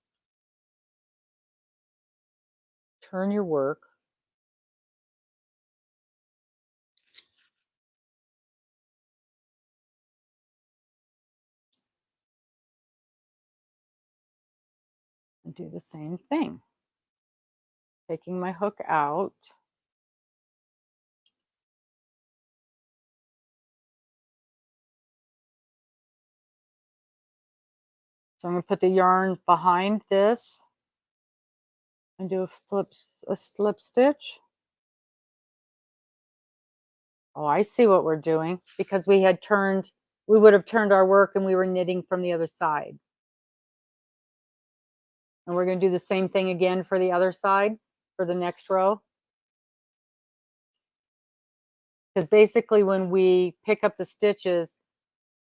Turn your work. And do the same thing. Taking my hook out. So I'm going to put the yarn behind this and do a slip stitch. Oh, I see what we're doing because we would have turned our work and we were knitting from the other side. And we're going to do the same thing again for the other side for the next row. Because basically when we pick up the stitches,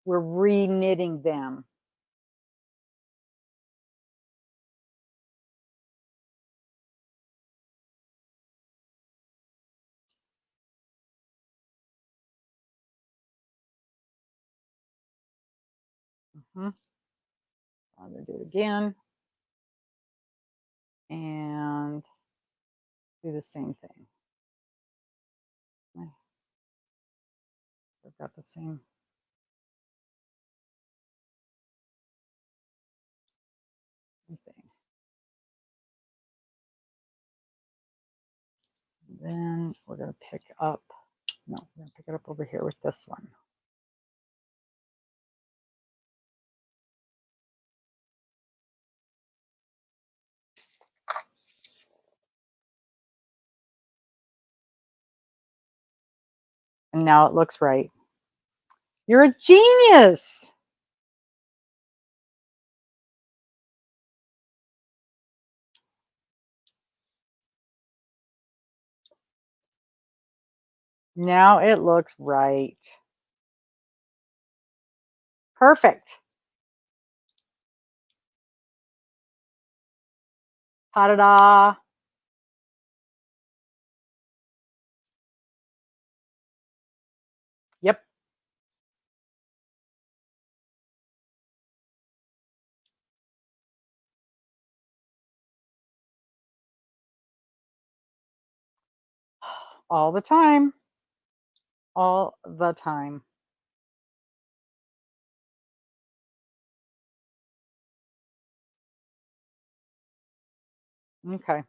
we're re-knitting them. I'm going to do it again. And do the same thing. I've got the same thing. Then we're going to pick up, no, we're going to pick it up over here with this one. And now it looks right. You're a genius. Now it looks right. Perfect. Ta-da-da. Yep. All the time. All the time. Okay.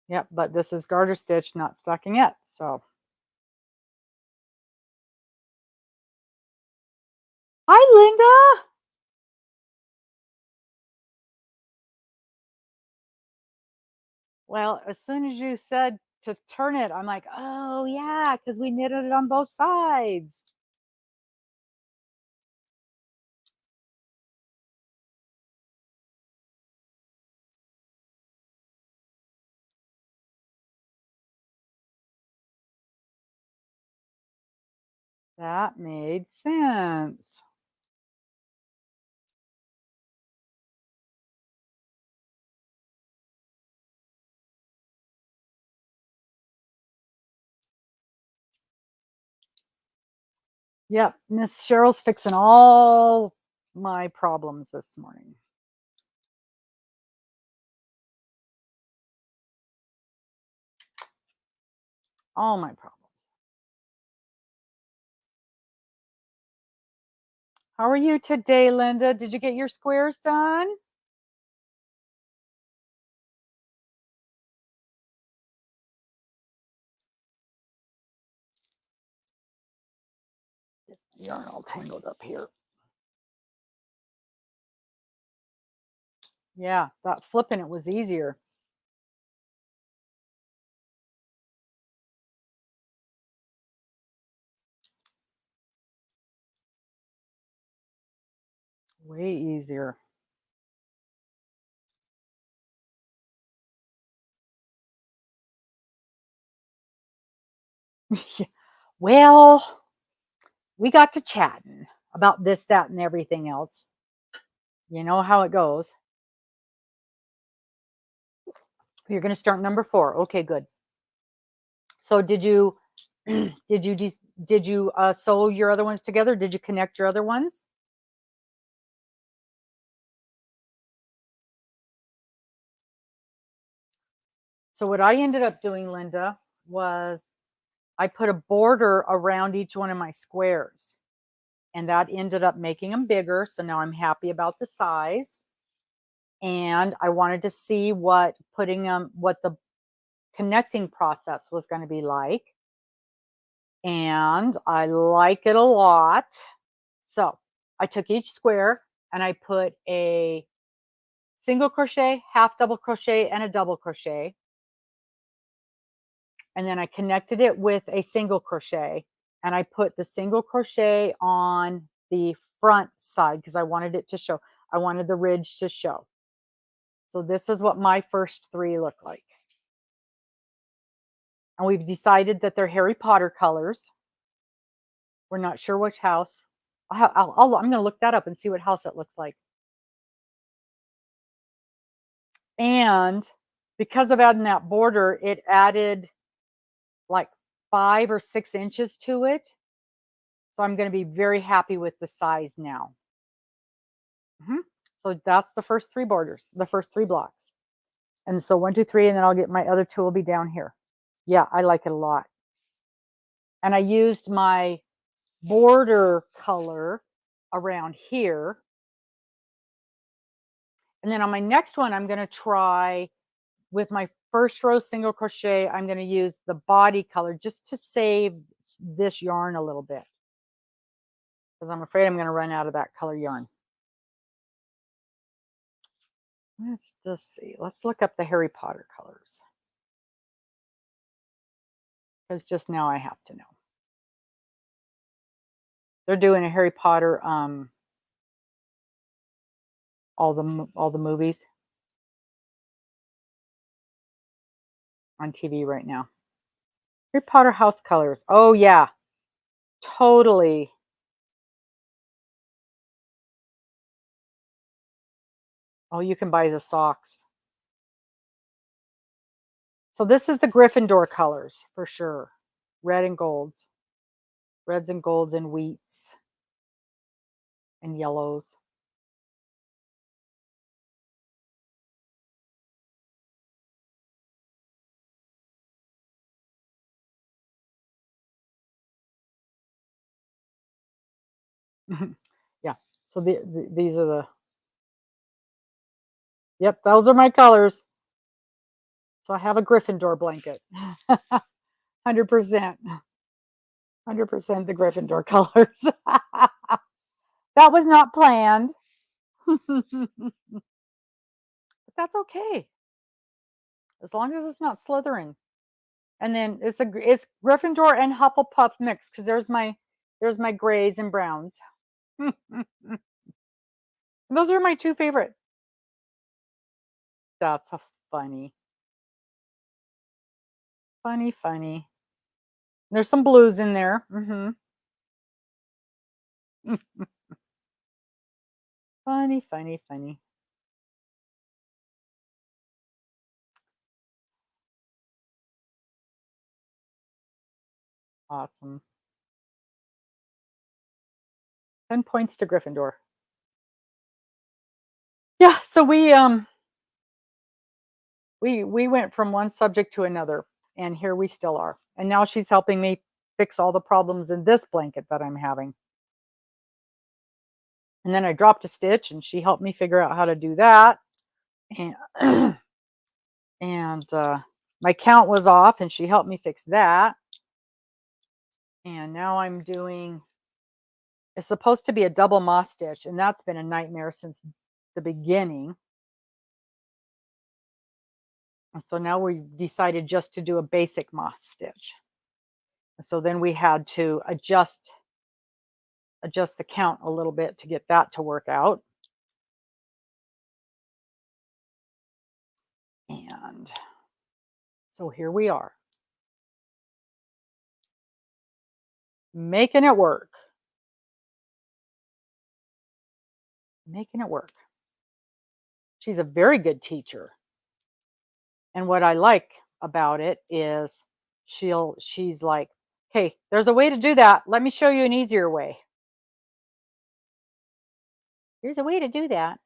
Yep, but this is garter stitch, not stockinette. So, hi, Linda. Well, as soon as you said to turn it, I'm like, oh, yeah, because we knitted it on both sides. That made sense. Yep, Miss Cheryl's fixing all my problems this morning. All my problems. How are you today, Linda? Did you get your squares done? Yarn all tangled up here. Yeah, that flipping it was easier. Way easier. Yeah. Well, we got to chatting about this, that, and everything else. You know how it goes. You're going to start number 4. Okay, good. So did you did you sew your other ones together? Did you connect your other ones? So what I ended up doing, Linda, was I put a border around each one of my squares, and that ended up making them bigger. So now I'm happy about the size. And I wanted to see what the connecting process was going to be like. And I like it a lot. So I took each square and I put a single crochet, half double crochet, and a double crochet. And then I connected it with a single crochet, and I put the single crochet on the front side because I wanted it to show. I wanted the ridge to show. So this is what my first 3 look like. And we've decided that they're Harry Potter colors. We're not sure which house. I'm going to look that up and see what house it looks like. And because of adding that border, it added like 5 or 6 inches to it. So I'm going to be very happy with the size now. So that's the first 3 borders, the first 3 blocks. And so 1, 2, 3, and then I'll get my other 2 will be down here. Yeah, I like it a lot. And I used my border color around here. And then on my next one, I'm going to try with my first row single crochet, I'm going to use the body color just to save this yarn a little bit, because I'm afraid I'm going to run out of that color yarn. Let's just see. Let's look up the Harry Potter colors, because just now I have to know. They're doing a Harry Potter, all the movies on TV right now. Harry Potter house colors. Oh yeah, totally. Oh, you can buy the socks. So this is the Gryffindor colors for sure. Red and golds. Reds and golds and wheats and yellows. Yeah. So these are the, yep, those are my colors. So I have a Gryffindor blanket. 100%. 100% the Gryffindor colors. That was not planned. But that's okay. As long as it's not Slytherin. And then it's Gryffindor and Hufflepuff mix, because there's my grays and browns. Those are my 2 favorite. That's funny. Funny, funny. There's some blues in there. Funny, funny, funny. Awesome. 10 points to Gryffindor. Yeah, so we went from one subject to another, and here we still are. And now she's helping me fix all the problems in this blanket that I'm having. And then I dropped a stitch, and she helped me figure out how to do that. And and my count was off, and she helped me fix that. And now I'm doing, it's supposed to be a double moss stitch, and that's been a nightmare since the beginning. And so now we decided just to do a basic moss stitch. And so then we had to adjust the count a little bit to get that to work out. And so here we are, making it work. Making it work. She's a very good teacher. And what I like about it is she's like, "Hey, there's a way to do that. Let me show you an easier way. Here's a way to do that."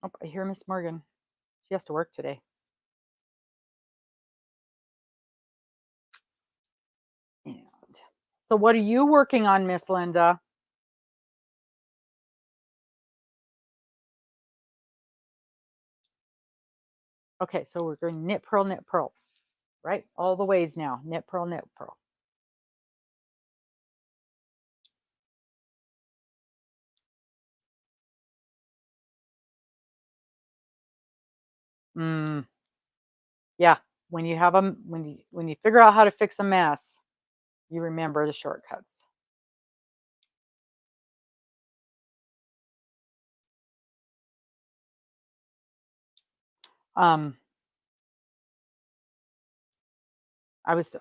Oh, I hear Miss Morgan. She has to work today. And so what are you working on, Miss Linda? Okay, so we're going knit, purl, right? All the ways now. Knit, purl, knit, purl. Mm, yeah. When you have them, when you figure out how to fix a mess, you remember the shortcuts. Um, I was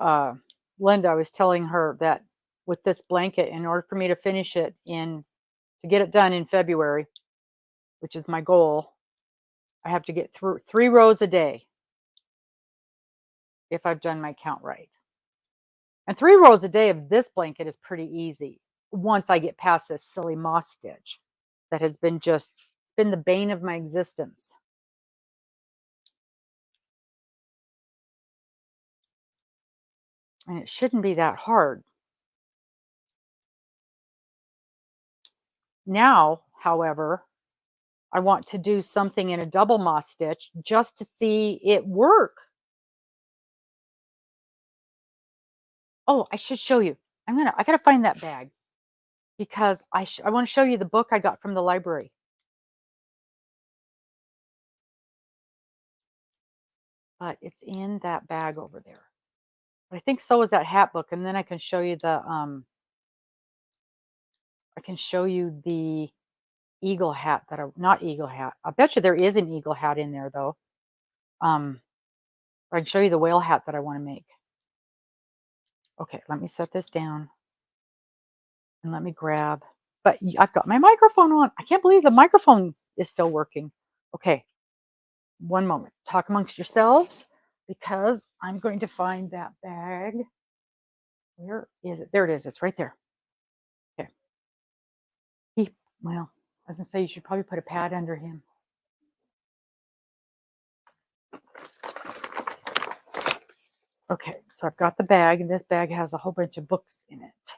Linda, I was telling her that with this blanket, in order for me to finish it to get it done in February, which is my goal, I have to get through 3 rows a day if I've done my count right. And 3 rows a day of this blanket is pretty easy once I get past this silly moss stitch that has been the bane of my existence. And it shouldn't be that hard. Now, however, I want to do something in a double moss stitch just to see it work. Oh, I should show you. I gotta find that bag because I want to show you the book I got from the library. But it's in that bag over there. But I think so is that hat book, and then I can show you the eagle hat not eagle hat. I bet you there is an eagle hat in there though. Um, I can show you the whale hat that I want to make. Okay, let me set this down and let me grab. But I've got my microphone on. I can't believe the microphone is still working. Okay, one moment. Talk amongst yourselves because I'm going to find that bag. Where is it? There it is. It's right there. Okay. Well, I was gonna say you should probably put a pad under him. Okay, so I've got the bag, and this bag has a whole bunch of books in it.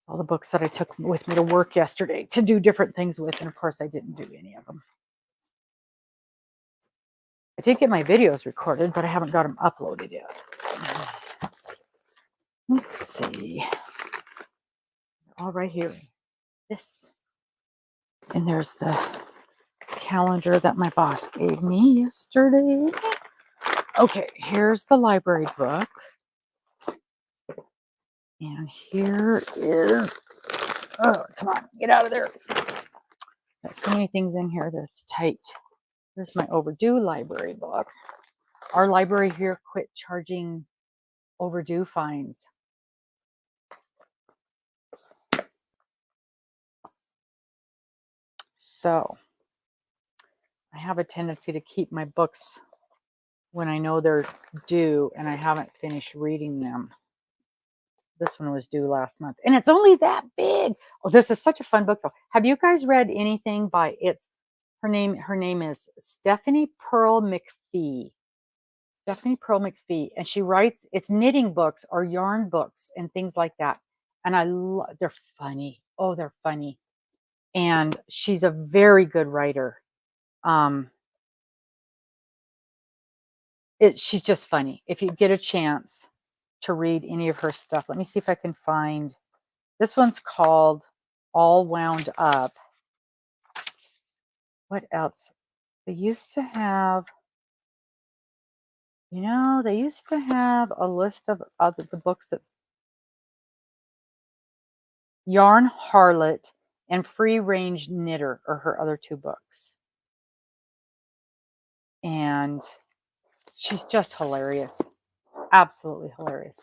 All the books that I took with me to work yesterday to do different things with, and of course I didn't do any of them. I did get my videos recorded, but I haven't got them uploaded yet. Let's see. They're all right here. This. And there's the calendar that my boss gave me yesterday. Okay, here's the library book. And here is, oh, come on, get out of there. There's so many things in here that's tight. Here's my overdue library book. Our library here quit charging overdue fines. So I have a tendency to keep my books when I know they're due and I haven't finished reading them. This one was due last month and it's only that big. Oh, this is such a fun book though. Have you guys read anything by her name is Stephanie Pearl McPhee. Stephanie Pearl McPhee, and she writes it's knitting books or yarn books and things like that. And they're funny. Oh, they're funny. And she's a very good writer. She's just funny. If you get a chance to read any of her stuff, let me see if I can find. This one's called All Wound Up. What else? They used to have, they used to have a list of the books that Yarn Harlot and Free Range Knitter are her other two books. And she's just hilarious. Absolutely hilarious.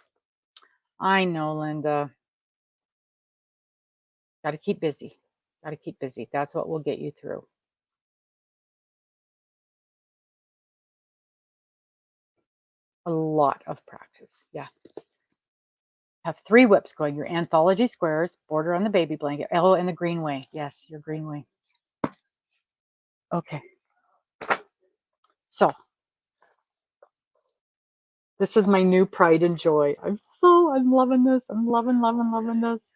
I know, Linda. Got to keep busy. Got to keep busy. That's what will get you through. A lot of practice. Yeah. Have 3 whips going. Your Anthology squares, border on the baby blanket. Oh, and the Greenway. Yes, your Greenway. Okay. So this is my new pride and joy. I'm loving this. I'm loving this.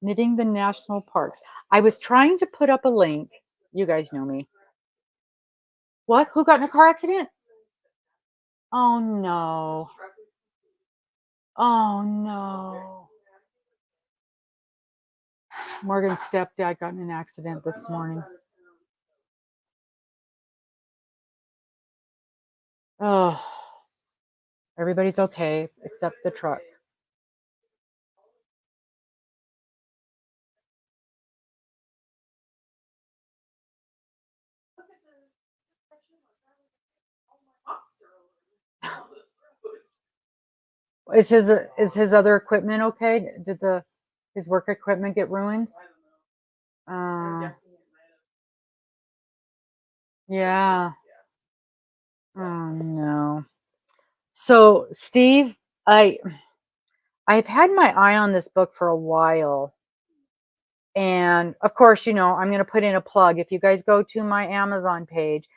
Knitting the national parks. I was trying to put up a link. You guys know me. What? Who got in a car accident? Oh no. Oh no. Morgan's stepdad got in an accident this morning. Oh, everybody's okay except the truck. Is his other equipment okay? Did his work equipment get ruined? Yeah. Oh no. So Steve, I've had my eye on this book for a while. And of course, I'm going to put in a plug. If you guys go to my Amazon page,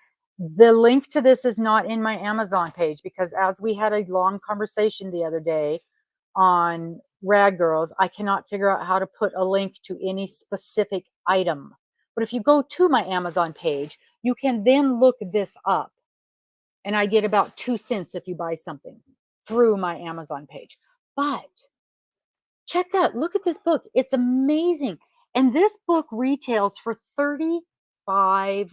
the link to this is not in my Amazon page because as we had a long conversation the other day on Rad Girls, I cannot figure out how to put a link to any specific item. But if you go to my Amazon page, you can then look this up. And I get about 2 cents if you buy something through my Amazon page. But look at this book. It's amazing. And this book retails for $35.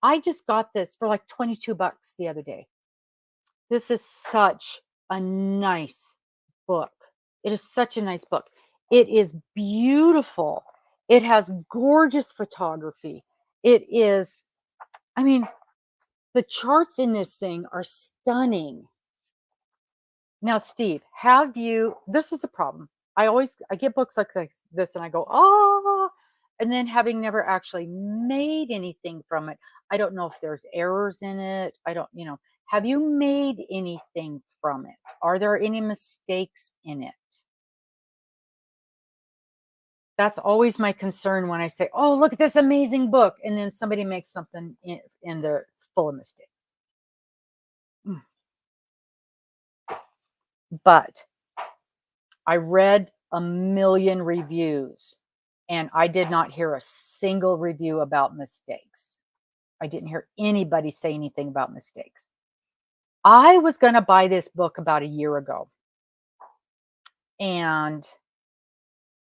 I just got this for like 22 bucks the other day. This is such a nice book. It is such a nice book. It is beautiful. It has gorgeous photography. It is, I mean, the charts in this thing are stunning. Now, Steve, this is the problem. I get books like this and I go, oh, and then having never actually made anything from it, I don't know if there's errors in it. I don't, have you made anything from it? Are there any mistakes in it? That's always my concern when I say, oh, look at this amazing book. And then somebody makes something in there it's full of mistakes. But I read a million reviews and I did not hear a single review about mistakes. I didn't hear anybody say anything about mistakes. I was going to buy this book about a year ago. And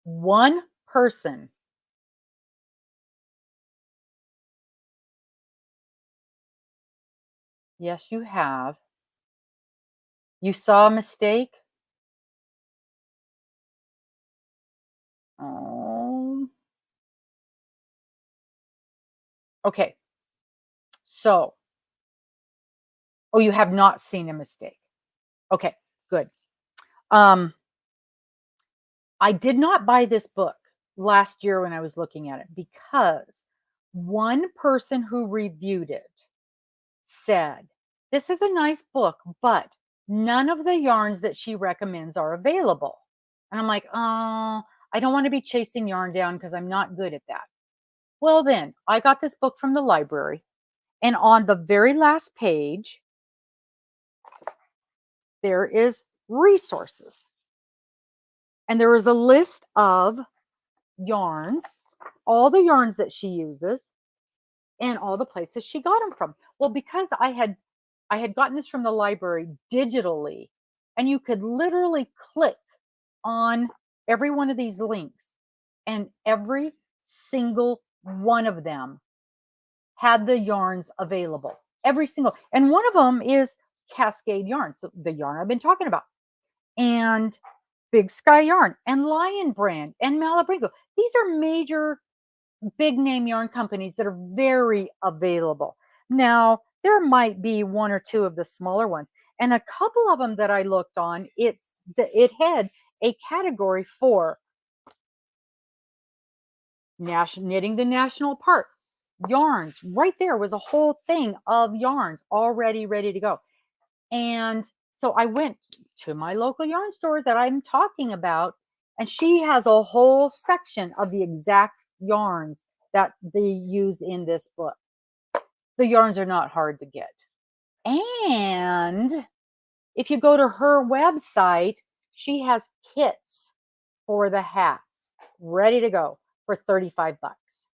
one person yes, you have. You saw a mistake? Oh. Okay. So, you have not seen a mistake. Okay, good. I did not buy this book last year when I was looking at it because one person who reviewed it said, this is a nice book, but none of the yarns that she recommends are available. And I'm like, oh, I don't want to be chasing yarn down because I'm not good at that. Well, then I got this book from the library, and on the very last page, there is resources. And there is a list of yarns, all the yarns that she uses, and all the places she got them from. Well, because I had gotten this from the library digitally, and you could literally click on every one of these links, and every single one of them had the yarns available. Every single, and one of them is Cascade Yarns, the yarn I've been talking about, and Big Sky Yarn, and Lion Brand, and Malabringo. These are major big name yarn companies that are very available. Now, there might be one or two of the smaller ones, and a couple of them that I looked on, it had a category for knitting the national park yarns. Right there was a whole thing of yarns already ready to go. And so I went to my local yarn store that I'm talking about, and she has a whole section of the exact yarns that they use in this book. The yarns are not hard to get. And if you go to her website, she has kits for the hats ready to go for 35 bucks.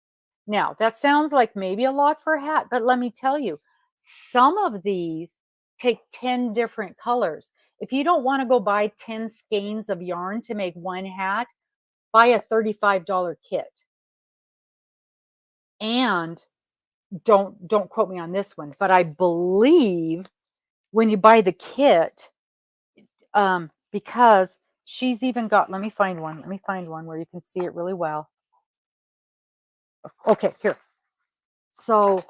Now, that sounds like maybe a lot for a hat, but let me tell you, some of these take 10 different colors. If you don't want to go buy 10 skeins of yarn to make one hat, buy a $35 kit. And don't quote me on this one, but I believe when you buy the kit, because she's even got, let me find one where you can see it really well. Okay, here. So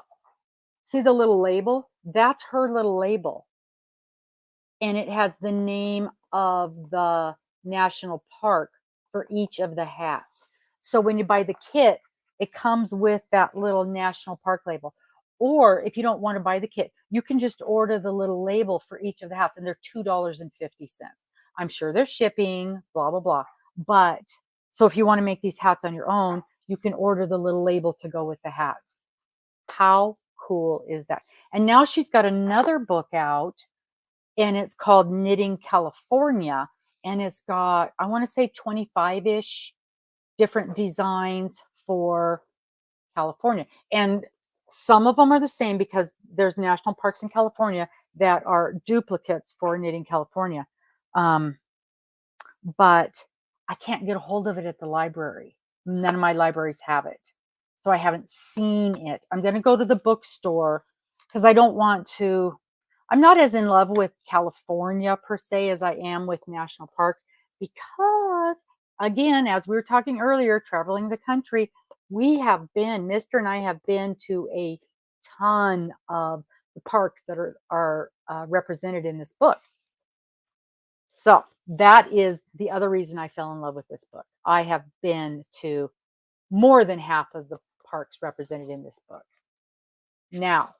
see the little label? That's her little label. And it has the name of the national park for each of the hats. So when you buy the kit, it comes with that little national park label. Or if you don't want to buy the kit, you can just order the little label for each of the hats, and they're $2.50. I'm sure there's shipping, blah, blah, blah. But so if you want to make these hats on your own, you can order the little label to go with the hat. How cool is that? And now she's got another book out, and it's called Knitting California, and it's got, I want to say 25-ish different designs for California. And some of them are the same because there's national parks in California that are duplicates for Knitting California. But I can't get a hold of it at the library. None of my libraries have it. So I haven't seen it. I'm going to go to the bookstore because I don't want to. I'm not as in love with California per se as I am with national parks because, again, as we were talking earlier, traveling the country, Mr. and I have been to a ton of the parks that are represented in this book. So that is the other reason I fell in love with this book. I have been to more than half of the parks represented in this book. Now,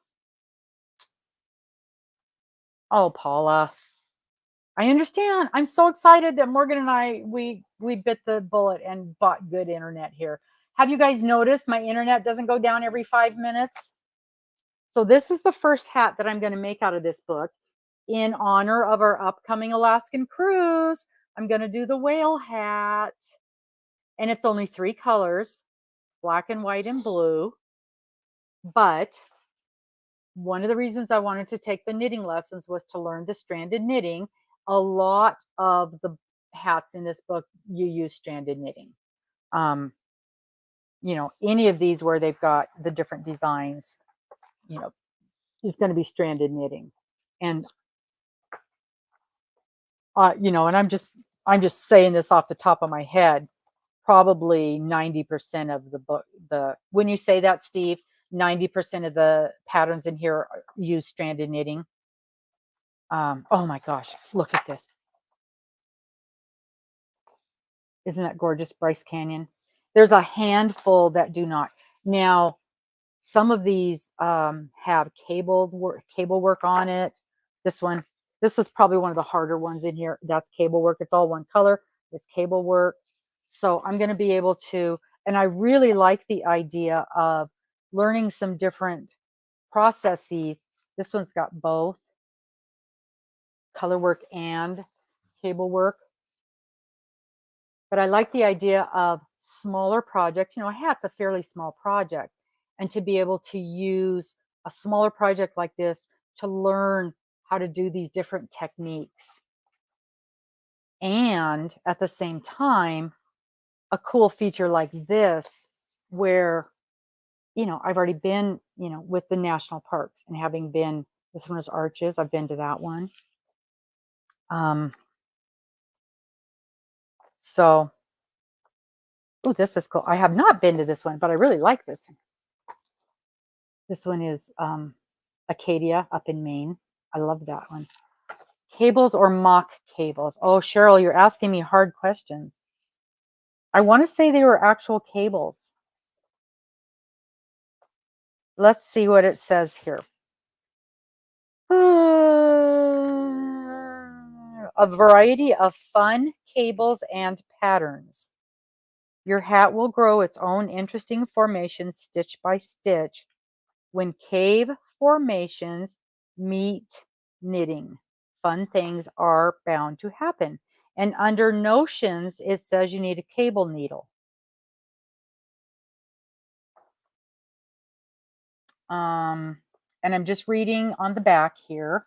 oh, Paula, I understand. I'm so excited that Morgan and I, we bit the bullet and bought good internet here. Have you guys noticed my internet doesn't go down every 5 minutes? So this is the first hat that I'm going to make out of this book in honor of our upcoming Alaskan cruise. I'm going to do the whale hat. And it's only 3 colors, black and white and blue. But one of the reasons I wanted to take the knitting lessons was to learn the stranded knitting. A lot of the hats in this book, you use stranded knitting. Any of these where they've got the different designs, is going to be stranded knitting. And, and I'm just saying this off the top of my head. Probably 90% of the book, when you say that, Steve, 90% of the patterns in here use stranded knitting. Oh my gosh, look at this. Isn't that gorgeous, Bryce Canyon? There's a handful that do not. Now, some of these have cable work on it. This is probably one of the harder ones in here. That's cable work. It's all one color. It's cable work. So I'm going to be able to, and I really like the idea of learning some different processes. This one's got both color work and cable work. But I like the idea of smaller projects. A hat's a fairly small project. And to be able to use a smaller project like this to learn how to do these different techniques. And at the same time, a cool feature like this where, I've already been, with the national parks and having been, this one is Arches. I've been to that one. So, oh, this is cool. I have not been to this one, but I really like this one. This one is Acadia up in Maine. I love that one. Cables or mock cables? Oh, Cheryl, you're asking me hard questions. I want to say they were actual cables. Let's see what it says here. a variety of fun cables and patterns. Your hat will grow its own interesting formation stitch by stitch when cave formations meet knitting. Fun things are bound to happen. And under notions, it says you need a cable needle. And I'm just reading on the back here.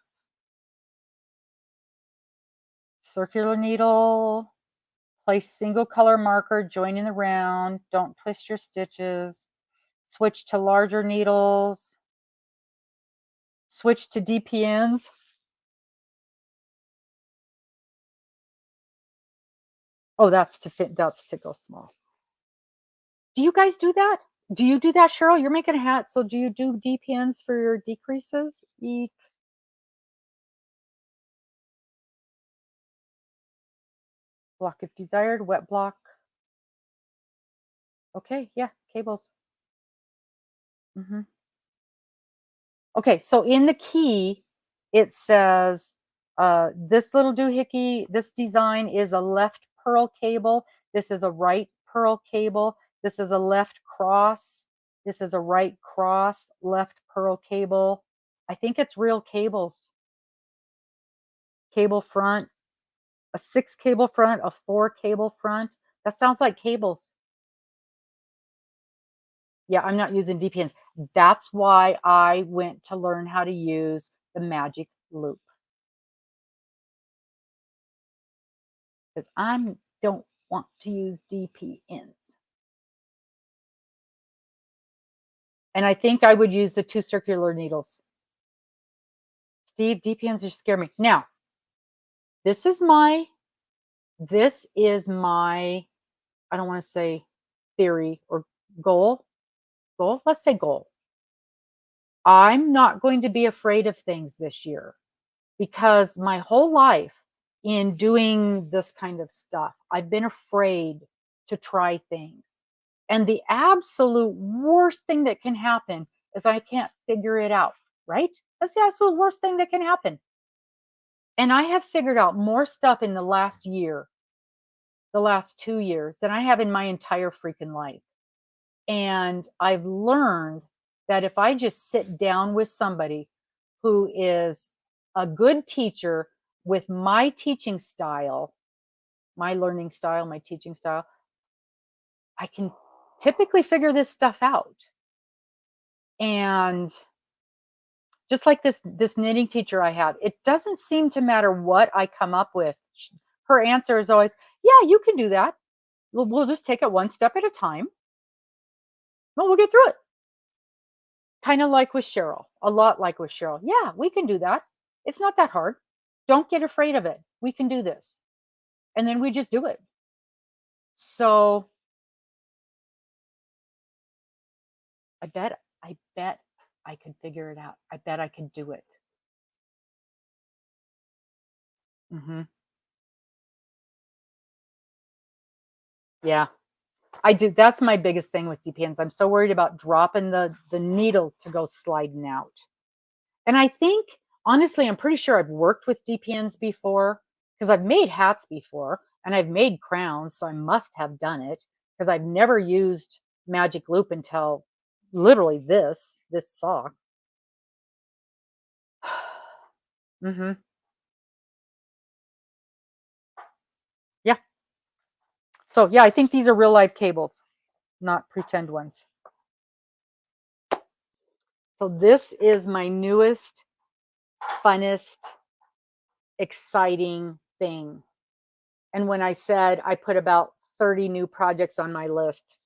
Circular needle, place single color marker, join in the round, don't twist your stitches, switch to larger needles, switch to DPNs. Oh, that's to fit, that's to go small. Do you guys do that? Do you do that, Cheryl? You're making a hat, so do you do DPNs for your decreases? Eek. Block if desired, wet block. Okay, yeah, cables. Okay, so in the key, it says, this little doohickey, this design is a left purl cable. This is a right purl cable. This is a left cross. This is a right cross, left purl cable. I think it's real cables. Cable front, a 6 cable front, a 4 cable front. That sounds like cables. Yeah, I'm not using DPNs. That's why I went to learn how to use the magic loop. Because I don't want to use DPNs. And I think I would use the 2 circular needles. Steve, DPNs just scare me. Now, this is my, I don't want to say theory or goal. Let's say goal. I'm not going to be afraid of things this year because my whole life in doing this kind of stuff, I've been afraid to try things. And the absolute worst thing that can happen is I can't figure it out, right? That's the absolute worst thing that can happen. And I have figured out more stuff in the last year, the last 2 years, than I have in my entire freaking life. And I've learned that if I just sit down with somebody who is a good teacher with my teaching style, my learning style, my teaching style, I can typically figure this stuff out. And just like this knitting teacher I have, it doesn't seem to matter what I come up with. Her answer is always, yeah, you can do that. We'll just take it one step at a time. Well, we'll get through it. Kind of like with Cheryl, a lot like with Cheryl. Yeah, we can do that. It's not that hard. Don't get afraid of it. We can do this. And then we just do it. So I bet I could figure it out. I bet I could do it. Yeah, I do. That's my biggest thing with DPNs. I'm so worried about dropping the needle to go sliding out. And I think, honestly, I'm pretty sure I've worked with DPNs before because I've made hats before and I've made crowns. So I must have done it because I've never used magic loop until literally this sock. Yeah. So yeah, I think these are real life cables, not pretend ones. So this is my newest, funnest, exciting thing. And when I said I put about 30 new projects on my list,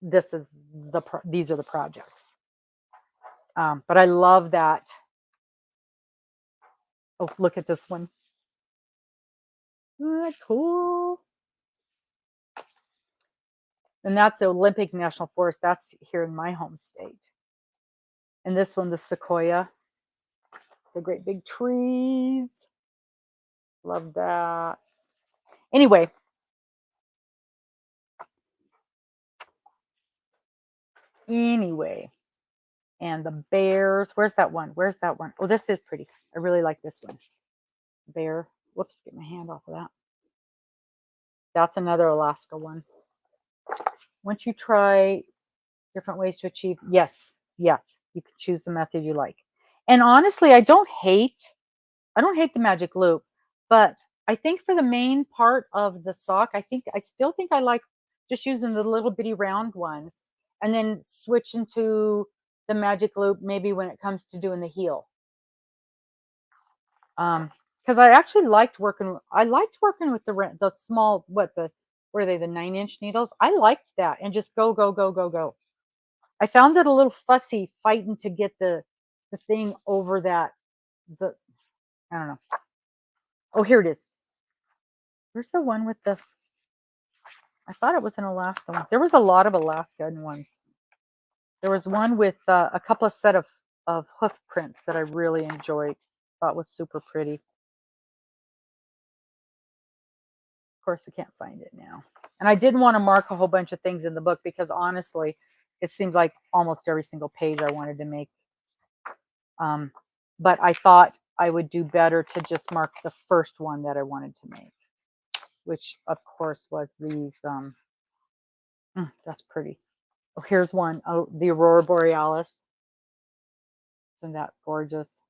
these are the projects. But I love that. Oh, look at this one. Isn't that cool? And that's the Olympic National Forest. That's here in my home state. And this one, the sequoia, the great big trees. Love that. Anyway. And the bears. Where's that one? Oh, this is pretty. I really like this one. Bear. whoops, get my hand off of that. That's another Alaska one. Once you try different ways to achieve, yes, yes, you can choose the method you like. And honestly, I don't hate the magic loop, but I think for the main part of the sock, I still think I like just using the little bitty round ones and then switch into the magic loop maybe when it comes to doing the heel. Because I actually liked working with the small, what are they, the 9-inch needles? I liked that and just go, go, go, go, go. I found it a little fussy fighting to get the thing over I don't know. Oh, here it is. Where's the one with the, I thought it was an Alaska one. There was a lot of Alaskan ones. There was one with a couple of set of hoof prints that I really enjoyed. Thought was super pretty. Of course, I can't find it now. And I didn't want to mark a whole bunch of things in the book because honestly, it seems like almost every single page I wanted to make. But I thought I would do better to just mark the first one that I wanted to make, which of course was these. That's pretty. Oh, here's one. Oh, the Aurora Borealis. Isn't that gorgeous?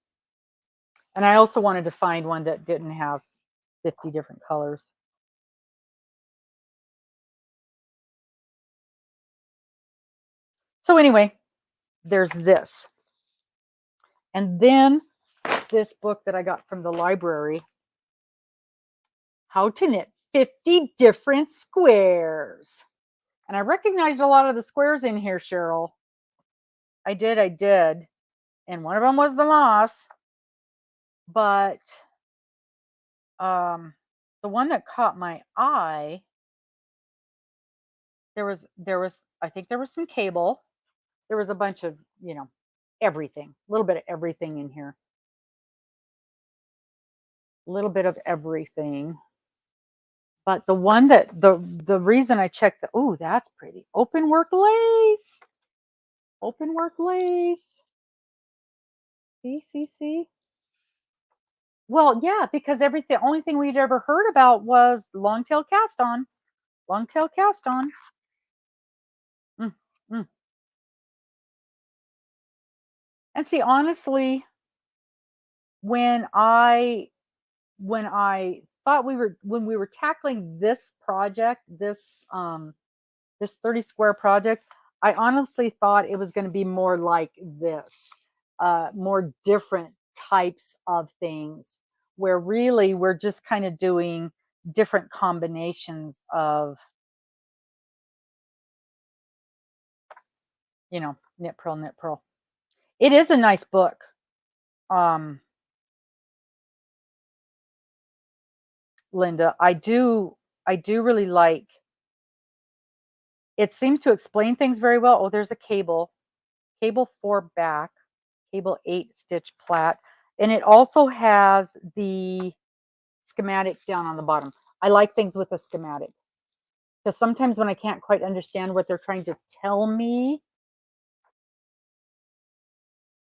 And I also wanted to find one that didn't have 50 different colors. So anyway, there's this. And then this book that I got from the library, How to Knit 50 Different Squares. And I recognized a lot of the squares in here, Cheryl. I did. And one of them was the moss. But the one that caught my eye, there was I think there was some cable. There was a bunch of, everything. A little bit of everything in here. A little bit of everything. But the one that the reason I checked the, oh, that's pretty. Open work lace. Open work lace. See. Well, yeah, because only thing we'd ever heard about was longtail cast on. Longtail cast on. Mm. And see, honestly, when I thought when we were tackling this project, this 30 square project, I honestly thought it was going to be more like this, more different types of things, where really we're just kind of doing different combinations of, knit purl. It is a nice book. Linda, I do really like. It seems to explain things very well. Oh, there's a cable 4 back, cable 8 stitch plat, and it also has the schematic down on the bottom. I like things with a schematic because sometimes when I can't quite understand what they're trying to tell me,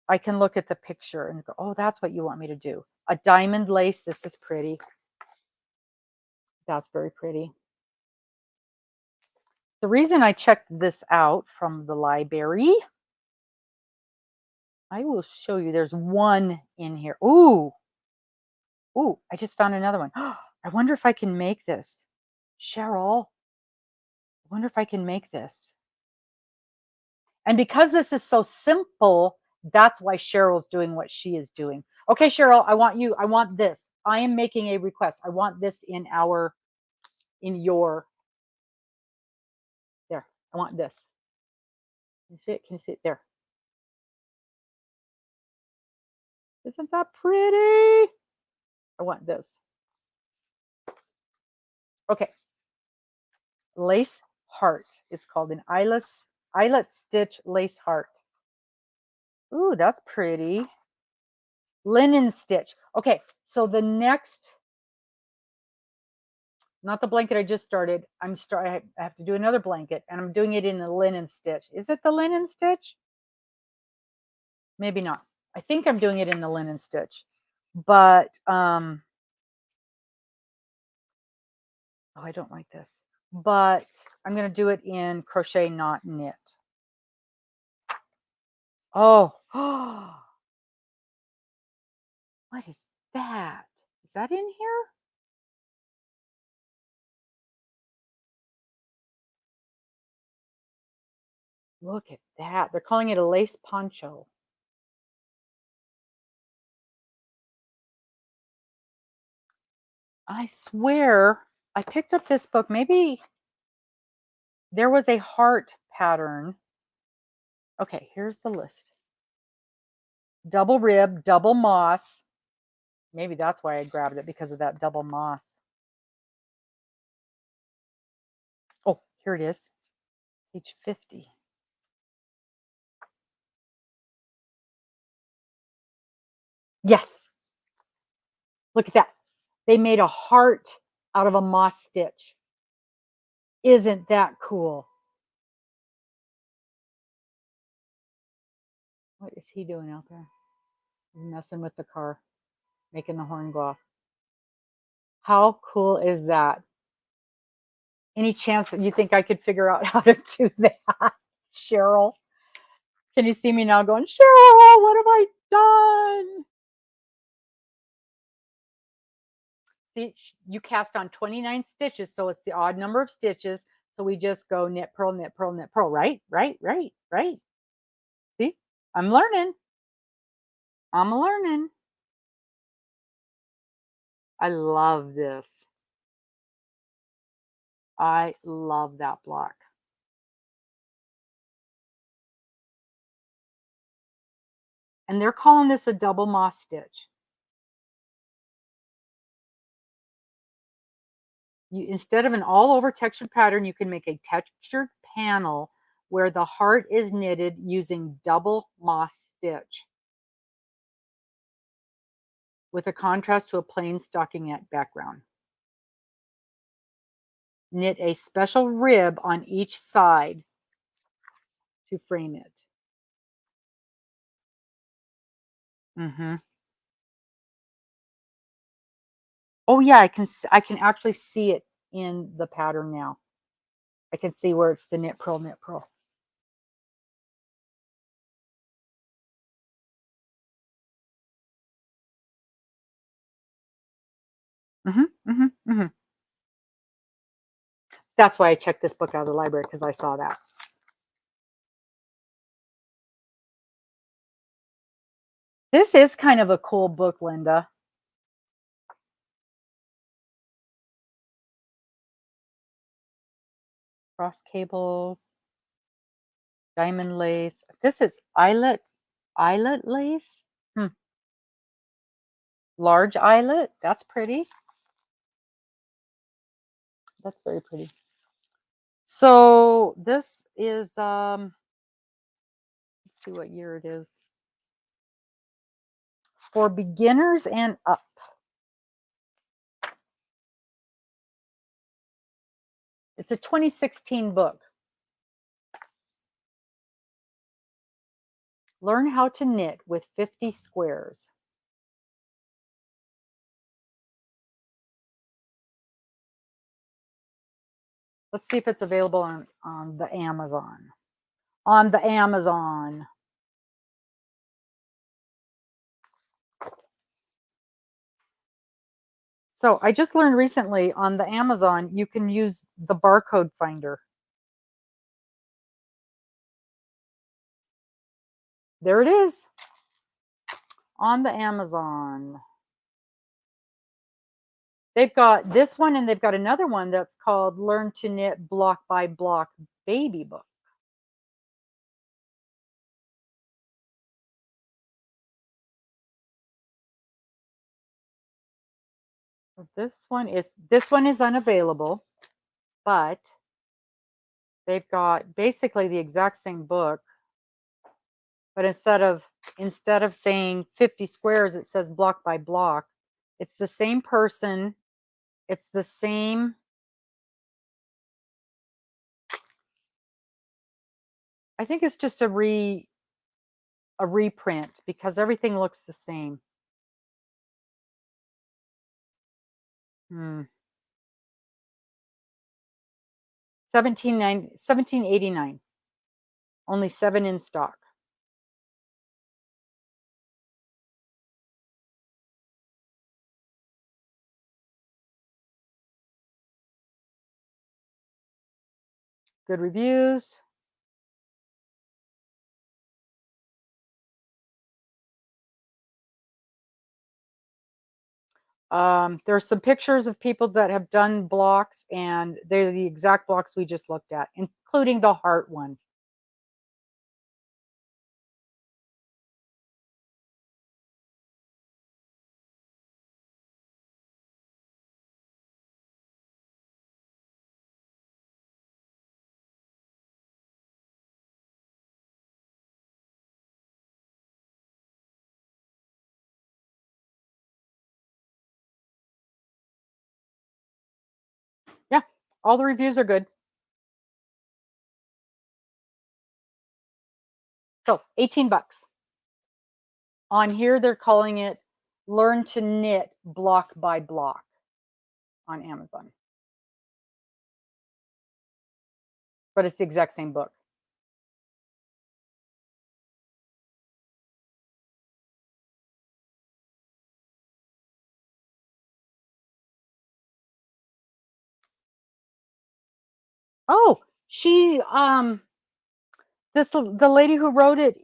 I can look at the picture and go, oh, that's what you want me to do. A diamond lace. This is pretty. That's very pretty. The reason I checked this out from the library, I will show you. There's one in here. Ooh, I just found another one. I wonder if I can make this. Cheryl, I wonder if I can make this. And because this is so simple, that's why Cheryl's doing what she is doing. Okay, Cheryl, I want this. I am making a request. I want this in your, there. I want this. Can you see it? Can you see it? There. Isn't that pretty? I want this. Okay. Lace heart. It's called an eyelet stitch lace heart. Ooh, that's pretty. Linen stitch. Okay, so the next, not the blanket I just started. I have to do another blanket, and I'm doing it in the linen stitch. Is it the linen stitch? Maybe not. I think I'm doing it in the linen stitch, but Oh, I don't like this. But I'm going to do it in crochet, not knit. Oh, what is that? Is that in here? Look at that. They're calling it a lace poncho. I swear I picked up this book. Maybe there was a heart pattern. Okay, here's the list. Double rib, double moss. Maybe that's why I grabbed it, because of that double moss. Oh, here it is. Page 50. Yes. Look at that. They made a heart out of a moss stitch. Isn't that cool? What is he doing out there? He's messing with the car, making the horn go off. How cool is that? Any chance that you think I could figure out how to do that, Cheryl? Can you see me now going, Cheryl, what have I done? See, you cast on 29 stitches, so it's the odd number of stitches. So we just go knit, purl, knit, purl, knit, purl, right? Right, right, right. See, I'm learning. I'm learning. I love this. I love that block. And they're calling this a double moss stitch. Instead of an all over textured pattern, you can make a textured panel where the heart is knitted using double moss stitch with a contrast to a plain stockinette background. Knit a special rib on each side to frame it. Mm-hmm. Oh yeah, I can actually see it in the pattern now. I can see where it's the knit, purl, knit, purl. Mm-hmm, mm-hmm, mm-hmm. That's why I checked this book out of the library, because I saw that. This is kind of a cool book, Linda. Cross cables, diamond lace. This is eyelet lace. Hmm. Large eyelet. That's pretty. That's very pretty. So this is let's see what year it is. For beginners and up. It's a 2016 book. Learn how to knit with 50 squares. Let's see if it's available on the Amazon. On the Amazon. So I just learned recently on the Amazon, you can use the barcode finder. There it is on the Amazon. They've got this one, and they've got another one that's called Learn to Knit Block by Block Baby Book. This one is unavailable, but they've got basically the exact same book, but instead of saying 50 squares, it says block by block. It's the same person. It's the same. I think it's just a reprint, because everything looks the same. Hmm. 1789. Only 7 in stock. Good reviews. There's some pictures of people that have done blocks, and they're the exact blocks we just looked at, including the heart one. Yeah, all the reviews are good. So 18 bucks. On here, they're calling it Learn to Knit Block by Block on Amazon. But it's the exact same book. Oh, she the lady who wrote it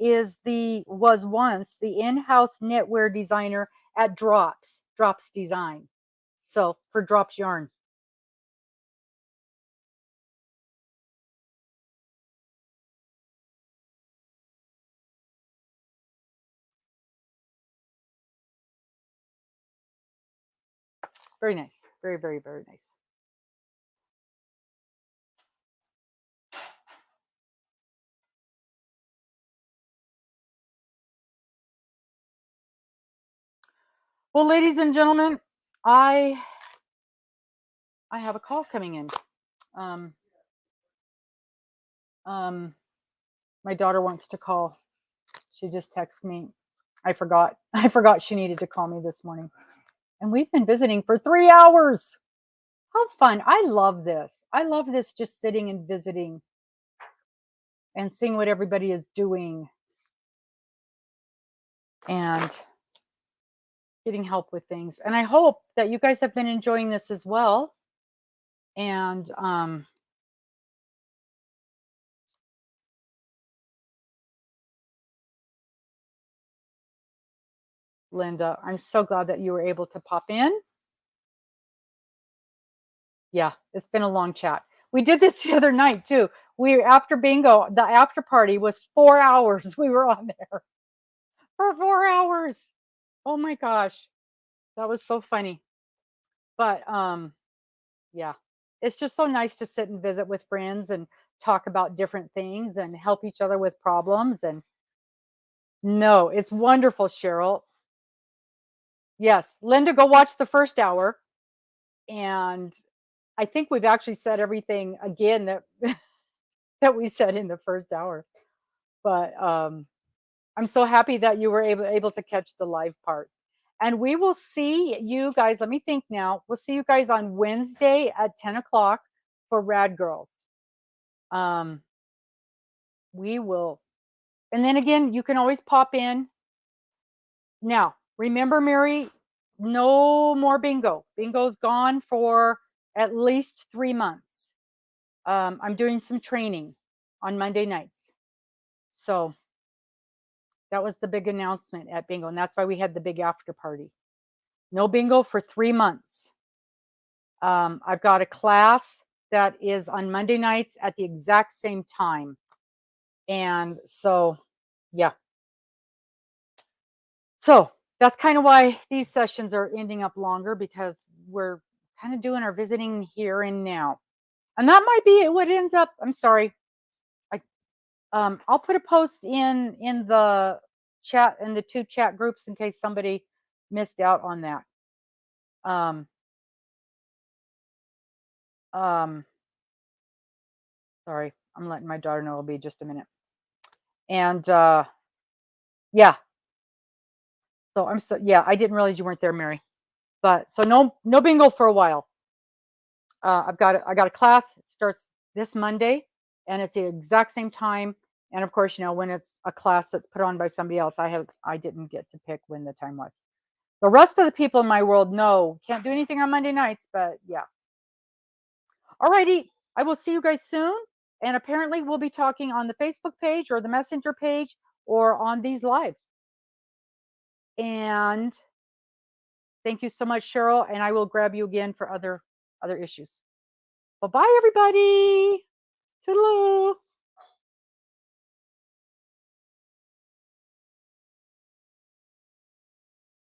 was once the in-house knitwear designer at Drops Design. So for Drops Yarn. Very nice. Very, very, very nice. Well, ladies and gentlemen, I have a call coming in. Um, my daughter wants to call. She just texted me. I forgot. I forgot she needed to call me this morning. And we've been visiting for 3 hours. How fun. I love this. I love this, just sitting and visiting and seeing what everybody is doing and getting help with things. And I hope that you guys have been enjoying this as well. And Linda, I'm so glad that you were able to pop in. Yeah, it's been a long chat. We did this the other night too. We after bingo, the after party was 4 hours. We were on there for 4 hours. Oh my gosh. That was so funny. But yeah. It's just so nice to sit and visit with friends and talk about different things and help each other with problems. And no, it's wonderful, Cheryl. Yes, Linda, go watch the first hour. And I think we've actually said everything again that that we said in the first hour. But I'm so happy that you were able to catch the live part. And we will see you guys. Let me think now. We'll see you guys on Wednesday at 10 o'clock for Rad Girls. We will. And then again, you can always pop in. Now, remember, Mary, no more bingo. Bingo's gone for at least 3 months. I'm doing some training on Monday nights. So that was the big announcement at bingo. And that's why we had the big after party. No bingo for 3 months. I've got a class that is on Monday nights at the exact same time. And so, yeah. So that's kind of why these sessions are ending up longer, because we're kind of doing our visiting here and now. And that might be what ends up. I'm sorry. I'll put a post in the chat, in the 2 chat groups, in case somebody missed out on that. Sorry, I'm letting my daughter know. It'll be just a minute. And yeah. So I didn't realize you weren't there, Mary. But so no bingo for a while. I got a class. It starts this Monday, and it's the exact same time. And of course, when it's a class that's put on by somebody else, I didn't get to pick when the time was. The rest of the people in my world know can't do anything on Monday nights, but yeah. Alrighty, I will see you guys soon. And apparently, we'll be talking on the Facebook page or the Messenger page or on these lives. And thank you so much, Cheryl. And I will grab you again for other issues. Bye bye, everybody. Toodaloo.